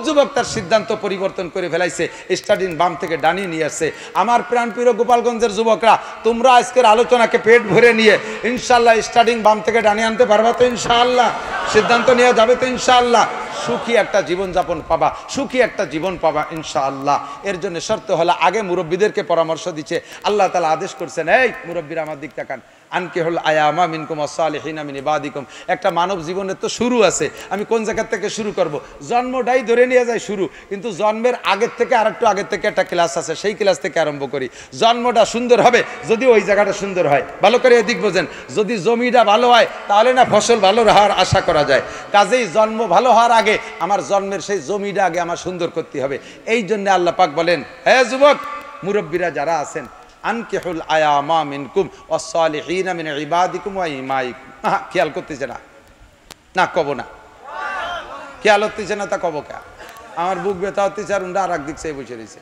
যুবক তার সিদ্ধান্ত পরিবর্তন করে ফেলাইছে, স্টাডিং বাম থেকে ডানি নিয়ে আসছে। আমার প্রাণপ্রিয় গোপালগঞ্জের যুবকরা, তোমরা আজকের আলোচনাকে পেট ভরে নিয়ে ইনশাআল্লাহ স্টাডিং বাম থেকে ডানি আনতে পারবা তো ইনশাআল্লাহ? সিদ্ধান্ত নেওয়া যাবে তো ইনশাআল্লাহ? সুখী একটা জীবন যাপন পাবা, সুখী একটা জীবন পাবা ইনশাআল্লাহ। এর জন্য শর্ত হলো আগে মুরব্বীদেরকে পরামর্শ দিচ্ছে, আল্লাহ তাআলা আদেশ করছেন, এই মুরব্বীরা আমার দিক তাকান, আনকিহুল আয়ামা মিনকুম ওয়াস-সালিহিনা মিন ইবাদিকুম। একটা মানব জীবনের তো শুরু আছে, আমি কোন জায়গা থেকে শুরু করব? জন্মটাই ধরে নিয়ে যায় শুরু, কিন্তু জন্মের আগের থেকে আর একটু আগের থেকে একটা ক্লাস আছে, সেই ক্লাস থেকে আরম্ভ করি। জন্মটা সুন্দর হবে যদি ওই জায়গাটা সুন্দর হয়, ভালো করে এদিক বোঝেন। যদি জমিটা ভালো হয় তাহলে না ফসল ভালো হওয়ার আশা করা যায়। কাজেই জন্ম ভালো হওয়ার আগে আমার জন্মের সেই জমিটা আগে আমার সুন্দর করতে হবে। এই জন্য আল্লাহ পাক বলেন, হে যুবক মুরব্বীরা যারা আছেন, আনকিহুল আয়ামা মিনকুম ওয়াস-সালিহিনা মিন ইবাদিকুম ওয়া ইমাইকুম। খেয়াল করতেছে না? না কব না, খেয়াল হতেছে না, তা কব কে? আমার বুক ব্যথা হতেছে আর উন্ডা আর এক দিক চেয়ে বসে রয়েছে।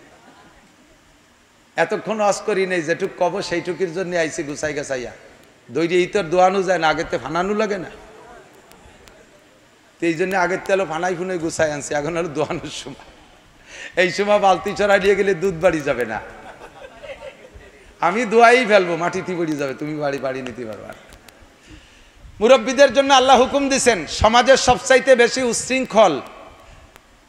এতক্ষণ অস করি নেই, যেটুক কব সেইটুকির জন্য আইসি গুছাই গেছাইয়া। দৈরি ইতর দোয়ানো যায় না, আগেতে ফানানো লাগে না, এই জন্য আগের তেল ফানাই ফুনাই গুছাই আনছি, এখন হলো দোয়ানোর সময়। এই সময় বালতি চড়াই দিয়ে গেলে দুধ বাড়ি যাবে না, আমি দোয়াই ফেলবো, মাটিতে পড়ে যাবে, তুমি বাড়ি নিতে পারবা। মুরব্বীদের জন্য আল্লাহ হুকুম দিছেন, সমাজের সবচাইতে বেশি উশৃঙ্খল,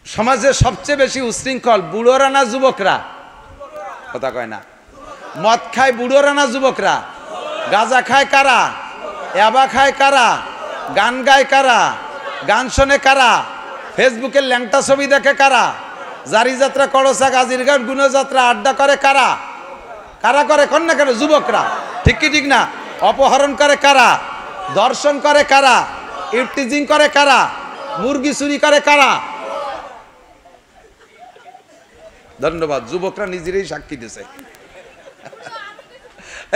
সমাজের সবচেয়ে বেশি উশৃঙ্খল বুড়োরা না যুবকরা? কথা কয় না। মদ খায় বুড়োরা না যুবকরা? গাঁজা খায় কারা? ইয়াবা খায় কারা? গান গায় কারা? গান শোনে কারা? ফেসবুকের ল্যাংটা ছবি দেখে কারা? জারি যাত্রা, কড়সা, গাজির গান, গুণযাত্রা, আড্ডা করে কারা? কারা করে? কোন না কেন? যুবকরা। ঠিক কি ঠিক না? অপহরণ করে কারা? দর্শন করে কারা? ইফটিজিং করে কারা? মুরগি চুরি করে কারা? ধন্যবাদ, যুবকরা নিজেরাই সাক্ষী দিছে।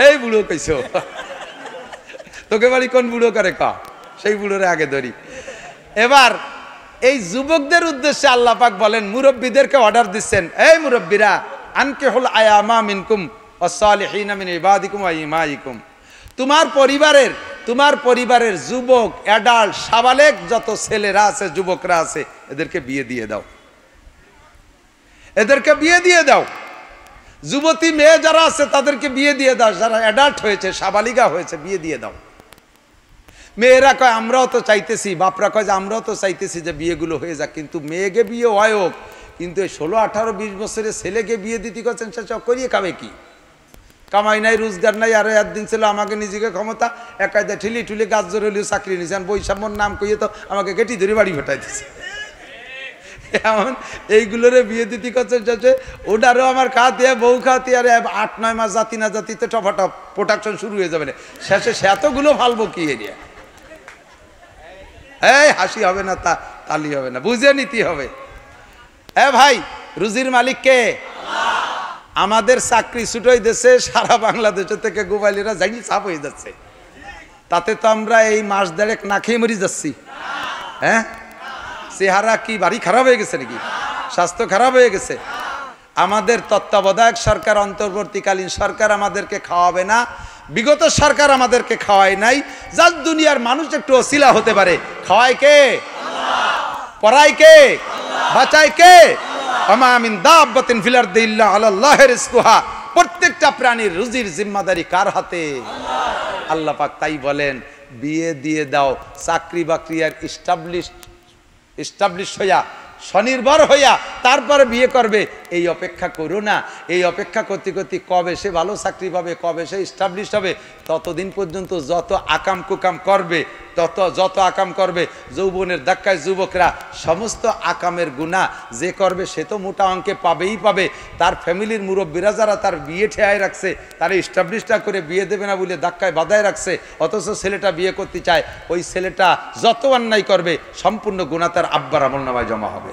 এই বুড়ো কইছো, তোকে বাড়ি কোন বুড়ো করে ক, সেই বুড়োরে আগে ধরি। এবার এই যুবকদের উদ্দেশ্যে আল্লাহ পাক বলেন, মুরব্বীদেরকে অর্ডার দিচ্ছেন, এই মুরব্বীরা, আনকিহুল আয়ামা মিনকুম ওয়াস-সালিহিনা মিন ইবাদিকুম ওয়া ইমাইকুম। তোমার পরিবারের যুবক, অ্যাডাল্ট, সাবালেক যত ছেলেরা আছে, যুবকরা আছে, এদেরকে বিয়ে দিয়ে দাও, এদেরকে বিয়ে দিয়ে দাও। যুবতী মেয়ে যারা আছে তাদেরকে বিয়ে দিয়ে দাও, যারা অ্যাডাল্ট হয়েছে, সাবালিকা হয়েছে, বিয়ে দিয়ে দাও। মেয়েরা কয় আমরাও তো চাইতেছি, বাপরা কয় যে আমরাও তো চাইতেছি যে বিয়েগুলো হয়ে যাক, কিন্তু মেয়েকে বিয়ে হয় হোক, কিন্তু এই 16, 18, 20 বছরের ছেলেকে বিয়ে দিতে করছেন, সে করিয়ে খাবে কি? কামাই নাই, রোজগার নাই, আরো একদিন ছিল আমাকে নিজেকে ক্ষমতা একায়দা ঠেলি ঠুলি গাছ জোর হলেও চাকরি নিয়েছেন, বৈষম্যর নাম কইয়ে তো আমাকে গেটি ধরে বাড়ি ফেটাই দিচ্ছে। এমন এইগুলোরে বিয়ে দিতে করছেন, ওটারও আমার খাওয়াতে বউ খাওয়াতে, আর 8-9 মাস জাতি না জাতিতে টপাটপ প্রোডাকশন শুরু হয়ে যাবে না, শেষে সে এতগুলো ফালবো কি এরিয়া? এই হাসি হবে না, তালি হবে না, বুঝে নিতে হবে। ভাই, রুজির মালিক কে? আমাদের চাকরি ছুটোই দেশে, সারা বাংলাদেশের থেকে গোবালিরা যাই চাপ হয়ে যাচ্ছে, তাতে তো আমরা এই মাস দেড়েক না খেয়ে মরি যাচ্ছি। হ্যাঁ, চেহারা কি বাড়ি খারাপ হয়ে গেছে নাকি? স্বাস্থ্য খারাপ হয়ে গেছে? আমাদের তত্ত্বাবধায়ক সরকার, অন্তর্বর্তীকালীন সরকার আমাদেরকে খাওয়াবে না, বিগত সরকার আমাদেরকে খাওয়ায় নাই, যার দুনিয়ার মানুষ একটু অছিলা হতে পারে। খাওয়ায় কে? পড়ায় কে? বাঁচায় কে? ওমা মিন দাব্বাতিন ফিল আরদি ইল্লা আলাল্লাহি রিজকুহা। প্রত্যেকটা প্রাণীর রুজির জিম্মাদারি কার হাতে? আল্লাহ পাক তাই বলেন, বিয়ে দিয়ে দাও। চাকরি বাকরি আর এস্টাবলিশ হইয়া স্বনির্ভর হইয়া তারপরে বিয়ে করবে, এই অপেক্ষা করো না। এই অপেক্ষা করতে করতে কবে সে ভালো চাকরি পাবে, কবে সে এস্টাবলিশ হবে, ততদিন পর্যন্ত যত আকাম কুকাম করবে, যত আকাম করবে, যৌবনের ধাক্কায় যুবকরা সমস্ত আকামের গুনাহ যে করবে সে তো মোটা অঙ্কে পাবেই পাবে। তার ফ্যামিলির মুরব্বীরা যারা তার বিয়ে ঠেয়ায় রাখছে, তারা এস্টাবলিশটা করে বিয়ে দেবে না বলে ধাক্কায় বাধায় রাখছে, অথচ ছেলেটা বিয়ে করতে চায়, ওই ছেলেটা যত অন্যায় করবে সম্পূর্ণ গুনাহ তার আব্বার আমলনামায় জমা হবে।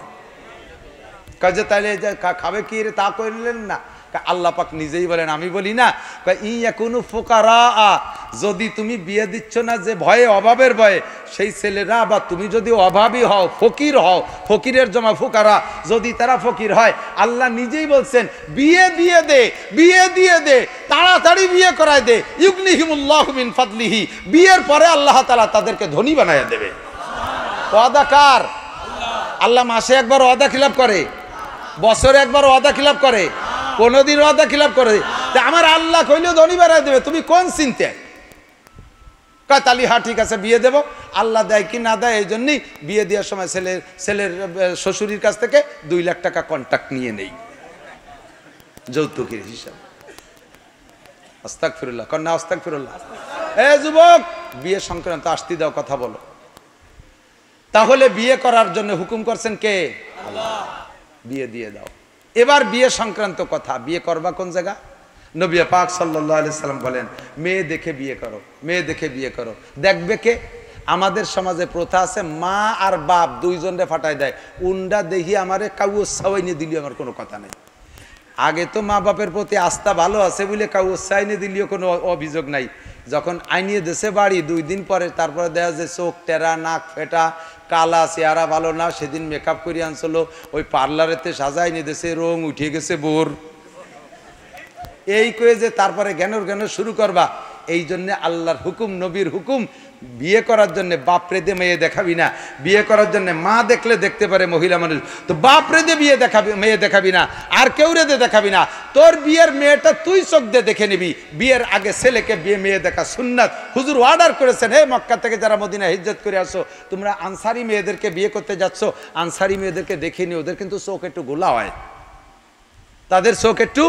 কাজে তাইলে খাবে কি রে, তা করলেন না? আল্লাহ পাক নিজেই বলেন, আমি বলি না, ইয়া কোনো ফোকারা, যদি তুমি বিয়ে দিচ্ছ না যে ভয়ে, অভাবের ভয়ে, সেই ছেলেরা বা তুমি যদি অভাবী হও, ফকির হও, ফকিরের জমা ফোকারা, যদি তারা ফকির হয়, আল্লাহ নিজেই বলছেন বিয়ে দিয়ে দে, বিয়ে দিয়ে দে, তাড়াতাড়ি বিয়ে করায় দে, ইউগনিহিমুল্লাহু মিন ফাদলিহি, বিয়ের পরে আল্লাহ তাআলা তাদেরকে ধনী বানায় দেবে। ওয়াদা কার? আল্লাহ মাসে একবার ওয়াদা খিলাফ করে? বছরে একবার ওয়াদা খিলাফ করে? কোনদিন ওয়াদা খিলাফ করে? আমার আল্লাহ কইলেও ধনী বানায় দেবে, তুমি কোন চিন্তা? কয় তালি হ্যাঁ ঠিক আছে বিয়ে দেব। আল্লাহ দেয় কি না দেয়, এই জন্যই বিয়ে দেওয়ার সময় ছেলের শ্বশুরির কাছ থেকে 2 লাখ টাকা কন্ট্রাক্ট নিয়ে নেই যৌতুকের হিসাবে। আস্তাগফিরুল্লাহ, কন্যা আস্তাগফিরুল্লাহ। এ যুবক, বিয়ে সংক্রান্ত আসতে দাও, কথা বলো। তাহলে বিয়ে করার জন্য হুকুম করছেন কে? আল্লাহ। বিয়ে দিয়ে দাও। এবার বিয়ে সংক্রান্ত কথা, বিয়ে করবা কোন জায়গা? নবী পাক সাল্লাল্লাহু আলাইহি সাল্লাম বলেন, মেয়ে দেখে বিয়ে করো, মেয়ে দেখে বিয়ে করো। দেখবে কে? আমাদের সমাজে প্রথা আছে, মা আর বাপ দুইজনে ফাটায় দেয়, উন্ডা দেখি আমারে কাউ সাওয়াইনে দিলি আমার কোনো কথা নেই। আগে তো মা বাপের প্রতি আস্থা ভালো আছে বলে কাউ সাইনে দিলিও কোনো অভিযোগ নাই। যখন আইনিয়ে দেশে বাড়ি 2 দিন পরে তারপরে দেখা যায় চোখ টেরা, নাক ফেটা, কালা, চেহারা ভালো না, সেদিন মেকআপ করে আনছিল, ওই পার্লারেতে সাজাই নিয়ে দেশে রং উঠে গেছে বোর, এই কয়ে যে তারপরে জ্ঞান শুরু করবা। এই জন্যে আল্লাহর হুকুম, নবীর হুকুম, বিয়ে করার জন্য বাপরে দে মেয়ে দেখাবি না। বিয়ে করার জন্য মা দেখলে দেখতে পারে মহিলা মানুষ, তো বাপরে দে বিয়ে দেখাবি, মেয়ে দেখাবি না, আর কেউ রে দে দেখাবি না। তোর বিয়ের মেয়েটা তুই চোখ দিয়ে দেখে নিবি। বিয়ের আগে ছেলেকে মেয়ে দেখা সুন্নাত। হুজুর অর্ডার করেছেন, হে মক্কা থেকে যারা মদিনা হিজরত করে আসো, তোমরা আনসারি মেয়েদেরকে বিয়ে করতে যাচ্ছ, আনসারি মেয়েদেরকে দেখে নিও, ওদের কিন্তু চোখ একটু গোলা হয়, তাদের চোখ একটু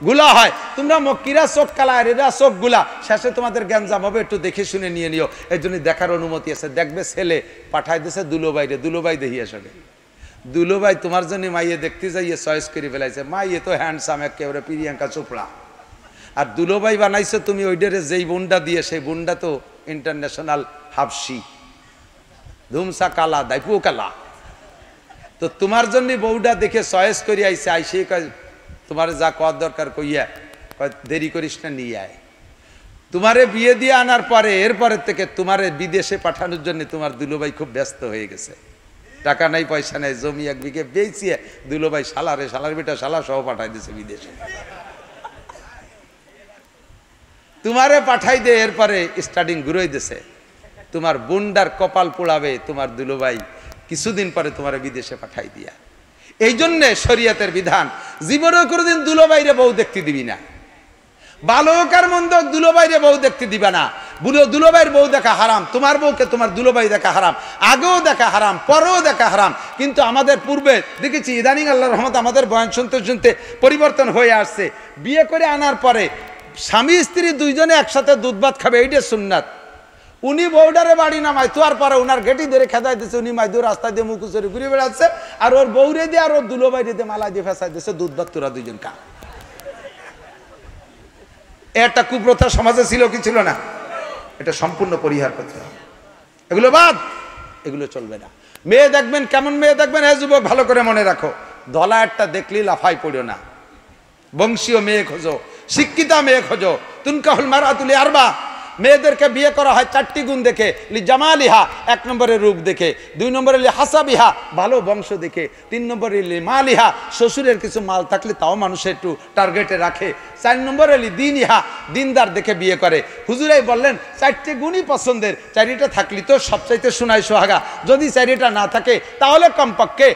গুলা হয়। তোমরা মক্কিরা চোখ কালা, এরা চোখ গুলা, শেষে তোমাদের গ্যাঞ্জাম হবে, একটু দেখে শুনে নিয়ে নিও। এই জন্য দেখার অনুমতি আছে। দেখবে ছেলে পাঠাই দিয়েছে দুলোবাইরে, দুলোবাই দেখি আসবে, দুলোবাই তোমার জন্য মাইয়ে দেখতে যাইয়ে চয়েস করে ফেলাইছে, মাইয়ে তো হ্যান্ডসাম একেবারে প্রিয়াঙ্কা চোপড়া, আর দুলোবাই বানাইছো তুমি ওইটারে যেই বুন্ডা দিয়ে, সেই বুন্ডা তো ইন্টারন্যাশনাল হাফসি, ধুমসা কালা, দাইপু কালা। তো তোমার জন্য বউটা দেখে চয়েস করে আইসে, আইসে তোমার যা কর দরকার কইয়া দেরি করিস না, নিয়ে আয়। তোমারে বিয়ে দিয়ে আনার পরে এরপরের থেকে তোমারে বিদেশে পাঠানোর জন্য তোমার দুলোভাই খুব ব্যস্ত হয়ে গেছে। টাকা নাই, পয়সা নাই, জমি 1 বিঘে বেচিয়ে দুলোভাই শালারে, শালার বেটা শালা সহ পাঠাই দিয়েছে বিদেশে। তোমারে পাঠাই দে, এরপরে স্টার্টিং ঘুরোই দিছে। তোমার বুন্ডার কপাল পোড়াবে তোমার দুলোভাই, কিছুদিন পরে তোমারে বিদেশে পাঠাই দিয়া। এই জন্যে শরীয়তের বিধান, জীবনেও কোনোদিন দুলোবাইরে বউ দেখতে দিবি না। ভালো হোক আর মন্দ হোক, দুলোবাইরে বউ দেখতে দিবা না। দুলোবাইয়ের বউ দেখা হারাম, তোমার বউকে তোমার দুলোবাই দেখা হারাম, আগেও দেখা হারাম, পরেও দেখা হারাম। কিন্তু আমাদের পূর্বে দেখেছি, ইদানিং আল্লাহর রহমত আমাদের বয়ান শুনতে শুনতে পরিবর্তন হয়ে আসছে। বিয়ে করে আনার পরে স্বামী স্ত্রী দুইজনে একসাথে দুধ ভাত খাবে, এইটা সুন্নাত। উনি বউডারে বাড়ি নামায়, তোয়ার পরে উনার গেটি ধরে খেদাই দিচ্ছে, উনি মাইদুর রাস্তায় দিয়ে মুখুচরে ঘুরে বেড়াচ্ছে, আর ওর বউরে দিয়ে আর ওর দুলোবাইরে দিয়ে মালা দিয়ে ফেসাই দিচ্ছে, দুধ ভাত তোরা দুইজন খা। একটা কুপ্রথা সমাজে ছিল কি ছিল না? এটা সম্পূর্ণ পরিহার করতে হবে। এগুলো বাদ, এগুলো চলবে না। মেয়ে দেখবেন, কেমন মেয়ে দেখবেন? হ্যাঁ যুবক, ভালো করে মনে রাখো, ধলা একটা দেখলেই লাফাই পড়ো না। বংশীয় মেয়ে খোঁজো, শিক্ষিতা মেয়ে খোঁজো। তুনকাহুল মারাতুল আরবা, মেয়েদেরকে বিয়ে করা হয় 4টি গুণ দেখে। জামালিহা, 1 নম্বরে রূপ দেখে, 2 নম্বরে হাসাবিহা, ভালো বংশ দেখে, 3 নম্বরে মালিহা, শ্বশুরের কিছু মাল থাকলে তাও মানুষ একটু টার্গেটে রাখে, 4 নম্বরে দিনইহা, দিনদার দেখে বিয়ে করে। হুজুরাই বললেন 4টি গুণই পছন্দের, 4টা থাকলে তো সবচাইতে সোনায় সোহাগা। যদি 4টা না থাকে তাহলে কমপক্ষে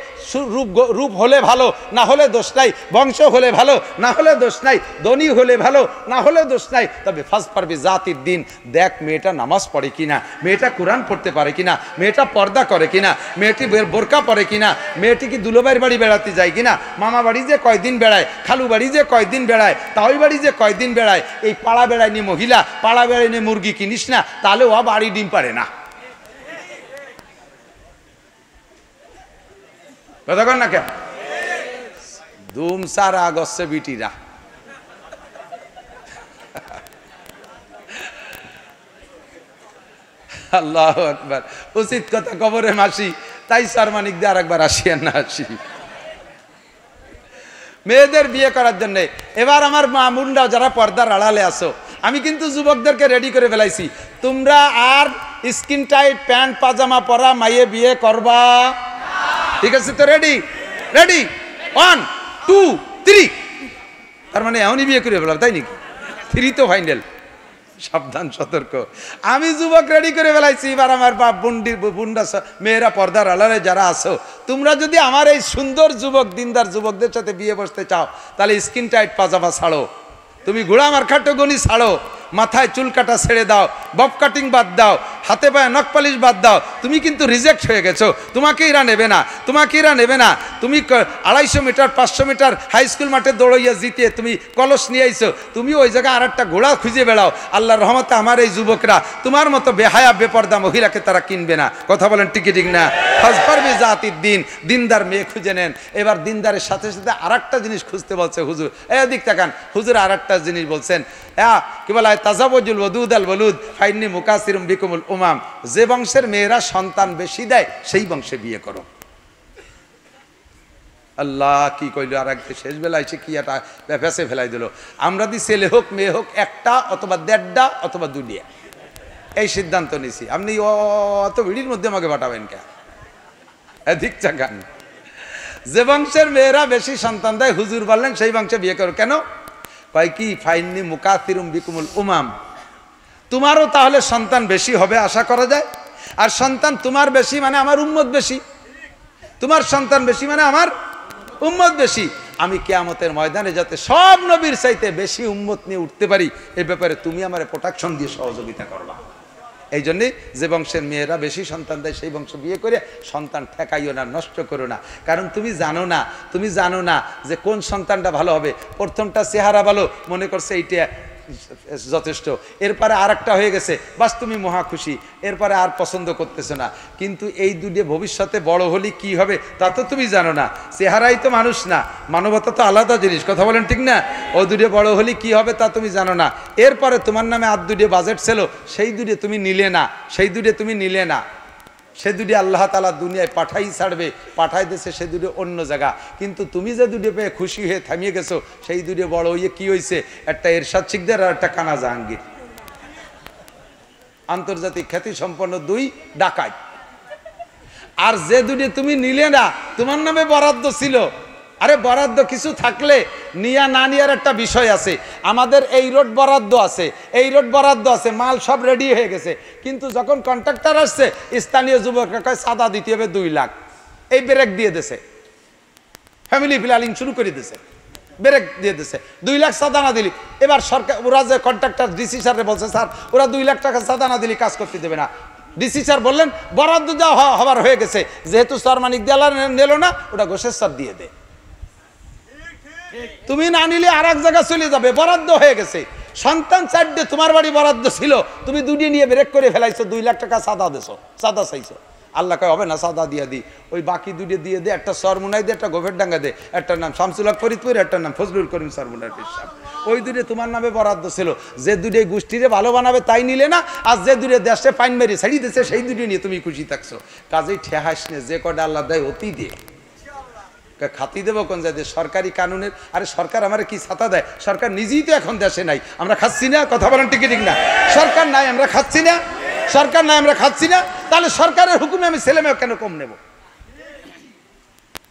রূপ হলে ভালো, না হলে দোষ নাই, বংশ হলে ভালো, না হলে দোষ নাই, ধনী হলে ভালো, না হলে দোষ নাই, তবে ফাজ পারবি জাতির দিন, দেখ মেয়েটা নামাজ পড়ে কিনা, মেয়েটা কোরআন পড়তে পারে কিনা, মেয়েটা পর্দা করে কিনা, মেয়েটি বোরকা পরে কিনা, মেয়েটি কি দুলোবাইয়ের বাড়ি বেড়াতে যায় কিনা, মামা বাড়ি যে কয়দিন বেড়ায়, খালু বাড়ি যে কয়দিন বেড়ায়, তাওই বাড়ি যে কয়দিন বেড়ায়। এই পাড়া বেড়ায় নিয়ে মহিলা, পাড়া বেড়ায় নিয়ে মুরগি কিনিস না, তাহলে ও বাড়ি ডিম পারে না। কথা কন না কেন? ধুম সারা গচ্ছে বিটিরা। আল্লাহু আকবার। উচিত কথা কবরে মাসি, তাই সারমানিক দিয়ে আরেকবার আসি আর না আসি মেয়েদের বিয়ে করার জন্য। এবার আমার মা মুন্ডা যারা পর্দার আড়ালে আসো, আমি কিন্তু যুবকদেরকে রেডি করে ফেলাইছি, তোমরা আর স্কিন টাইট প্যান্ট পাজামা পরা মাইয়ে বিয়ে করবা, ঠিক আছে তো? Ready ready 1 2 3। তার মানে এমনই বিয়ে করে ফেলাম, তাই নাকি? 3 তো ফাইনাল। সাবধান, সতর্ক। আমি যুবক রেডি করে ফেলাইছি। এবার আমার বাপ বুন্ডা মেয়েরা পর্দার আড়ালে যারা আছো, তোমরা যদি আমার এই সুন্দর যুবক দিনদার যুবকদের সাথে বিয়ে বসতে চাও, তাহলে স্কিন টাইট পাজামা ছাড়ো, তুমি ঘোড়া মার্কাটো গনি ছাড়ো, মাথায় চুল কাটা ছেড়ে দাও, বব কাটিং বাদ দাও, হাতে পায়ে নখ পালিশ বাদ দাও। তুমি কিন্তু রিজেক্ট হয়ে গেছো, তোমাকে এরা নেবে না, তোমাকে এরা নেবে না। তুমি 250 মিটার 500 মিটার হাই স্কুল মাঠে দৌড়াইয়া জিতিয়ে তুমি কলস নিয়ে আইছো, তুমি ওই জায়গায় আর একটা ঘোড়া খুঁজে বেড়াও। আল্লাহর রহমতে আমার এই যুবকরা তোমার মতো বেহায়া বেপর্দা মহিলাকে তারা কিনবে না। কথা বলেন ঠিক ঠিক না? ফাজফারবি জাতির দিন, দিনদার মেয়ে খুঁজে নেন। এবার দিনদারের সাথে সাথে আরেকটা জিনিস খুঁজতে বলছে হুজুর। এদিক তাকান, হুজুর আরেকটা জিনিস বলছেন, হ্যাঁ কি বলা হয়, তাজাবুজুল ওদুদ আল বলুদ ফাইন্নি মুকাসিরুম বিকুমুল উমাম। যে বংশের মেয়েরা সন্তান বেশি দেয় সেই বংশে বিয়ে করো। আল্লাহ কি কইল, আর একটা শেষ বেলা এসে কি একটা ফেসে ফেলাই দিল। আমরা দি ছেলে হোক মেয়ে হোক, একটা অথবা 1.5টা অথবা 2টা, এই সিদ্ধান্ত নিছি। আপনি অত ভিড়ির মধ্যে আমাকে পাঠাবেন কে? এদিক চাকান। যে বংশের মেয়েরা বেশি সন্তান দেয় হুজুর বললেন সেই বংশে বিয়ে করো। কেন? কয় কি, ফাইন্নি মুকাসিরুম বিকুমুল উমাম। তোমারও তাহলে সন্তান বেশি হবে আশা করা যায়। আর সন্তান তোমার বেশি মানে আমার উম্মত বেশি, তোমার সন্তান বেশি মানে আমার উম্মত বেশি। আমি কিয়ামতের ময়দানে যাতে সব নবীর চাইতে বেশি উম্মত নিয়ে উঠতে পারি, এই ব্যাপারে তুমি আমার প্রোটেকশন দিয়ে সহযোগিতা করবা। এই জন্যে যে বংশের মেয়েরা বেশি সন্তান দেয় সেই বংশ বিয়ে করে সন্তান ঠেকাইও না, নষ্ট করো না। কারণ তুমি জানো না যে কোন সন্তানটা ভালো হবে। প্রথমটা চেহারা ভালো মনে করছে এইটা যথেষ্ট, এরপরে আর একটা হয়ে গেছে, বাস তুমি মহা খুশি, এরপরে আর পছন্দ করতেছে না। কিন্তু এই দুটো ভবিষ্যতে বড় হলে কি হবে তা তো তুমি জানো না। চেহারাই তো মানুষ না, মানবতা তো আলাদা জিনিস। কথা বলেন ঠিক না? ও দুটো বড় হলে কি হবে তা তুমি জানো না। এরপরে তোমার নামে আর দুটো বাজেট ছিল, সেই দুটো তুমি নিলে না, সে দুটি আল্লাহ তাআলা দুনিয়ায় পাঠাই ছাড়বে, পাঠাই দিয়েছে সে দুটি অন্য জায়গা। কিন্তু তুমি যে দুটি পেয়ে খুশি হয়ে থামিয়ে গেছো, সেই দুটি বড় হইয়ে কি হয়েছে, একটা এরশাদ শিকদার আর একটা কানা জাহাঙ্গীর, আন্তর্জাতিক খ্যাতি সম্পন্ন 2 ডাকাত। আর যে দুটি তুমি নিলে না, তোমার নামে বরাদ্দ ছিল। আরে বরাদ্দ কিছু থাকলে নিয়া না নিয়ার একটা বিষয় আছে। আমাদের এই রোড বরাদ্দ আছে, মাল সব রেডি হয়ে গেছে, কিন্তু যখন কন্ট্রাক্টর আসছে স্থানীয় যুবকরা কয় চাঁদা দিতে হবে 2 লাখ। এই ব্রেক দিয়ে দিয়েছে, ফ্যামিলি প্ল্যানিং শুরু করে দিয়েছে, ব্রেক দিয়ে দিয়েছে। 2 লাখ চাঁদা না দিলি, এবার সরকার ওরা যে কন্ট্রাক্টর ডিসি স্যারে বলছে, স্যার ওরা 2 লাখ টাকা চাঁদা না দিলি কাজ করতে দেবে না। ডিসি স্যার বললেন বরাদ্দ যা হবার হয়ে গেছে, যেহেতু সরমানিক দেয়ালা নিল না, ওটা ঘোষের স্যার দিয়ে দে। তুমি না নিলে আর এক জায়গা চলে যাবে, বরাদ্দ হয়ে গেছে। সন্তান 4টে, তোমার বাড়ি বরাদ্দ ছিল, তুমি 2টি নিয়ে ব্রেক করে ফেলাইছো, 2 লাখ টাকা চাঁদা দিছো, চাঁদা চাইছো। আল্লাহ কয় হবে না, চাঁদা দিয়ে দিই। ওই বাকি 2টি দিয়ে দে, একটা সরমুনাই দে, একটা গোভের ডাঙ্গা দে, একটার নাম শামসুল হক ফরিদপুর, একটার নাম ফজলুল করিম সরমুনার পেশাব। ওই 2টি তোমার নামে বরাদ্দ ছিল। যে 2টি গোষ্ঠীরে ভালো বানাবে তাই নিলে না, আর যে 2টি দেশে পাইন মেরে ছাড়িয়ে দিচ্ছে সেই 2টি নিয়ে তুমি খুশি থাকছো। কাজেই ঠেহাস নে, যে কটা আল্লাহ দেয় অতি দে। খাতি দেবো কোন যায়? সরকারি কানুনের। আরে সরকার আমার কি ছাতা দেয়? সরকার নিজেই তো এখন দেশে নাই, আমরা খাচ্ছি না। কথা বলেন ঠিক ঠিক না? সরকার নাই আমরা খাচ্ছি না, সরকার নাই আমরা খাচ্ছি না। তাহলে সরকারের হুকুমে আমি ছেলে মেয়ে কেন কম নেব?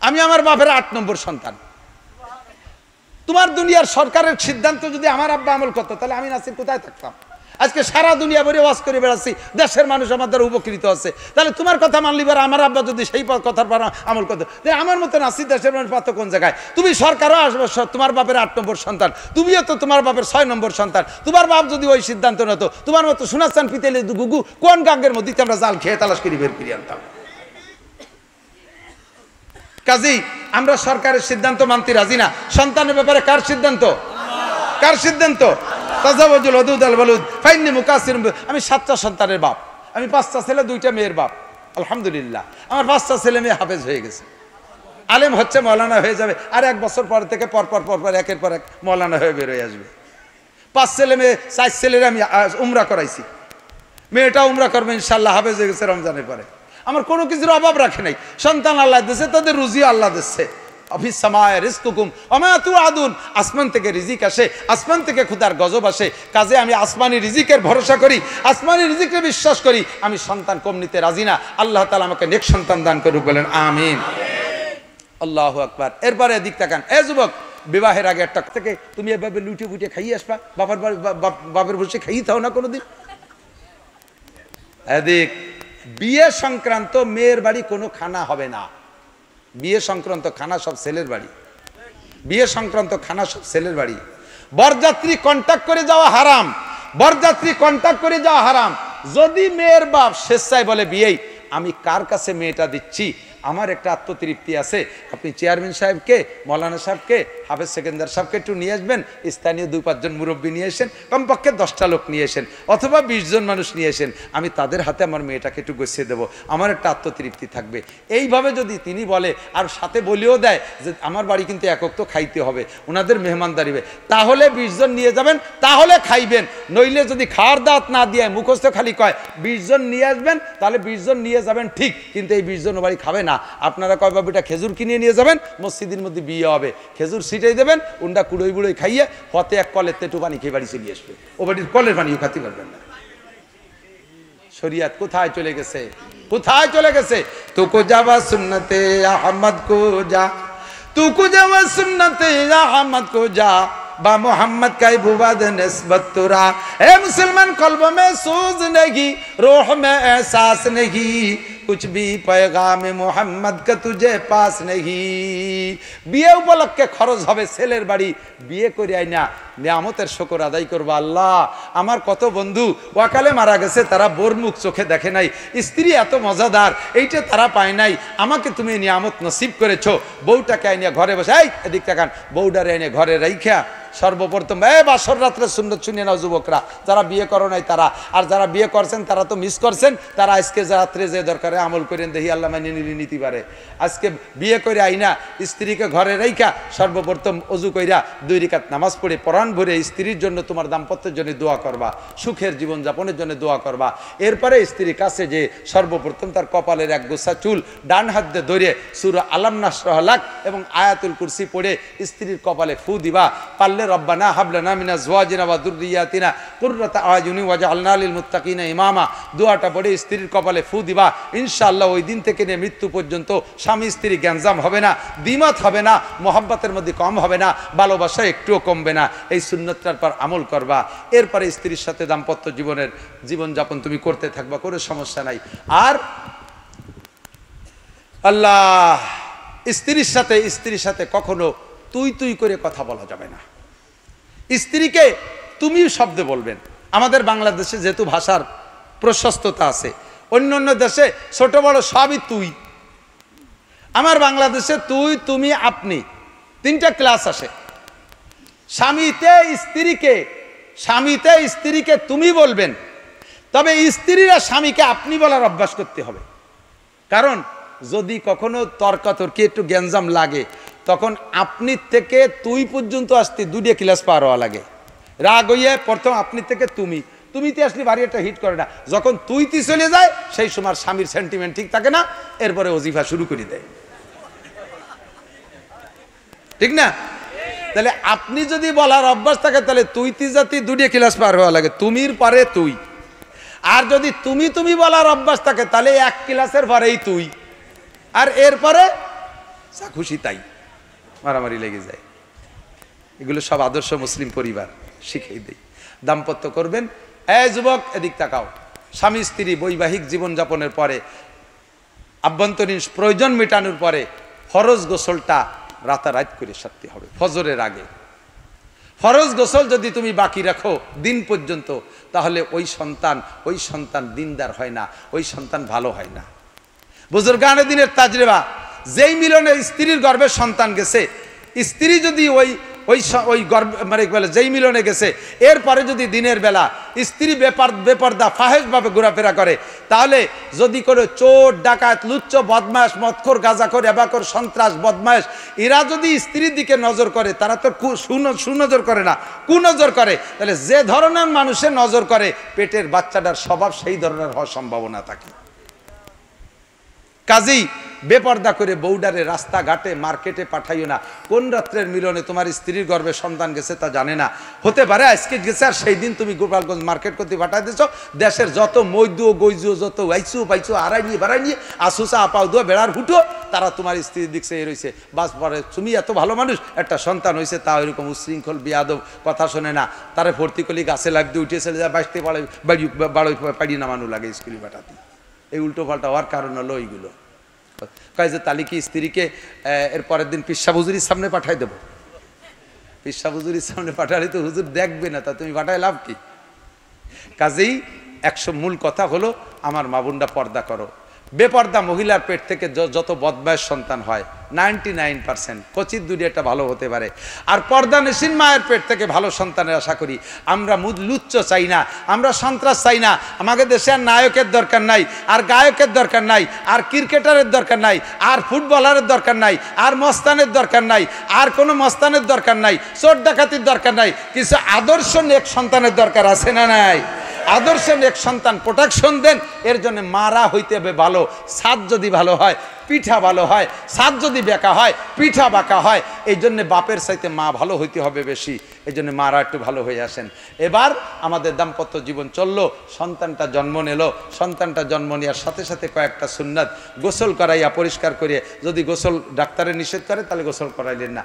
আমি আমার বাপের 8 নম্বর সন্তান। তোমার দুনিয়ার সরকারের সিদ্ধান্ত যদি আমার আব্বা আমল করতো, তাহলে আমি নাসির কোথায় থাকতাম? আজকে সারা দুনিয়া ভরে ওয়াজ করে বেড়াচ্ছি, দেশের মানুষ আমার দ্বারা উপকৃত আছে। তাহলে তোমার কথা মানলি বার আমার আব্বা যদি সেই কথার পর আমল করতো, আমার মতন আসি দেশের মানুষ পাত্র কোন জায়গায়? তুমি সরকারও আসবে, তোমার বাপের 8 নম্বর সন্তান, তুমিও তো তোমার বাপের 6 নম্বর সন্তান। তোমার বাপ যদি ওই সিদ্ধান্ত নিত, তোমার মতো শোনাচ্ছেন পিতেলে গুগু কোন গাঙ্গের মধ্যে আমরা জাল খেয়ে তালাশ করে বের করে আনতাম। কাজেই আমরা সরকারের সিদ্ধান্ত মানতে রাজি না। সন্তানের ব্যাপারে কার সিদ্ধান্ত? কার সিদ্ধান্ত? তাজাওয়াজুল ওয়াদুদ আল ওয়ালুদ ফাইন্নী মুকাসসির। আমি 7টা সন্তানের বাপ, আমি 5টা ছেলে 2টা মেয়ের বাপ। আলহামদুলিল্লাহ আমার 5টা ছেলে মেয়ে হাফেজ হয়ে গেছে, আলেম হচ্ছে, মৌলানা হয়ে যাবে। আর 1 বছর পর থেকে পর একের পর এক মৌলানা হয়ে বের হয়ে আসবে। 5 ছেলে মেয়ে, 4 ছেলের আমি উমরা করাইছি, মেয়েটা উমরা করবে ইনশাআল্লাহ, হাফেজ হয়ে গেছে রমজানের পরে। আমার কোনো কিছুর অভাব রাখে নাই। সন্তান আল্লাহ দিচ্ছে, তাদের রুজি আল্লাহ দিচ্ছে। অফিস সামায় রিজকুকুম ওমা তুআদুন, আসমান থেকে রিজিক আসে, আসমান থেকে খোদার গজব আসে। কাজে আমি আসমানি রিজিকের ভরসা করি, আসমানি রিজিকে বিশ্বাস করি। আমি সন্তান কম নিতে রাজি না। আল্লাহ তাআলা আমাকে নেক সন্তান দান করুক, বলেন আমিন। আল্লাহু আকবার। এরপরে এদিক তাকান, এ যুবক, বিবাহের আগে একটা থেকে তুমি এভাবে লুটে ফুটে খাইয়ে আসবা, বাপের বসে খাইয়ে থাও না কোনোদিন। এদিক বিয়ে সংক্রান্ত মেয়ের বাড়ি কোনো খানা হবে না। বিয়ে সংক্রান্ত খানা সব ছেলের বাড়ি, বিয়ে সংক্রান্ত খানা সব ছেলের বাড়ি। বরযাত্রী কন্ট্যাক্ট করে যাওয়া হারাম, বরযাত্রী কন্ট্যাক্ট করে যাওয়া হারাম। যদি মেয়ের বাপ স্বেচ্ছায় বলে বিয়েই, আমি কার কাছে মেয়েটা দিচ্ছি, আমার একটা আত্মতৃপ্তি আছে। আপনি চেয়ারম্যান সাহেবকে, মৌলানা সাহেবকে, হাফেজ সেকেন্দার সাহেবকে একটু নিয়ে আসবেন, স্থানীয় 2-5 জন মুরব্বী নিয়ে এসেন, কমপক্ষে 10টা লোক নিয়ে এসেন, অথবা 20 জন মানুষ নিয়ে এসেন। আমি তাদের হাতে আমার মেয়েটাকে একটু গুছিয়ে দেবো, আমার একটা আত্মতৃপ্তি থাকবে। এইভাবে যদি তিনি বলে, আর সাথে বলেও দেয় যে আমার বাড়ি কিন্তু একক তো খাইতে হবে, ওনাদের মেহমানদারি হবে, তাহলে 20 জন নিয়ে যাবেন, তাহলে খাইবেন। নইলে যদি খাওয়ার দাওয়াত না দিয়ে মুখস্থ খালি কয় 20 জন নিয়ে আসবেন, তাহলে 20 জন নিয়ে যাবেন ঠিক, কিন্তু এই 20 জন বাড়ি খাবে না। আপনারা কয় বাবুটা খেজুর কিনে নিয়ে যাবেন, মসজিদের মধ্যে বিয়ে হবে, খেজুর ছিটাই দেবেন, উন্ডা কুড়োই বুড়োই খাইয়ে হতে এক কলের তেটু পানি খেয়ে বাড়ি চলে আসবে। ও বাড়ির কলের পানিও খাতে পারবেন না। শরিয়াত কোথায় চলে গেছে, কোথায় চলে গেছে? তুকু যাওয়া সুন্নতে আহমদ কো যা, তুকু যাওয়া সুন্নতে আহমদ কো যা, বা मोहम्मद का बुवाद निस्बत तुरा। ए मुसलमान कल्ब में सूज नहीं, रूह में एहसास नहीं, कुछ भी पैगाम मोहम्मद का तुझे पास नहीं। বিয়ে উপলক্ষে খরচ হবে ছেলের বাড়ি, বিয়ে করে আইনা নিয়ামতের শুকর আদায় করবো। আল্লাহ, আমার কত বন্ধু ওয়াকালে মারা গেছে, তারা বোরমুখ চোখে দেখে নাই, স্ত্রী এত মজাদার, এইটা তারা পায় নাই। আমাকে তুমি নিয়ামত নসিব করেছো, বউটাকে আইনিয়া ঘরে বসে, এই এদিক তাকান, বউটারে আইনে ঘরে রাইখা সর্বপ্রথম বাসর রাত্রে সুন্নত শুনিয়ে নাও যুবকরা, যারা বিয়ে করো নাই তারা, আর যারা বিয়ে করছেন তারা তো মিস করছেন, তারা আজকে রাত্রে যে দরকারে আমল করেন, দেখি আল্লাহ মানে নিতে পারে। আজকে বিয়ে করে আইনা স্ত্রীকে ঘরে রাইখা সর্বপ্রথম অজু কইরা 2 রাকাত নামাজ পড়ে পরাণ ভরে স্ত্রীর জন্য, তোমার দাম্পত্যের জন্য দোয়া করবা, সুখের জীবনযাপনের জন্য দোয়া করবা। এরপরে স্ত্রীর কাছে যে সর্বপ্রথম তার কপালের এক গোছা চুল ডান হাত দিয়ে ধরে সূরা আলাম নাশরাহ লাক এবং আয়াতুল কুরসি পড়ে স্ত্রীর কপালে ফু দিবা। পারলে রব্বানা হাবলানা মিন আজওয়াজিনা ওয়া যুররিয়াতিনা কুররাতা আয়ুনি ওয়াজআলনা লিল মুত্তাকিনা ইমামা, দোয়াটা পড়ে স্ত্রীর কপালে ফু দিবা। ইনশাআল্লাহ ওই দিন থেকে নিয়ে মৃত্যু পর্যন্ত স্বামী স্ত্রী গ্যাঞ্জাম হবে না, দ্বিমত হবে না, মহব্বতের মধ্যে কম হবে না, ভালোবাসা একটুও কমবে না। এই সুন্নতটার পর আমল করবা। এরপরে স্ত্রীর সাথে দাম্পত্য জীবনযাপন তুমি করতে থাকবা, কোনো সমস্যা নাই। আর আল্লাহ, স্ত্রীর সাথে কখনো তুই করে কথা বলা যাবে না। স্ত্রীকে তুমি শব্দে বলবেন। আমাদের বাংলাদেশে যেহেতু ভাষার প্রশস্ততা আছে, অন্য দেশে ছোট বড় সবই তুই। আমার বাংলাদেশে তুই, তুমি, আপনি 3টা ক্লাস আসে। স্বামীতে স্ত্রীকে তুমি বলবেন, তবে স্ত্রীরা স্বামীকে আপনি বলার অভ্যাস করতে হবে। কারণ যদি কখনো তর্কাতর্কি একটু গ্যাঞ্জাম লাগে, তখন আপনি থেকে তুই পর্যন্ত আসতে 2টা ক্লাস পার হওয়া লাগে। রাগ হইয়ে প্রথম আপনি থেকে তুমিতে আসলে বাড়ি একটা হিট করে না, যখন তুইতে চলে যায় সেই সময় স্বামীর সেন্টিমেন্ট ঠিক থাকে না, এরপরে ওজিফা শুরু করে দেয়, ঠিক না? তাহলে আপনি যদি বলার অভ্যাস থাকে, তাহলে তুইতে জাতি 2টা ক্লাস পার হওয়া লাগে, তুমির পরে তুই। আর যদি তুমি বলার অভ্যাস থাকে, তাহলে 1 ক্লাসের পরেই তুই, আর এরপরে যা খুশি তাই, মারামারি লেগে যায়। এগুলো সব আদর্শ মুসলিম পরিবার শিখিয়ে দেয়। দাম্পত্য করবেন, এই যুবক এদিক তাকাও, স্বামী স্ত্রী বৈবাহিক জীবনযাপনের পরে আভ্যন্তরীণ প্রয়োজন মেটানোর পরে ফরজ গোসলটা রাতারাত করে সারতে হবে ফজরের আগে। ফরজ গোসল যদি তুমি বাকি রাখো দিন পর্যন্ত, তাহলে ওই সন্তান দিনদার হয় না, ওই সন্তান ভালো হয় না। বুজুর্গানে দিনের তাজরিবা, যেই মিলনে স্ত্রীর গর্ভে সন্তান গেছে, স্ত্রী যদি ওই গর্ভ মানে বলে যেই মিলনে গেছে, এরপরে যদি দিনের বেলা স্ত্রী বেপর্দা ফাহেশভাবে ঘোরাফেরা করে, তাহলে যদি কোনো চোর ডাকাত লুচ্চ বদমাশ মদখোর গাঁজাখোর এবাখোর সন্ত্রাস বদমাশ এরা যদি স্ত্রীর দিকে নজর করে, তারা তো সুনজর করে না, কুনজর করে, তাহলে যে ধরনের মানুষের নজর করে পেটের বাচ্চাটার স্বভাব সেই ধরনের হওয়ার সম্ভাবনা থাকে। কাজেই বেপর্দা করে বউডারে রাস্তাঘাটে মার্কেটে পাঠাইও না। কোন রাত্রের মিলনে তোমার স্ত্রীর গর্ভে সন্তান গেছে তা জানে না, হতে পারে আজকে গেছে আর সেই দিন তুমি গোপালগঞ্জ মার্কেট করতে পাঠাই দিচ্ছ। দেশের যত মৈদ্য গৈজু যত আইসু পাইছু আড়াই নিয়ে আসুসা আপাও দো বেড়ার হুটো, তারা তোমার স্ত্রীর দিক চেয়ে রয়েছে। বাস পরে তুমি এত ভালো মানুষ, একটা সন্তান হয়েছে, তা ওইরকম উশৃঙ্খল বিয়াদব কথা শোনে না, তারা ভর্তি করলি গাছে লাগতে উঠে চলে যায়, বাঁচতে পাড়ি নামানো লাগে স্কুলে পাঠাতে। এই উল্টো পাল্টা হওয়ার কারণ হলো এইগুলো। কয় যে তালি কি স্ত্রীকে এর পরের দিন পিসা হুজুরির সামনে পাঠাই দেবো? পিসা হুজুরির সামনে পাঠালে তো হুজুর দেখবে না, তা তুমি পাঠায় লাভ কি? কাজেই মূল কথা হলো আমার মা বোনরা পর্দা করো। বেপর্দা মহিলার পেট থেকে যত বদমায়েশ সন্তান হয় 99% কচিত দুনিয়াটা ভালো হতে পারে। আর পর্দানসীন মায়ের পেট থেকে ভালো সন্তানের আশা করি আমরা। লুচ্চ চাই না, আমরা সন্ত্রাস চাই না। আমাদের দেশে আর নায়কের দরকার নাই, আর গায়কের দরকার নাই, আর ক্রিকেটারের দরকার নাই, আর ফুটবলারের দরকার নাই, আর মস্তানের দরকার নাই, আর কোনো মস্তানের দরকার নাই, চোর ডাকাতির দরকার নাই। কিছু আদর্শ নেক সন্তানের দরকার আছে না নাই? আদর্শ নেক সন্তান প্রোটেকশন দেন, এর জন্য মারা হইতে হবে ভালো। সাদ যদি ভালো হয় পিঠা ভালো হয়, সাদ যদি বেঁকা হয় পিঠা বাঁকা হয়। এই জন্য বাপের চাইতে মা ভালো হইতে হবে বেশি, এই জন্য মারা একটু ভালো হয়ে আসেন। এবার আমাদের দাম্পত্য জীবন চললো, সন্তানটা জন্ম নিল, সন্তানটা জন্ম নেওয়ার সাথে সাথে কয়েকটা সুন্নাত গোসল করাইয়া পরিষ্কার করিয়া, যদি গোসল ডাক্তারে নিষেধ করে তাহলে গোসল করাইলেন না,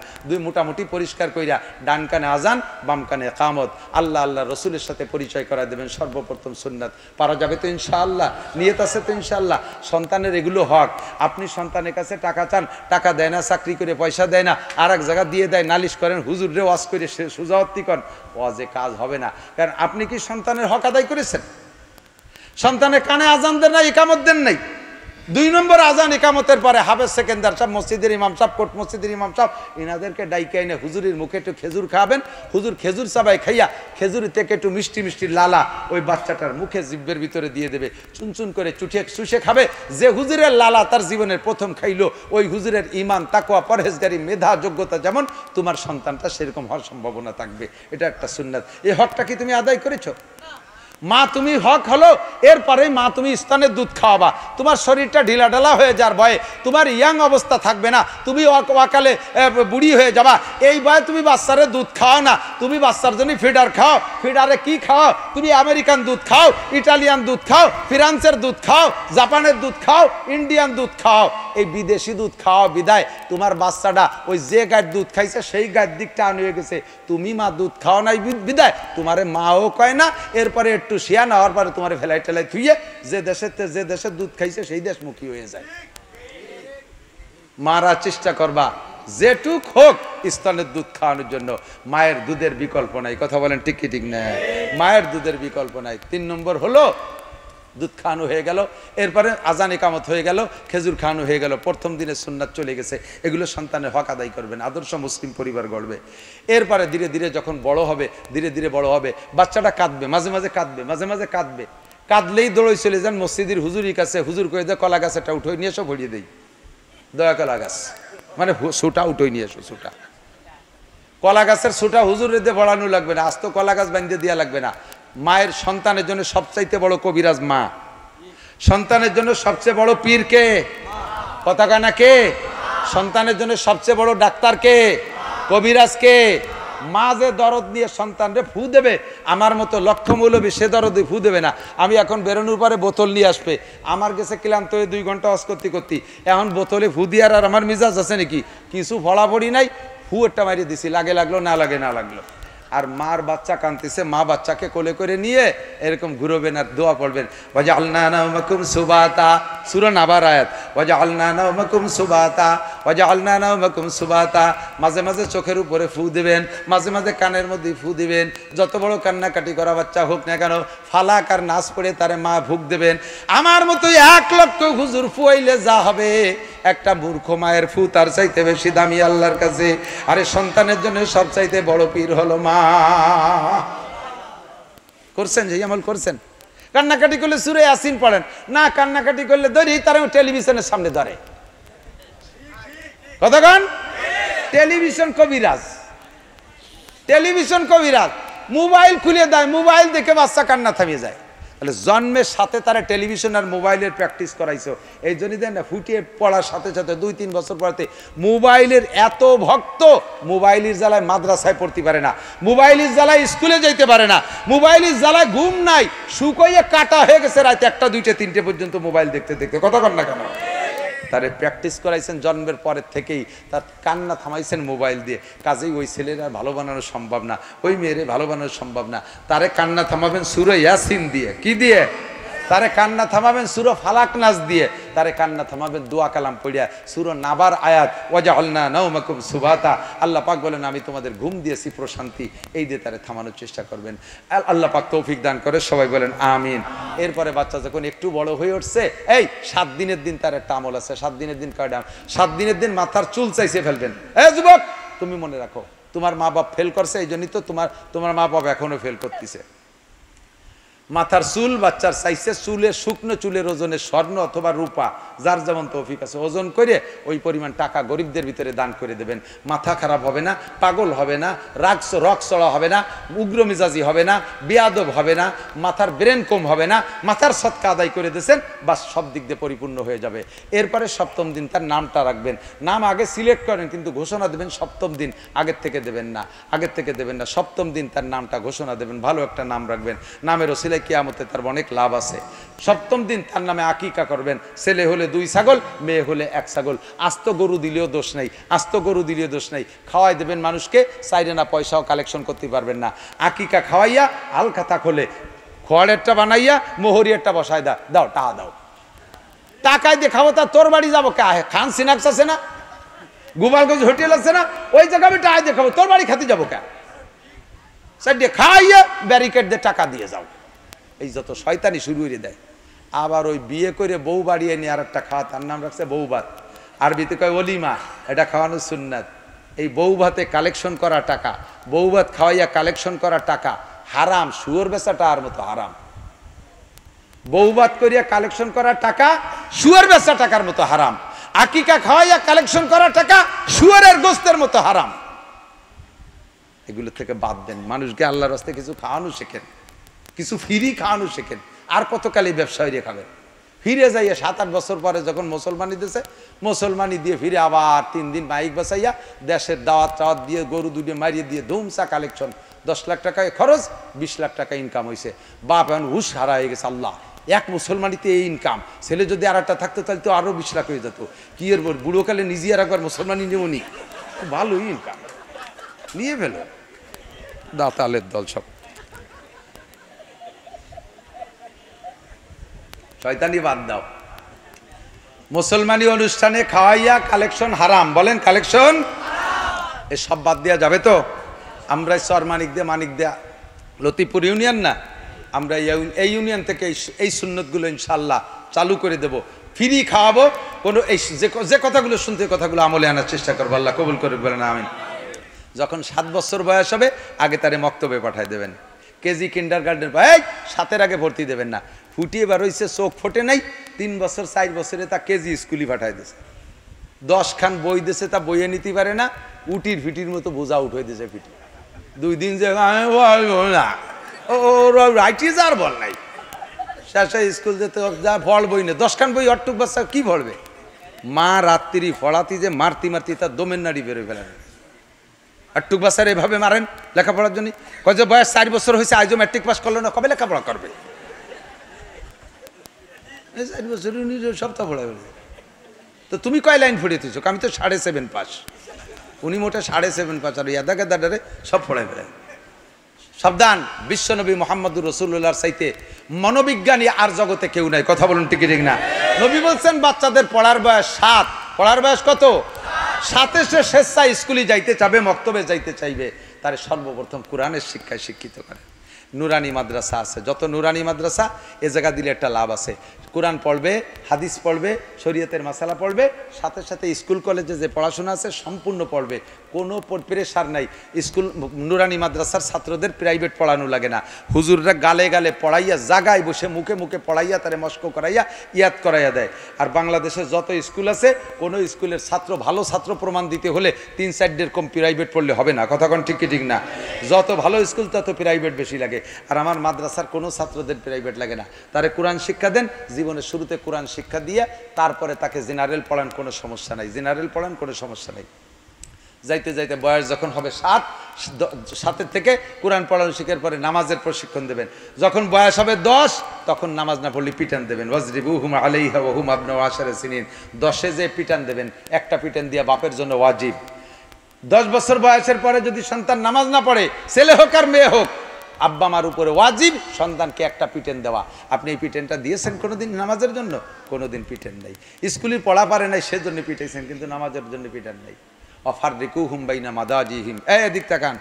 মোটামুটি পরিষ্কার করিয়া ডান কানে আজান বাম কানে কামত, আল্লাহ আল্লাহ রসুলের সাথে পরিচয় করাই দেবেন। সর্বপ্রথম সুন্নাত পারা যাবে তো ইনশাআল্লাহ? নিয়ত আছে তো ইনশাআল্লাহ? সন্তানের এগুলো হক। আপনি সন্তানের কাছে টাকা চান, টাকা দেয় না, চাকরি করে পয়সা দেয় না, আর এক জায়গা দিয়ে দেয়, নালিশ করেন, হুজুরে ওয়াজ করে সুজাওয়াতি করেন, ওয়াজে কাজ হবে না। কারণ আপনি কি সন্তানের হক আদায় করেছেন? সন্তানের কানে আজান দেন না, ইকামত দেন নাই। 2 নম্বর আজান ইকামতের পরে হাফেজ সেকেন্দার সাহেব, মসজিদের ইমাম সাহেব, কোট মসজিদের ইমাম সাহেব, এনাদেরকে ডাইকে এনে হুজুরের মুখে একটু খেজুর খাবেন। হুজুর খেজুর চাবাই খাইয়া খেজুর থেকে একটু মিষ্টি মিষ্টি লালা ওই বাচ্চাটার মুখে জিব্বের ভিতরে দিয়ে দেবে, চুনচুন করে চুষে খাবে। যে হুজুরের লালা তার জীবনের প্রথম খাইলো, ওই হুজুরের ইমান তাকওয়া পরহেজগারি মেধা যোগ্যতা যেমন, তোমার সন্তানটা সেরকম হওয়ার সম্ভাবনা থাকবে। এটা একটা সুন্নাত। এই হকটা কি তুমি আদায় করেছো? মা তুমি হক হলো, এরপরে মা তুমি স্তনের দুধ খাওয়াবা। তোমার শরীরটা ঢিলাঢালা হয়ে যাওয়ার ভয়ে, তোমার ইয়াং অবস্থা থাকবে না, তুমি অকালে বুড়ি হয়ে যাবা, এই ভয়ে তুমি বাচ্চারে দুধ খাও না। তুমি বাচ্চার জন্য ফিডার খাও। ফিডারে কি খাও? তুমি আমেরিকান দুধ খাও, ইটালিয়ান দুধ খাও, ফ্রান্সের দুধ খাও, জাপানের দুধ খাও, ইন্ডিয়ান দুধ খাও। এই বিদেশি দুধ খাওয়া বিদায় তোমার বাচ্চাটা ওই যে গায়ের দুধ খাইছে সেই গায়ের দিকটা আন হয়ে গেছে। তুমি মা দুধ খাও নাই বিদায় তোমারে মাও কয় না। এরপরে একটু শিয়া না হওয়ার পরে তোমার ফেলাই টেলাই থুইয়ে যে দেশের দুধ খাইছে সেই দেশমুখী হয়ে যায়। মারা চেষ্টা করবা যেটুক হোক স্তনের দুধ খাওয়ানোর জন্য। মায়ের দুধের বিকল্প নাই, কথা বলেন ঠিক কি ঠিক না? মায়ের দুধের বিকল্প নাই। 3 নম্বর হলো দুধ খাওয়ানো হয়ে গেল, এরপরে আজান ইকামত হয়ে গেল, খেজুর খাওয়ানো হয়ে গেল, প্রথম দিনের সুন্নাত চলে গেছে। এগুলো সন্তানের হক আদায় করবেন, আদর্শ মুসলিম পরিবার গড়বে। এরপরে ধীরে ধীরে যখন বড় হবে, ধীরে ধীরে বড় হবে, বাচ্চাটা কাঁদবে, মাঝে মাঝে কাঁদবে, মাঝে মাঝে কাঁদবে। কাঁদলেই দৌড়ই চলে যান মসজিদের হুজুরির কাছে, হুজুর কয়ে দেয় কলা গাছটা উঠে নিয়ে এসো, ভরিয়ে দেই। দয়া কলা গাছ মানে সুটা উঠে নিয়ে এসো, সুটা কলা গাছের সুটা হুজুরের দিয়ে বড়ানো লাগবে না, আস্ত কলা গাছ বাঁধিয়ে দেওয়া লাগবে না। মায়ের সন্তানের জন্য সবচাইতে বড় কবিরাজ মা। সন্তানের জন্য সবচেয়ে বড় পীর কে? কথা কয় না কে? সন্তানের জন্য সবচেয়ে বড় ডাক্তার কে? কবিরাজ কে? মা যে দরদ নিয়ে সন্তানরে ফু দেবে, আমার মতো লক্ষ মৌলবী সে দরদে ফু দেবে না। আমি এখন বেরোনোর পরে বোতল নিয়ে আসবে, আমার কাছে ক্লান্ত হয়ে 2 ঘন্টা ওয়াজ করতে এখন বোতলে ফু দিয়ার আর আমার মিজাজ আছে নাকি? কিছু ফড়াফড়ি নাই, ফু একটা মারিয়ে দিছি, লাগে লাগলো না লাগে না লাগলো। আর মার বাচ্চা কাঁদতেছে, মা বাচ্চাকে কোলে করে নিয়ে এরকম ঘুরবেন আর দোয়া পড়বেন, ওয়াজআলনা নাওমাকুম সুবাতা, সূরা নাবার আয়াত, ওয়াজআলনা নাওমাকুম সুবাতা, ওয়াজআলনা নাওমাকুম সুবাতা। মাঝে মাঝে চোখের উপরে ফু দিবেন, মাঝে মাঝে কানের মধ্যে ফু দিবেন। যত বড় কান্নাকাটি করা বাচ্চা হোক না কেন, ফালাক আর নাচ পড়ে তারে মা ভুক দেবেন। আমার মতো 1 লক্ষ হুজুর ফুয়াইলে যা হবে, একটা মূর্খ মায়ের ফু তার চাইতে বেশি দামি আল্লাহর কাছে। আরে সন্তানের জন্য সব চাইতে বড় পীর হলো মা। করছেন যে আমল করছেন? কান্নাকাটি করলে সূরা ইয়াসিন পড়েন না, কান্নাকাটি করলে ধরি তারা টেলিভিশনের সামনে ধরে। কতক্ষণ? টেলিভিশন কবিরাজ, টেলিভিশন কবিরাজ। মোবাইল খুলে দেয়, মোবাইল দেখে বাচ্চা কান্না থামিয়ে যায়। তাহলে জন্মের সাথে তারা টেলিভিশন আর মোবাইলের প্র্যাকটিস করাইছো, এই জন্যই দেন না ফুটিয়ে পড়ার সাথে সাথে 2-3 বছর পড়াতে মোবাইলের এত ভক্ত, মোবাইলের জ্বালায় মাদ্রাসায় পড়তে পারে না, মোবাইলের জ্বালায় স্কুলে যাইতে পারে না, মোবাইলের জ্বালায় ঘুম নাই, শুকাইয়ে কাটা হয়ে গেছে রাতে 1টা 2টা 3টে পর্যন্ত মোবাইল দেখতে দেখতে। কতক্ষণ না কেন? তারে প্র্যাকটিস করাইছেন জন্মের পরের থেকেই, তার কান্না থামাইছেন মোবাইল দিয়ে। কাজেই ওই ছেলেরা ভালো বানানো সম্ভব না, ওই মেয়েরে ভালো বানানো সম্ভব না। তারে কান্না থামাবেন সূরা ইয়াসিন দিয়ে। কি দিয়ে? তারে কান্না থামাবেন সূরা ফালাক নাস দিয়ে। তারে কান্না থামাবেন দোয়া কালাম পড়িয়া, সূরা নাবার আয়াত, ওয়াজআলনা নাওমাকুম সুবাতা। আল্লাহ পাক বলেন আমি তোমাদের ঘুম দিয়েছি প্রশান্তি, এই দিয়ে তারে থামানোর চেষ্টা করবেন। আল্লাহ পাক তৌফিক দান করে, সবাই বলেন আমিন। এরপরে বাচ্চা যখন একটু বড় হয়ে উঠছে, এই 7 দিনের দিন তার একটা আমল আছে। 7 দিনের দিন কয়টা? 7 দিনের দিন মাথার চুল চাইছে ফেলবেন। এই যুবক, তুমি মনে রাখো তোমার মা বাপ ফেল করছে, এই জন্যই তো তোমার মা বাপ এখনো ফেল করতেছে। মাথার চুল বাচ্চার চাইছে, চুলের শুকনো চুলের ওজনে স্বর্ণ অথবা রূপা, যার যেমন তৌফিক আছে, ওজন করে ওই পরিমাণ টাকা গরিবদের ভিতরে দান করে দেবেন। মাথা খারাপ হবে না, পাগল হবে না, রক চড়া হবে না, উগ্র মেজাজি হবে না, বেয়াদব হবে না, মাথার ব্রেন কম হবে না, মাথার সৎকা আদায় করে দিয়েছেন, বাস সব দিক দিয়ে পরিপূর্ণ হয়ে যাবে। এরপরে 7ম দিন তার নামটা রাখবেন। নাম আগে সিলেক্ট করেন, কিন্তু ঘোষণা দেবেন 7ম দিন, আগের থেকে দেবেন না, আগের থেকে দেবেন না। 7ম দিন তার নামটা ঘোষণা দেবেন, ভালো একটা নাম রাখবেন। নামের ওসিলায় কিয়ামতে তার অনেক লাভ আছে। 7ম দিন তার নামে আকিকা করবেন। ছেলে হলে 2 ছাগল, মেয়ে হলে 1 ছাগল। আস্ত গরু দিলেও দোষ নাই, আস্ত গরু দিলেও দোষ নাই। খাওয়াই দেবেন মানুষকে, চাইরে না পয়সাও কালেকশন করতে পারবেন না। আকিকা খাওয়াইয়া আলখাতা খোলে খোয়াড়েরটা বানাইয়া মোহরিয়ারটা বসায় দাও, টাকা দাও। টাকায় দিয়ে খাবো, তা তোর বাড়ি যাবো কে? খান সিনাক্স আছে না, গোপালগঞ্জ হোটেল আছে না, ওই জায়গায় আমি টাকা দিয়ে খাবো, তোর বাড়ি খাতে যাবো কে? সাইড খাইয়ে ব্যারিকেড দিয়ে টাকা দিয়ে যাও। এই যত শয়তানি শুরু করে দেয়। আবার ওই বিয়ে করে বউ বাড়িয়ে নিয়ে আর একটা খাওয়া, তার নাম রাখছে বউ ভাত, আরবিতে কয় অলিমা, এটা খাওয়ানোর সুন্নাত। এই বউ ভাতে কালেকশন করা টাকা, বউ ভাত খাওয়াইয়া কালেকশন করা টাকা হারাম। শুয়োর বেচাটা আর মতো হারাম। বউ ভাত করিয়া কালেকশন করা টাকা শুয়োর বেচা টাকার মতো হারাম। আকিকা খাওয়াইয়া কালেকশন করা টাকা শুয়োরের গোস্তের মতো হারাম। এগুলো থেকে বাদ দেন। মানুষকে আল্লাহর রাস্তায় কিছু খাওয়ানো শেখেন, কিছু ফিরি খাওয়ানো শেখেন। আর কতকালই ব্যবসায়ীরা খাবেন? ফিরে যাইয়া 7-8 বছর পরে যখন মুসলমানি দিয়েছে, মুসলমানি দিয়ে ফিরে আবার 3 দিন মাইক বাসাইয়া দেশের দাওয়াত টাওয়াত দিয়ে গরু দুটো মারিয়ে দিয়ে ধুমসা কালেকশন। 10 লাখ টাকায় খরচ, 20 লাখ টাকা ইনকাম হয়েছে। বাপ এখন হুশ হারা হয়ে গেছে। আল্লাহ, এক মুসলমানিতে এই ইনকাম। ছেলে যদি আর একটা থাকতো তাহলে তো আরো 20 লাখ হয়ে যেত। কি এর বুড়োকালে নিজে আর একবার মুসলমানি নেমনি, ভালোই ইনকাম নিয়ে ফেল। দাতালের দল সব শয়তানি বাদ দাও। মুসলমানি অনুষ্ঠানে খাওয়াইয়া কালেকশন হারাম। বলেন কালেকশন এসব বাদ দেওয়া যাবে তো? আমরা চর মানিক দেয়া লতিপুর ইউনিয়ন না, আমরা এই ইউনিয়ন থেকে এই সুন্নতগুলো ইনশাল্লাহ চালু করে দেব। ফ্রি খাওয়াবো। কোনো এই যে কথাগুলো শুনতে, কথাগুলো আমলে আনার চেষ্টা করবো। আল্লাহ কবুল করে বলেন আমিন। যখন 7 বছর বয়স হবে আগে তারে মক্তবে পাঠায় দেবেন। কেজি কিন্ডার গার্ডেন 7-এর আগে ভর্তি দেবেন না। ফুটিয়ে বার হয়েছে, চোখ ফোটে নাই, 3 বছর 4 বছরে তা কেজি স্কুলই পাঠায় দিয়েছে। 10 খান বই দিয়েছে, তা বইয়ে নিতে পারে না, উটির ফিটির মতো বোঝা উঠে দিয়েছে ফিটি। 2 দিন যে না ও রাইটিস আর বল নাই, শেষে স্কুল যেতে যা ফল বই নেই। 10 খান বই অট্টুক বাচ্চা কি পড়বে? মা রাত্রি ফড়াতি যে মারতি তার দমের নাড়ি বেরোয় ফেলেন। আটটুক বাচ্চার এভাবে মারেন লেখাপড়ার জন্য। কয় যে বয়স 4 বছর হয়েছে, আজও ম্যাট্রিক পাস করলো না, কবে লেখাপড়া করবে? 4 বছর সপ্তাহ পড়ায় বলে। তো তুমি কয় লাইন পড়িয়ে দিচ্ছ? আমি তো 7.5 পাস। উনি মোটে 7.5 পাস, আর ইয়াদা গাদারে সব পড়ায় ফেলেন। সাবধান, বিশ্বনবী মুহাম্মদুর রাসূলুল্লাহর চাইতে মনোবিজ্ঞানী আর জগতে কেউ নাই। কথা বলুন ঠিক ঠিক না? নবী বলছেন বাচ্চাদের পড়ার বয়স 7। পড়ার বয়স কত? 7 সে স্বেচ্ছায় স্কুলে যাইতে চাবে, মক্তবে যাইতে চাইবে, তার সর্বপ্রথম কোরআনের শিক্ষায় শিক্ষিত করে। নুরানি মাদ্রাসা আছে, যত নুরানি মাদ্রাসা এ জায়গা দিলে একটা লাভ আছে। কোরআন পড়বে, হাদিস পড়বে, শরীয়তের মাসালা পড়বে, সাথে সাথে স্কুল কলেজে যে পড়াশোনা আছে সম্পূর্ণ পড়বে, কোনো প্রেশার নাই। স্কুল নুরানি মাদ্রাসার ছাত্রদের প্রাইভেট পড়ানো লাগে না, হুজুররা গালে গালে পড়াইয়া, জাগায় বসে মুখে মুখে পড়াইয়া তারে মস্ক করাইয়া ইয়াদ করাইয়া দেয়। আর বাংলাদেশে যত স্কুল আছে, কোনো স্কুলের ছাত্র ভালো ছাত্র প্রমাণ দিতে হলে 3-4 কম প্রাইভেট পড়লে হবে না। কথা কোন ঠিক কি ঠিক না? যত ভালো স্কুল তত প্রাইভেট বেশি লাগে। আর আমার মাদ্রাসার কোনো ছাত্রদের প্রাইভেট লাগে না। তারে কোরআন শিক্ষা দেন, জীবনের শুরুতে কোরআন শিক্ষা দিয়ে তারপরে তাকে জেনারেল পড়ান, কোনো সমস্যা নাই। জেনারেল পড়ান, কোনো সমস্যা নাই। যাইতে যাইতে বয়স যখন হবে 7 থেকে কোরআন পড়ানো শিখার পরে নামাজের প্রশিক্ষণ দেবেন। যখন বয়স হবে 10 তখন নামাজ না পড়লে পিটান দেবেন। ওয়াজরিবুহুম আলাইহা ওয়া হুম আবনাউ 10 সিনিন। 10-এ যে পিটান দেবেন, একটা পিটান দিয়া বাপের জন্য ওয়াজিব। 10 বছর বয়সের পরে যদি সন্তান নামাজ না পড়ে, ছেলে হোক আর মেয়ে হোক, আব্বা মার উপরে ওয়াজিব সন্তানকে একটা পিটেন দেওয়া। আপনি এই পিটেনটা দিয়েছেন কোনোদিন নামাজের জন্য? কোনোদিন পিটেন নাই। স্কুলের পড়া পারে নাই সেজন্য পিটাইছেন, কিন্তু নামাজের জন্য পিটেন নাই। অফাররিকুহুম বাইনা মাদাজিহিম। এদিক তাকান।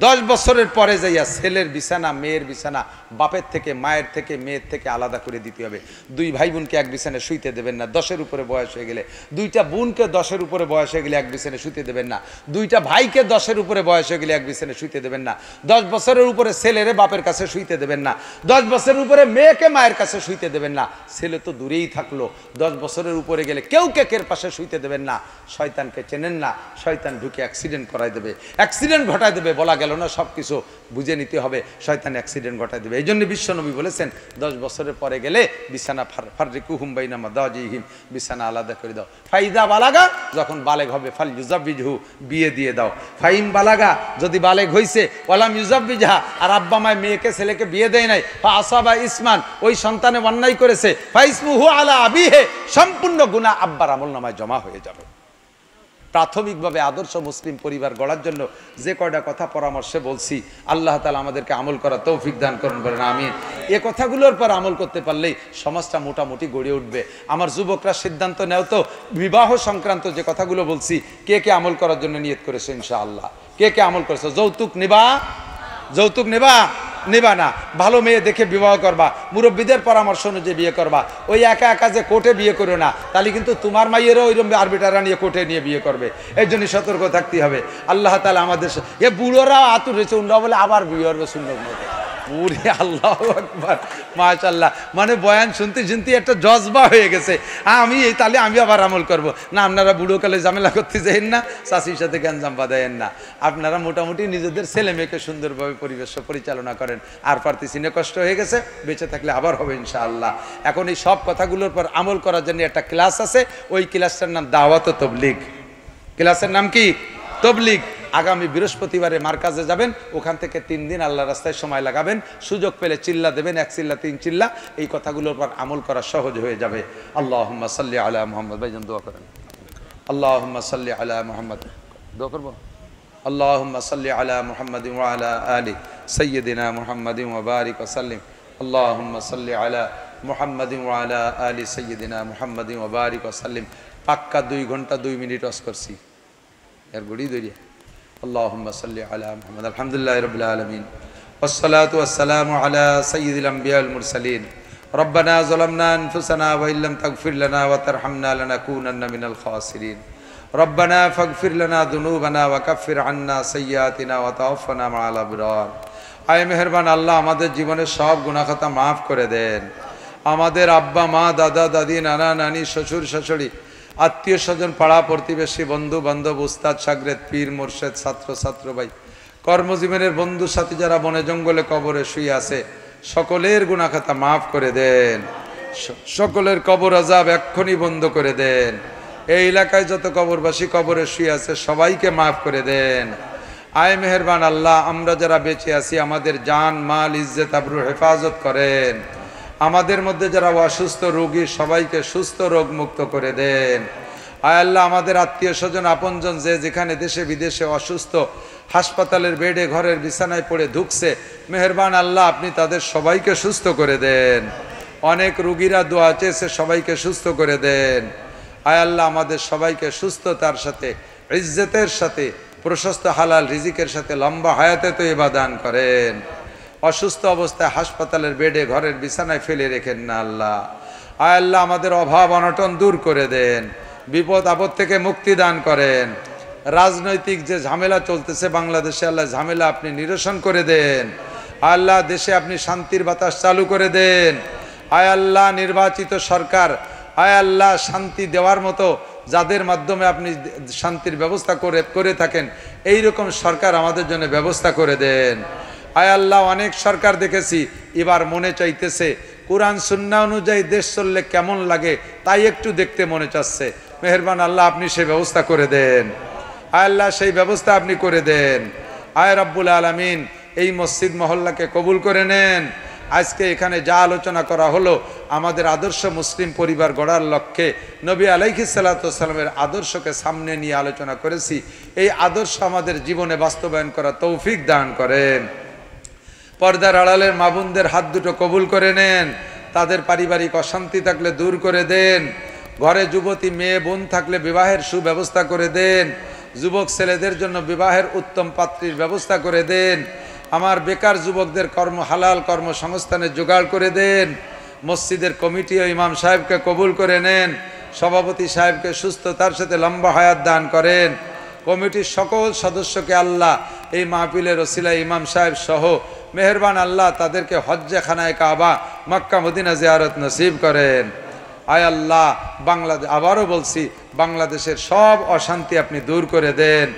10 বছরের পরে যাইয়া ছেলের বিছানা, মেয়ের বিছানা বাপের থেকে, মায়ের থেকে, মেয়ের থেকে আলাদা করে দিতে হবে। 2 ভাই বোনকে এক বিছানায় শুইতে দেবেন না 10-এর উপরে বয়স হয়ে গেলে। 2টা বোনকে 10-এর উপরে বয়স হয়ে গেলে এক বিছানায় শুইতে দেবেন না। 2টা ভাইকে 10-এর উপরে বয়স হয়ে গেলে এক বিছানায় শুইতে দেবেন না। 10 বছরের উপরে ছেলেরে বাপের কাছে শুইতে দেবেন না। 10 বছরের উপরে মেয়েকে মায়ের কাছে শুইতে দেবেন না। ছেলে তো দূরেই থাকলো, 10 বছরের উপরে গেলে কেউ কেকের পাশে শুইতে দেবেন না। শয়তানকে চেনেন না, শয়তান ঢুকে অ্যাক্সিডেন্ট করাই দেবে, অ্যাক্সিডেন্ট ঘটায় দেবে। বলা গেল না সব কিছু বুঝে নিতে হবে, শয়তান অ্যাক্সিডেন্ট ঘটায় দেবে। এই জন্য বিশ্বনবী বলেছেন 10 বছরের পরে গেলে বিছানা ফাররিকুহুম বাইনা মাদাজিহিম, বিছানা আলাদা করে দাও। ফাইদা বালাগা, যখন বালেগ হবে ফাল ইউজাবিজহু, বিয়ে দিয়ে দাও। ফাইম বালাগা, যদি বালেগ হইছে, ওয়ালাম ইউজাবিজহা, আর আব্বা মায় মেয়েকে ছেলেকে বিয়ে দেয় নাই, ফা আসাবা ইসমান, ওই সন্তানে অন্যায় করেছে, ফাইসমুহু আলা আবিহে, সম্পূর্ণ গুনাহ আব্বার আমলনামায় জমা হয়ে যাবে। প্রাথমিকভাবে আদর্শ মুসলিম পরিবার গড়ার জন্য যে কয়টা কথা পরামর্শে বলছি, আল্লাহ তাআলা আমাদেরকে আমল করার তৌফিক দান করুন, বলেন আমিন। এ কথাগুলোর পর আমল করতে পারলেই সমাজটা মোটামুটি গড়ে উঠবে। আমার যুবকরা সিদ্ধান্ত নেও তো, বিবাহ সংক্রান্ত যে কথাগুলো বলছি, কে কে আমল করার জন্য নিয়ত করেছে ইনশাআল্লাহ? কে কে আমল করেছে? যৌতুক নেবা? যৌতুক নেবা? নেবা না। ভালো মেয়ে দেখে বিবাহ করবা, মুরব্বীদের পরামর্শ অনুযায়ী বিয়ে করবা। ওই একা একা যে কোর্টে বিয়ে করো না, তাহলে কিন্তু তোমার মাইয়েরও ওইরকম আরবিটারা নিয়ে কোর্টে নিয়ে বিয়ে করবে। এই জন্য সতর্ক থাকতে হবে। আল্লাহ তাআলা আমাদের এ বুড়োরা আতুর হয়েছে, উন্ডা বলে আবার বিয়ে করবে সুন্দর মতো। পুরে আল্লাহু আকবার, মাশাআল্লাহ। মানে বয়ান শুনতে শুনতে একটা জজবা হয়ে গেছে, আমি এই তাহলে আমি আবার আমল করব না। আপনারা বুড়োকালে ঝামেলা করতে যাইেন না, চাষির সাথে গ্যাঞ্জাম বাঁধাইয়েন না। আপনারা মোটামুটি নিজেদের ছেলে মেয়েকে সুন্দরভাবে পরিবেশ পরিচালনা করেন। আর পারতেছি না, কষ্ট হয়ে গেছে, বেঁচে থাকলে আবার হবে ইনশাআল্লাহ। এখন এই সব কথাগুলোর পর আমল করার জন্য একটা ক্লাস আছে, ওই ক্লাসটার নাম দাওয়াত ও তবলিগ। ক্লাসের নাম কি? তবলিগ। আগামী বৃহস্পতিবারে মার্কাজে যাবেন, ওখান থেকে 3 দিন আল্লাহ রাস্তায় সময় লাগাবেন। সুযোগ পেলে চিল্লা দেবেন, 1 চিল্লা 3 চিল্লা, এই কথাগুলোর পর আমল করা সহজ হয়ে যাবে। আল্লাহুম্মা সাল্লি আলা মুহাম্মদ। ভাইজান দোয়া করেন। আল্লাহুম্মা সাল্লি আলা মুহাম্মদ। দোয়া করব। আল্লাহুম্মা সাল্লি আলা মুহাম্মাদিন ওয়া আলা আলি সাইয়্যিদিনা মুহাম্মাদিন ওয়া বারিক ওয়া সাল্লিম। আল্লাহুম্মা সাল্লি আলা মুহাম্মাদিন ওয়া আলা আলি সাইয়্যিদিনা মুহাম্মাদিন ওয়া বারিক ওয়া সাল্লিম। পাক্কা 2 ঘন্টা 2 মিনিট ওয়াজ করছি, এর গড়ি দরিয়া। اللهم صل على محمد. الحمد لله رب العالمين والصلاة والسلام على سيد الأنبياء والمرسلين. ربنا ظلمنا أنفسنا وإن لم تغفر لنا وترحمنا لنكونن من الخاسرين. ربنا فاغفر لنا ذنوبنا وكفر عنا سيئاتنا وتوفنا مع الأبرار. আয় মেহেরবান আল্লাহ, আমাদের জীবনের সব গুনাহ খাতা মাফ করে দেন। আমাদের আব্বা মা, দাদা দাদি, নানা নানি, শ্বশুর শাশুড়ি, আত্মীয় স্বজন, পাড়া প্রতিবেশী, বন্ধু বান্ধব, উস্তাদ শাগরেদ, পীর মোর্শেদ, ছাত্র ছাত্র ভাই, কর্মজীবনের বন্ধু সাথী যারা বনে জঙ্গলে কবরে শুয়ে আছে, সকলের গুনাহ খাতা মাফ করে দেন। সকলের কবর আযাব এক্ষুনি বন্ধ করে দেন। এই এলাকায় যত কবরবাসী কবরে শুয়ে আছে সবাইকে মাফ করে দেন। আয় মেহেরবান আল্লাহ, আমরা যারা বেঁচে আছি আমাদের জান মাল ইজ্জত আবরু হেফাজত করেন। আমাদের মধ্যে যারা অসুস্থ রোগী সবাইকে সুস্থ রোগ মুক্ত করে দেন। আয় আল্লাহ, আমাদের আত্মীয় স্বজন আপনজন যে যেখানে দেশে বিদেশে অসুস্থ, হাসপাতালের বেডে ঘরের বিছানায় পড়ে ধুকছে, মেহেরবান আল্লাহ আপনি তাদের সবাইকে সুস্থ করে দেন। অনেক রুগীরা দোয়া চেয়েছে, সবাইকে সুস্থ করে দেন। আয় আল্লাহ আমাদের সবাইকে সুস্থতার সাথে, ইজ্জতের সাথে, প্রশস্ত হালাল রিজিকের সাথে লম্বা হায়াতে তৈবা দান করেন। অসুস্থ অবস্থায় হাসপাতালের বেডে ঘরের বিছানায় ফেলে রেখেন না আল্লাহ। আয় আল্লাহ আমাদের অভাব অনটন দূর করে দেন, বিপদ আপদ থেকে মুক্তি দান করেন। রাজনৈতিক যে ঝামেলা চলতেছে বাংলাদেশে, আল্লাহ ঝামেলা আপনি নিরসন করে দেন। আল্লাহ দেশে আপনি শান্তির বাতাস চালু করে দেন। আয় আল্লাহ নির্বাচিত সরকার, আয় আল্লাহ শান্তি দেওয়ার মতো যাদের মাধ্যমে আপনি শান্তির ব্যবস্থা করে থাকেন, এই রকম সরকার আমাদের জন্য ব্যবস্থা করে দেন। আয় আল্লাহ অনেক সরকার দেখেছি, এবার মনে চাইতেছে কোরআন সুন্নাহ অনুযায়ী দেশ চললে কেমন লাগে তাই একটু দেখতে মনে চাচ্ছে। মেহেরবান আল্লাহ আপনি সেই ব্যবস্থা করে দেন। আয় আল্লাহ সেই ব্যবস্থা আপনি করে দেন। আয় রাব্বুল আলামিন এই মসজিদ মহল্লাকে কবুল করে নেন। আজকে এখানে যা আলোচনা করা হলো আমাদের আদর্শ মুসলিম পরিবার গড়ার লক্ষ্যে নবী আলাইহিস সালাতু ওয়াস সালামের আদর্শকে সামনে নিয়ে আলোচনা করেছি। এই আদর্শ আমাদের জীবনে বাস্তবায়ন করা তৌফিক দান করেন। পর্দার আড়ালের মা বোনদের হাত দুটো কবুল করে নেন। তাদের পারিবারিক অশান্তি থাকলে দূর করে দেন। ঘরে যুবতী মেয়ে বোন থাকলে বিবাহের সুব্যবস্থা করে দেন। যুবক ছেলেদের জন্য বিবাহের উত্তম পাত্রীর ব্যবস্থা করে দেন। আমার বেকার যুবকদের হালাল কর্মসংস্থানের জোগাড় করে দেন। মসজিদের কমিটি ও ইমাম সাহেবকে কবুল করে নেন। সভাপতি সাহেবকে সুস্থতার সাথে লম্বা হায়াত দান করেন। কমিটির সকল সদস্যকে আল্লাহ এই মাহফিলের ওসিলায় ইমাম সাহেব সহ মেহেরবান আল্লাহ তাদেরকে হজ্জে খানায় কাবা মক্কা মদিনা জিয়ারত নসিব করেন। আয় আল্লাহ বাংলাদেশ, আবারও বলছি, বাংলাদেশের সব অশান্তি আপনি দূর করে দেন,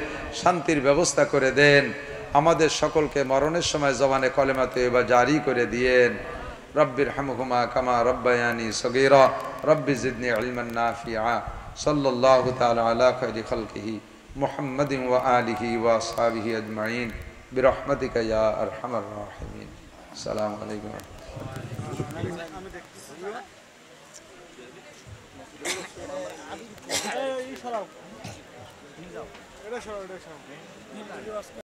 শান্তির ব্যবস্থা করে দেন। আমাদের সকলকে মরণের সময় জবানে কলেমা তয়্যিবা জারি করে দিয়েন। রব্বির হামহুমা কামা রব্বায়ানি সগীরা রব্বি জিদনি ইলমান নাফিআ। সাল্লাল্লাহু তাআলা আলা খায়রি খালকিহি মুহাম্মাদিন ওয়া আলিহি ওয়া আসহাবিহি আজমাইন বিরহমাতিকা ইয়া আরহামার রাহিমিন। আসসালামু আলাইকুম।